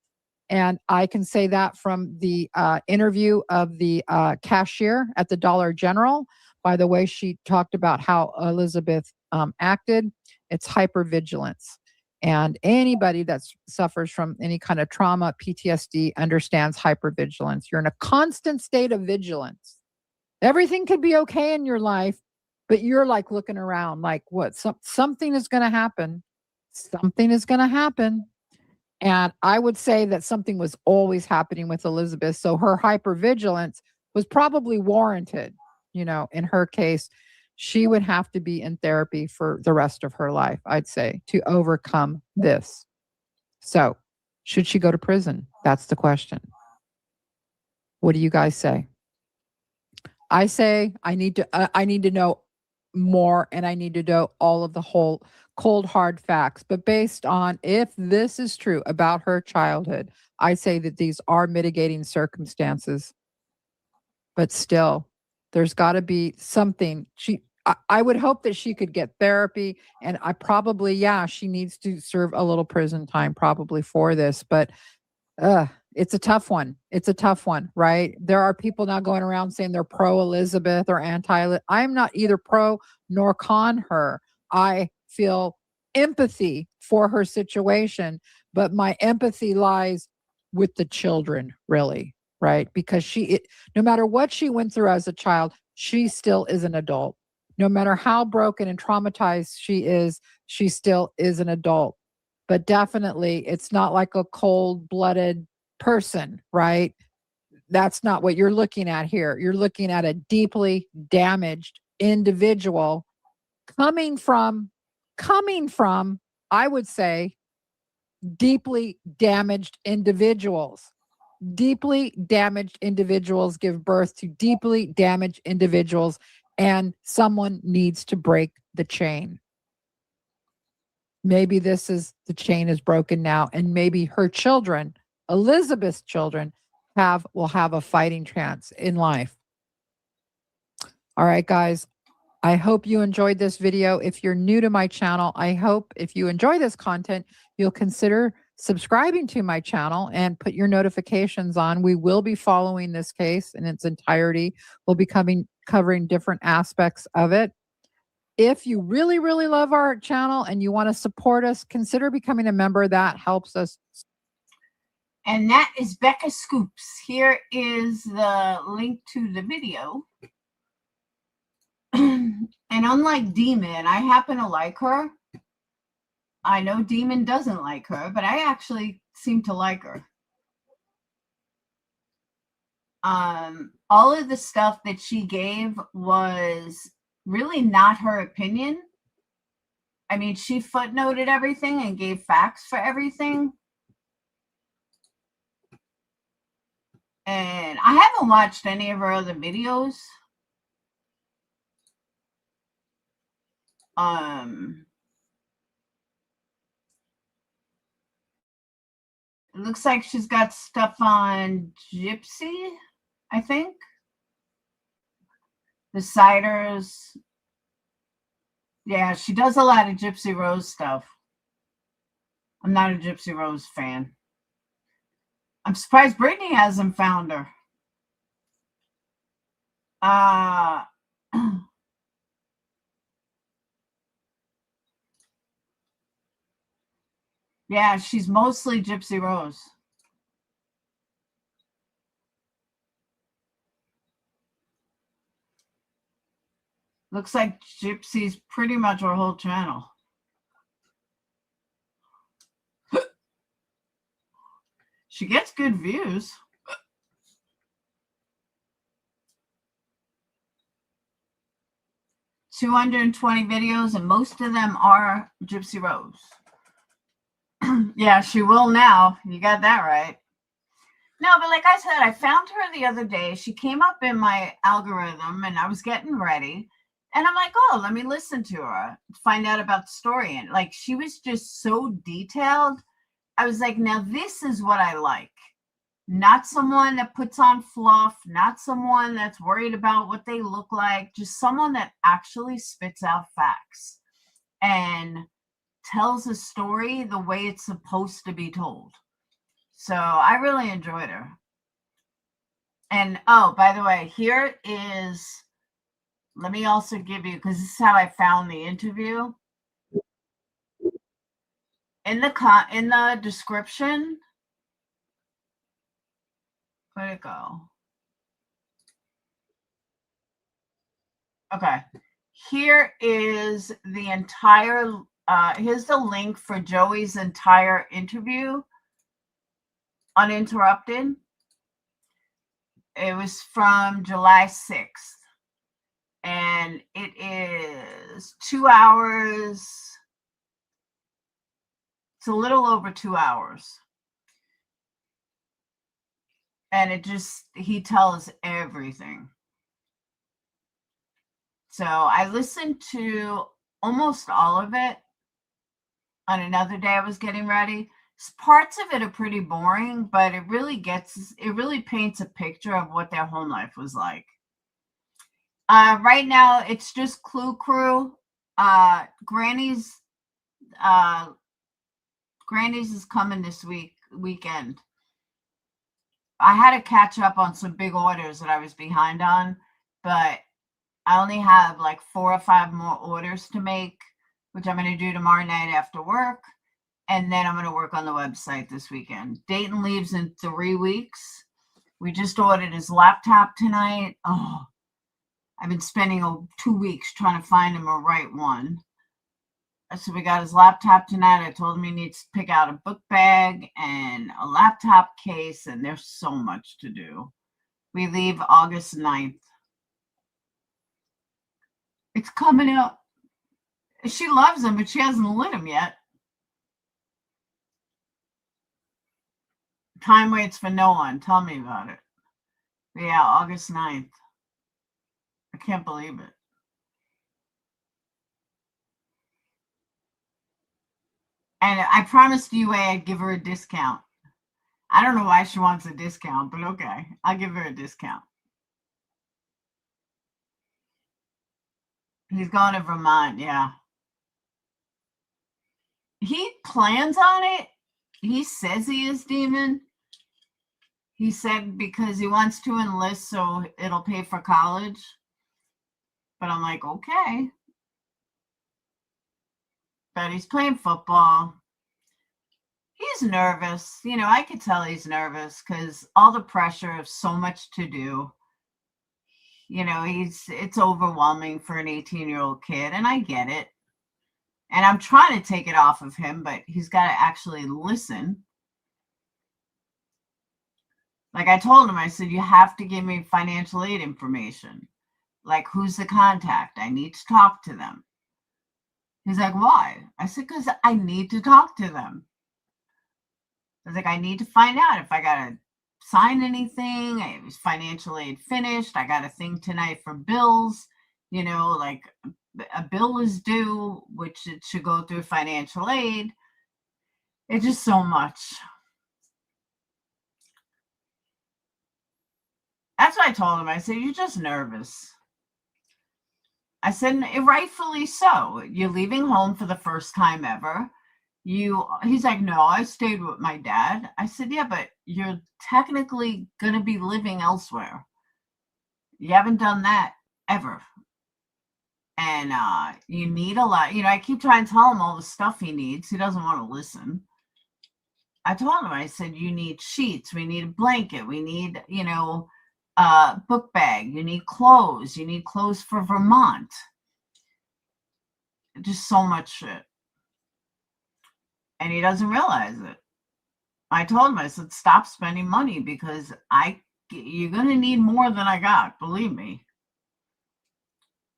And I can say that from the interview of the cashier at the Dollar General. By the way, she talked about how Elizabeth acted. It's hypervigilance. And anybody that suffers from any kind of trauma, PTSD, understands hypervigilance. You're in a constant state of vigilance. Everything could be okay in your life, but you're like looking around like, what? Something is going to happen. Something is going to happen. And I would say that something was always happening with Elizabeth. So her hypervigilance was probably warranted. In her case, she would have to be in therapy for the rest of her life, I'd say, to overcome this. So, should she go to prison? That's the question. What do you guys say? I say I need to know more, and I need to know all of the whole cold hard facts. But based on if this is true about her childhood, I say that these are mitigating circumstances. But still, there's got to be something. I would hope that she could get therapy, and she needs to serve a little prison time probably for this. But it's a tough one. It's a tough one, right? There are people now going around saying they're pro Elizabeth or anti. I'm not either pro nor con her. I feel empathy for her situation, but my empathy lies with the children, really, right? Because no matter what she went through as a child, she still is an adult. No matter how broken and traumatized she still is an adult. But definitely, it's not like a cold-blooded person, right? That's not what you're looking at here. You're looking at a deeply damaged individual coming from, I would say, deeply damaged individuals. Deeply damaged individuals give birth to deeply damaged individuals, and someone needs to break the chain. Maybe the chain is broken now, and maybe her children, Elizabeth's children, will have a fighting chance in life. All right, guys. I hope you enjoyed this video. If you're new to my channel, I hope if you enjoy this content, you'll consider subscribing to my channel and put your notifications on. We will be following this case in its entirety. We'll be covering different aspects of it. If you really, really love our channel and you want to support us, consider becoming a member. That helps us. And that is Becca Scoops. Here is the link to the video. And unlike Demon, I happen to like her. I know Demon doesn't like her, but I actually seem to like her. All of the stuff that she gave was really not her opinion. I mean, she footnoted everything and gave facts for everything. And I haven't watched any of her other videos. It looks like she's got stuff on Gypsy, I think. The ciders. Yeah, she does a lot of Gypsy Rose stuff. I'm not a Gypsy Rose fan. I'm surprised Brittany hasn't found her. Yeah, she's mostly Gypsy Rose. Looks like Gypsy's pretty much her whole channel. She gets good views. $220 videos, and most of them are Gypsy Rose. Yeah, she will now. You got that right. No, but like I said, I found her the other day. She came up in my algorithm, and I was getting ready. And I'm like, oh, let me listen to her, find out about the story. And like, she was just so detailed. I was like, now this is what I like. Not someone that puts on fluff, not someone that's worried about what they look like, just someone that actually spits out facts and tells a story the way it's supposed to be told. So I really enjoyed her. And oh, by the way, here is, let me also give you, because this is how I found the interview. In the description, where'd it go? Okay, here is the entire, here's the link for Joey's entire interview, uninterrupted. It was from July 6th, and it is 2 hours. It's a little over 2 hours. And he tells everything. So I listened to almost all of it on another day I was getting ready. Parts of it are pretty boring, but it really paints a picture of what their home life was like. Right now, it's just Clue Crew. Granny's is coming this weekend. I had to catch up on some big orders that I was behind on, but I only have like 4 or 5 more orders to make, which I'm going to do tomorrow night after work. And then I'm going to work on the website this weekend. Dayton leaves in 3 weeks. We just ordered his laptop tonight. Oh, I've been spending 2 weeks trying to find him a right one. So we got his laptop tonight. I told him he needs to pick out a book bag and a laptop case, and there's so much to do. We leave August 9th. It's coming up. She loves him, but she hasn't lit him yet. Time waits for no one. Tell me about it. Yeah, August 9th. I can't believe it. And I promised UA I'd give her a discount. I don't know why she wants a discount, but okay. I'll give her a discount. He's going to Vermont, yeah. He plans on it. He says he is, Demon. He said because he wants to enlist so it'll pay for college. But I'm like, okay. But he's playing football. He's nervous. I could tell he's nervous because all the pressure of so much to do. It's overwhelming for an 18-year-old kid, and I get it. And I'm trying to take it off of him, but he's got to actually listen. Like I told him, I said, you have to give me financial aid information. Like, who's the contact? I need to talk to them. He's like, why? I said, because I need to talk to them. I was like, I need to find out if I got to sign anything. Is financial aid finished? I got a thing tonight for bills. Like a bill is due, which it should go through financial aid. It's just so much. That's what I told him. I said, you're just nervous. I said, rightfully so. You're leaving home for the first time ever. He's like, no, I stayed with my dad. I said, yeah, but you're technically going to be living elsewhere. You haven't done that ever. And you need a lot. I keep trying to tell him all the stuff he needs. He doesn't want to listen. I told him, I said, you need sheets. We need a blanket. We need, book bag. You need clothes. You need clothes for Vermont. Just so much shit. And he doesn't realize it. I told him, I said, stop spending money because you're going to need more than I got. Believe me.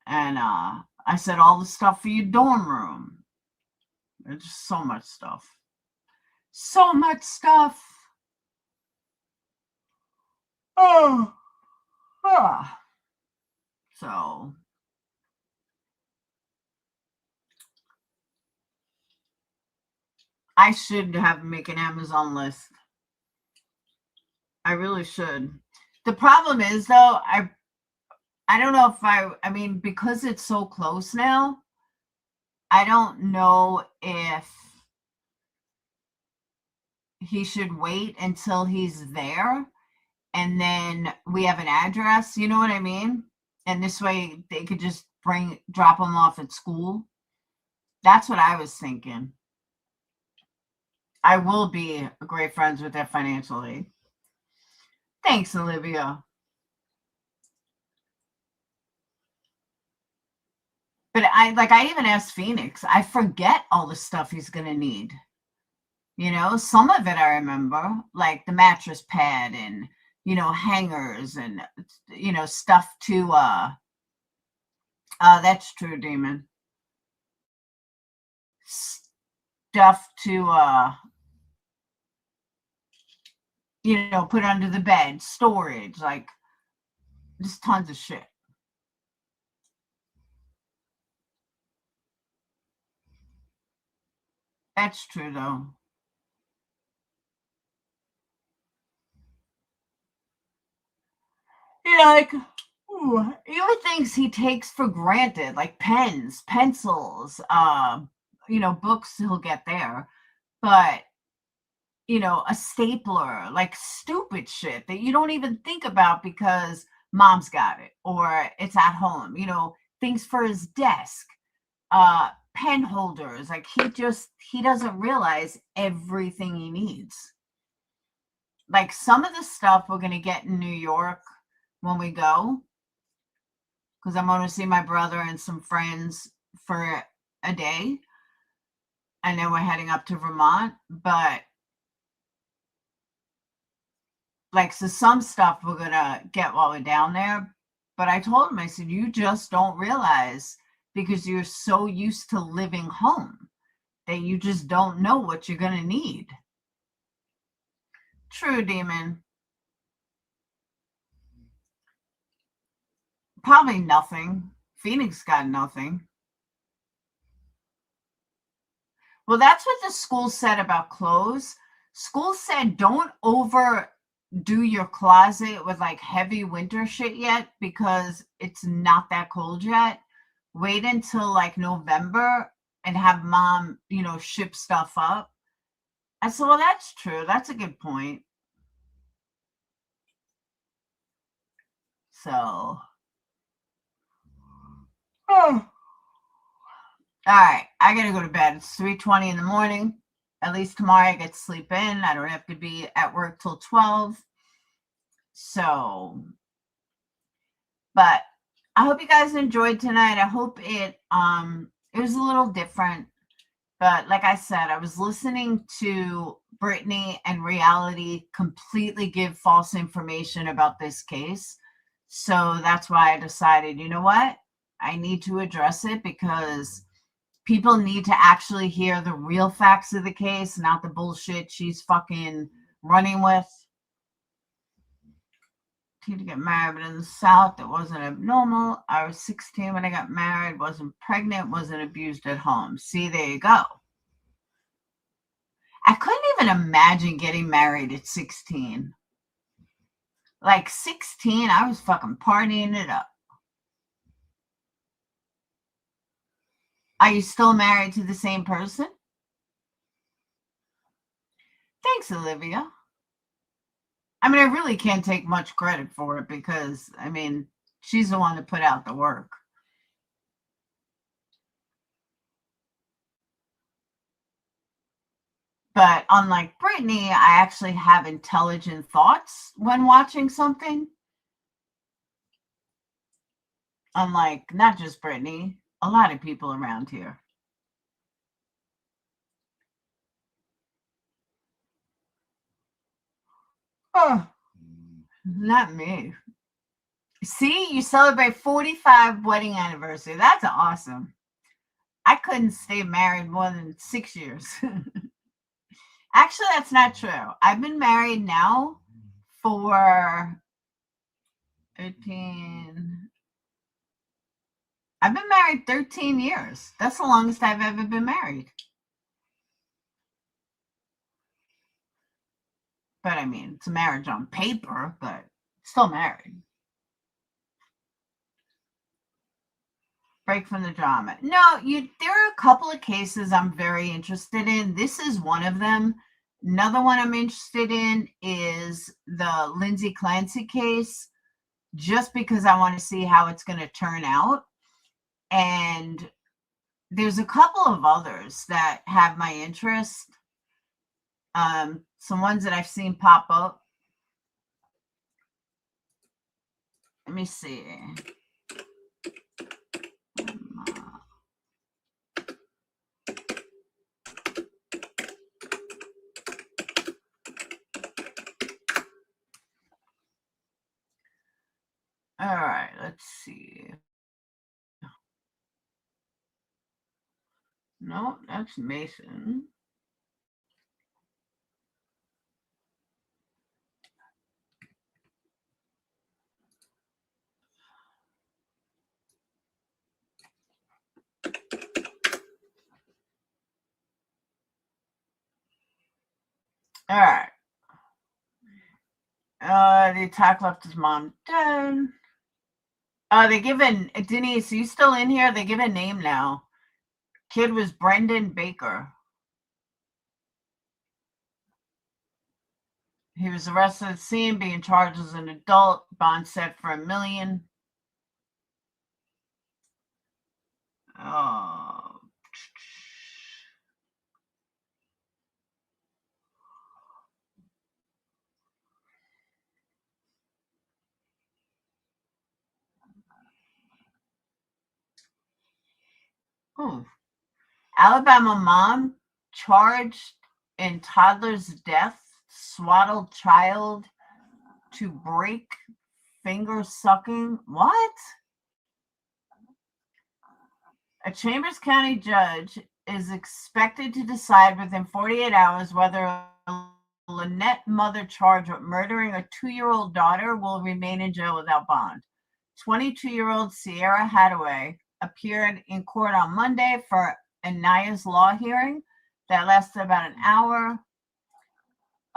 And I said, all the stuff for your dorm room. There's just so much stuff. So much stuff. Oh. So. I should make an Amazon list. I really should. The problem is though, I don't know if I mean, because it's so close now, I don't know if he should wait until he's there and then we have an address, you know what I mean? And this way they could just drop him off at school. That's what I was thinking. I will be great friends with their financial aid. Thanks, Olivia. But I even asked Phoenix. I forget all the stuff he's gonna need. You know, some of it I remember, like the mattress pad and hangers and stuff to that's true, Demon. Stuff to put under the bed, storage, like just tons of shit. That's true though. Even things he takes for granted, like pens, pencils, books he'll get there. But a stapler, like stupid shit that you don't even think about because mom's got it or it's at home, things for his desk, pen holders. Like he doesn't realize everything he needs. Like some of the stuff we're going to get in New York when we go, because I'm going to see my brother and some friends for a day. And then we're heading up to Vermont, but so some stuff we're going to get while we're down there. But I told him, I said, you just don't realize because you're so used to living home that you just don't know what you're going to need. True, Demon. Probably nothing. Phoenix got nothing. Well, that's what the school said about clothes. School said don't overdo your closet with like heavy winter shit yet because it's not that cold yet. Wait until like November and have mom, ship stuff up. I said, well, that's true. That's a good point. So, all right, I gotta go to bed. It's 3:20 in the morning. At least tomorrow I get to sleep in. I don't have to be at work till 12. So, but I hope you guys enjoyed tonight. I hope it was a little different. But like I said, I was listening to Brittany and reality completely give false information about this case. So that's why I decided, you know what? I need to address it because people need to actually hear the real facts of the case, not the bullshit she's fucking running with. To get married, but in the South, it wasn't abnormal. I was 16 when I got married, wasn't pregnant, wasn't abused at home. See, there you go. I couldn't even imagine getting married at 16. Like 16, I was fucking partying it up. Are you still married to the same person? Thanks, Olivia. I mean, I really can't take much credit for it because, I mean, she's the one that put out the work. But unlike Brittany, I actually have intelligent thoughts when watching something. Unlike not just Brittany, a lot of people around here. Oh, not me. See, you celebrate 45 wedding anniversary. That's awesome. I couldn't stay married more than 6 years. Actually, that's not true. I've been married now for 13. I've been married 13 years. That's the longest I've ever been married. But I mean, it's a marriage on paper, but still married. Break from the drama. No, there are a couple of cases I'm very interested in. This is one of them. Another one I'm interested in is the Lindsay Clancy case, just because I want to see how it's going to turn out. And there's a couple of others that have my interest. Some ones that I've seen pop up. Let me see. All right, let's see. No, that's Mason. All right. The attack left his mom dead. They given Denise, are you still in here? They give a name now. Kid was Brendan Baker. He was arrested at the scene, being charged as an adult. Bond set for $1 million. Alabama mom charged in toddler's death, swaddled child to break finger sucking. What? A Chambers County judge is expected to decide within 48 hours whether a Lynette mother charged with murdering a 2-year-old daughter will remain in jail without bond. 22-year-old Sierra Hadaway appeared in court on Monday for Anaya's law hearing that lasted about an hour.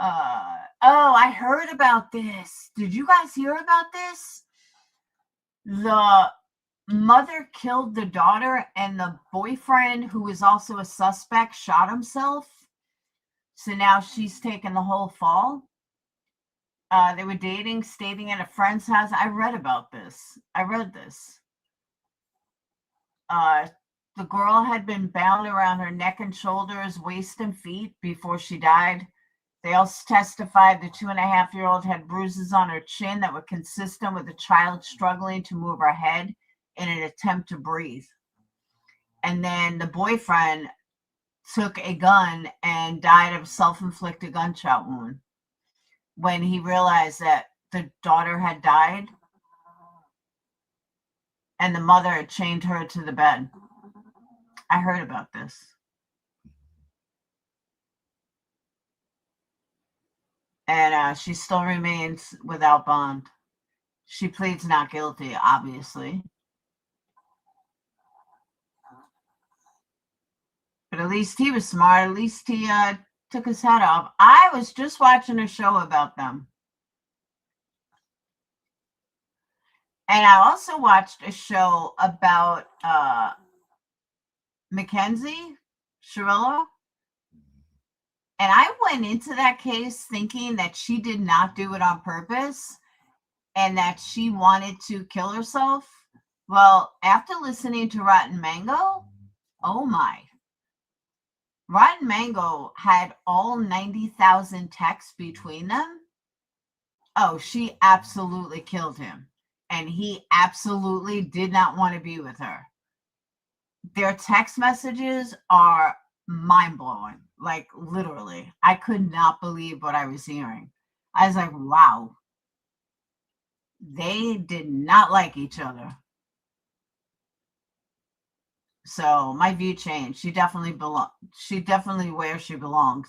I heard about this. Did you guys hear about this? The mother killed the daughter, and the boyfriend, who was also a suspect, shot himself. So now she's taken the whole fall. They were dating, staying at a friend's house. I read about this. I read this. The girl had been bound around her neck and shoulders, waist and feet before she died. They also testified the 2.5-year-old had bruises on her chin that were consistent with the child struggling to move her head in an attempt to breathe. And then the boyfriend took a gun and died of a self-inflicted gunshot wound when he realized that the daughter had died and the mother had chained her to the bed. I heard about this. And she still remains without bond. She pleads not guilty, obviously. But at least he was smart. At least he took his head off. I was just watching a show about them. And I also watched a show about Mackenzie Shirillo. And I went into that case thinking that she did not do it on purpose and that she wanted to kill herself. Well, after listening to Rotten Mango, oh my. Rotten Mango had all 90,000 texts between them. Oh, she absolutely killed him. And he absolutely did not want to be with her. Their text messages are mind-blowing. Like, literally. I could not believe what I was hearing. I was like, wow. They did not like each other. So my view changed. She definitely where she belongs.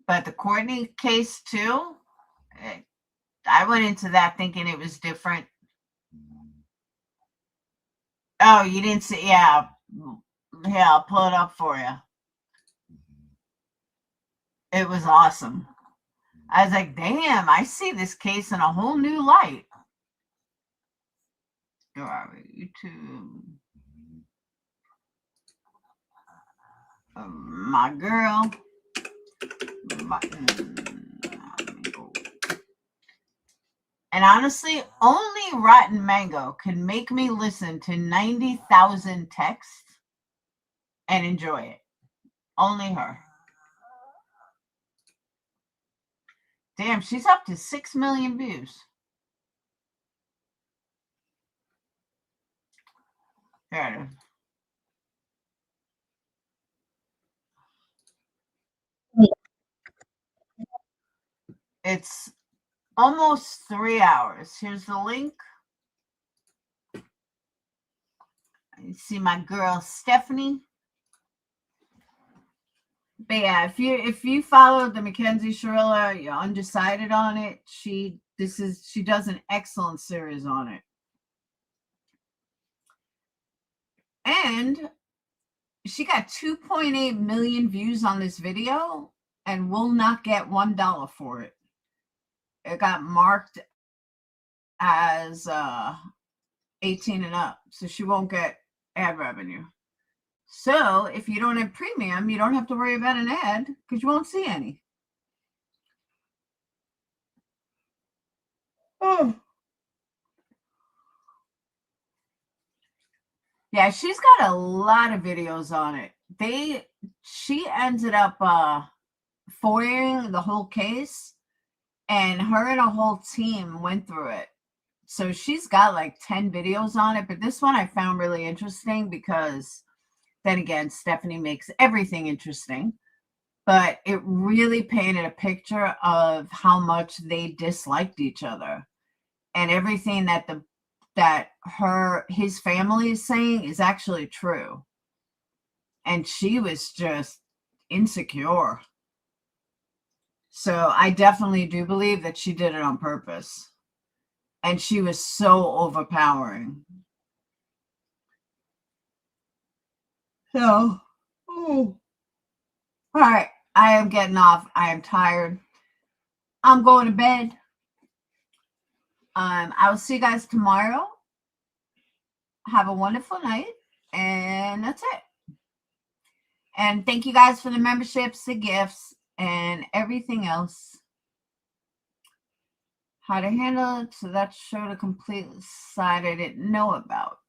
But the Courtney case too, I went into that thinking it was different. Oh, you didn't see? Yeah, I'll pull it up for you. It was awesome. I was like, damn, I see this case in a whole new light. Where are we? YouTube. My girl. And honestly, only Rotten Mango can make me listen to 90,000 texts and enjoy it. Only her. Damn, she's up to 6 million views. There it is. It's almost 3 hours. Here's the link. You see my girl Stephanie. But yeah, if you follow the Mackenzie Shirilla, you're undecided on it. She does an excellent series on it. And she got 2.8 million views on this video and will not get $1 for it. It got marked as 18 and up, so she won't get ad revenue. So if you don't have premium, you don't have to worry about an ad because you won't see any. Oh. Yeah, she's got a lot of videos on it. She ended up foiling the whole case, and her and a whole team went through it. So she's got like 10 videos on it, but this one I found really interesting because then again, Stephanie makes everything interesting, but it really painted a picture of how much they disliked each other, and everything that his family is saying is actually true. And she was just insecure. So I definitely do believe that she did it on purpose. And she was so overpowering. So, all right, I am getting off. I am tired. I'm going to bed. I will see you guys tomorrow. Have a wonderful night. And that's it. And thank you guys for the memberships, the gifts, and everything else. How to handle it. So that showed a complete side I didn't know about.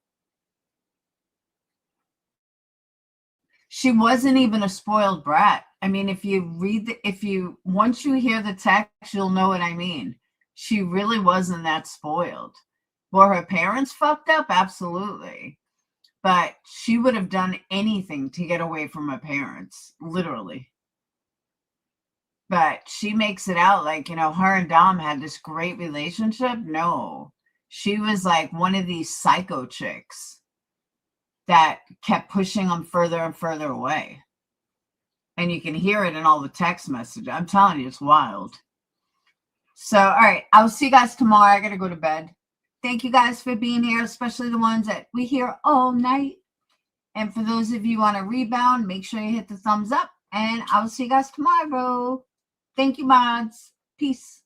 She wasn't even a spoiled brat. I mean, if you read once you hear the text, you'll know what I mean. She really wasn't that spoiled. Were her parents fucked up? Absolutely. But she would have done anything to get away from her parents, literally. But she makes it out like, her and Dom had this great relationship. No, she was like one of these psycho chicks that kept pushing him further and further away. And you can hear it in all the text messages. I'm telling you, it's wild. So, all right, I'll see you guys tomorrow. I got to go to bed. Thank you guys for being here, especially the ones that we hear all night. And for those of you on a rebound, make sure you hit the thumbs up. And I'll see you guys tomorrow. Thank you, mods. Peace.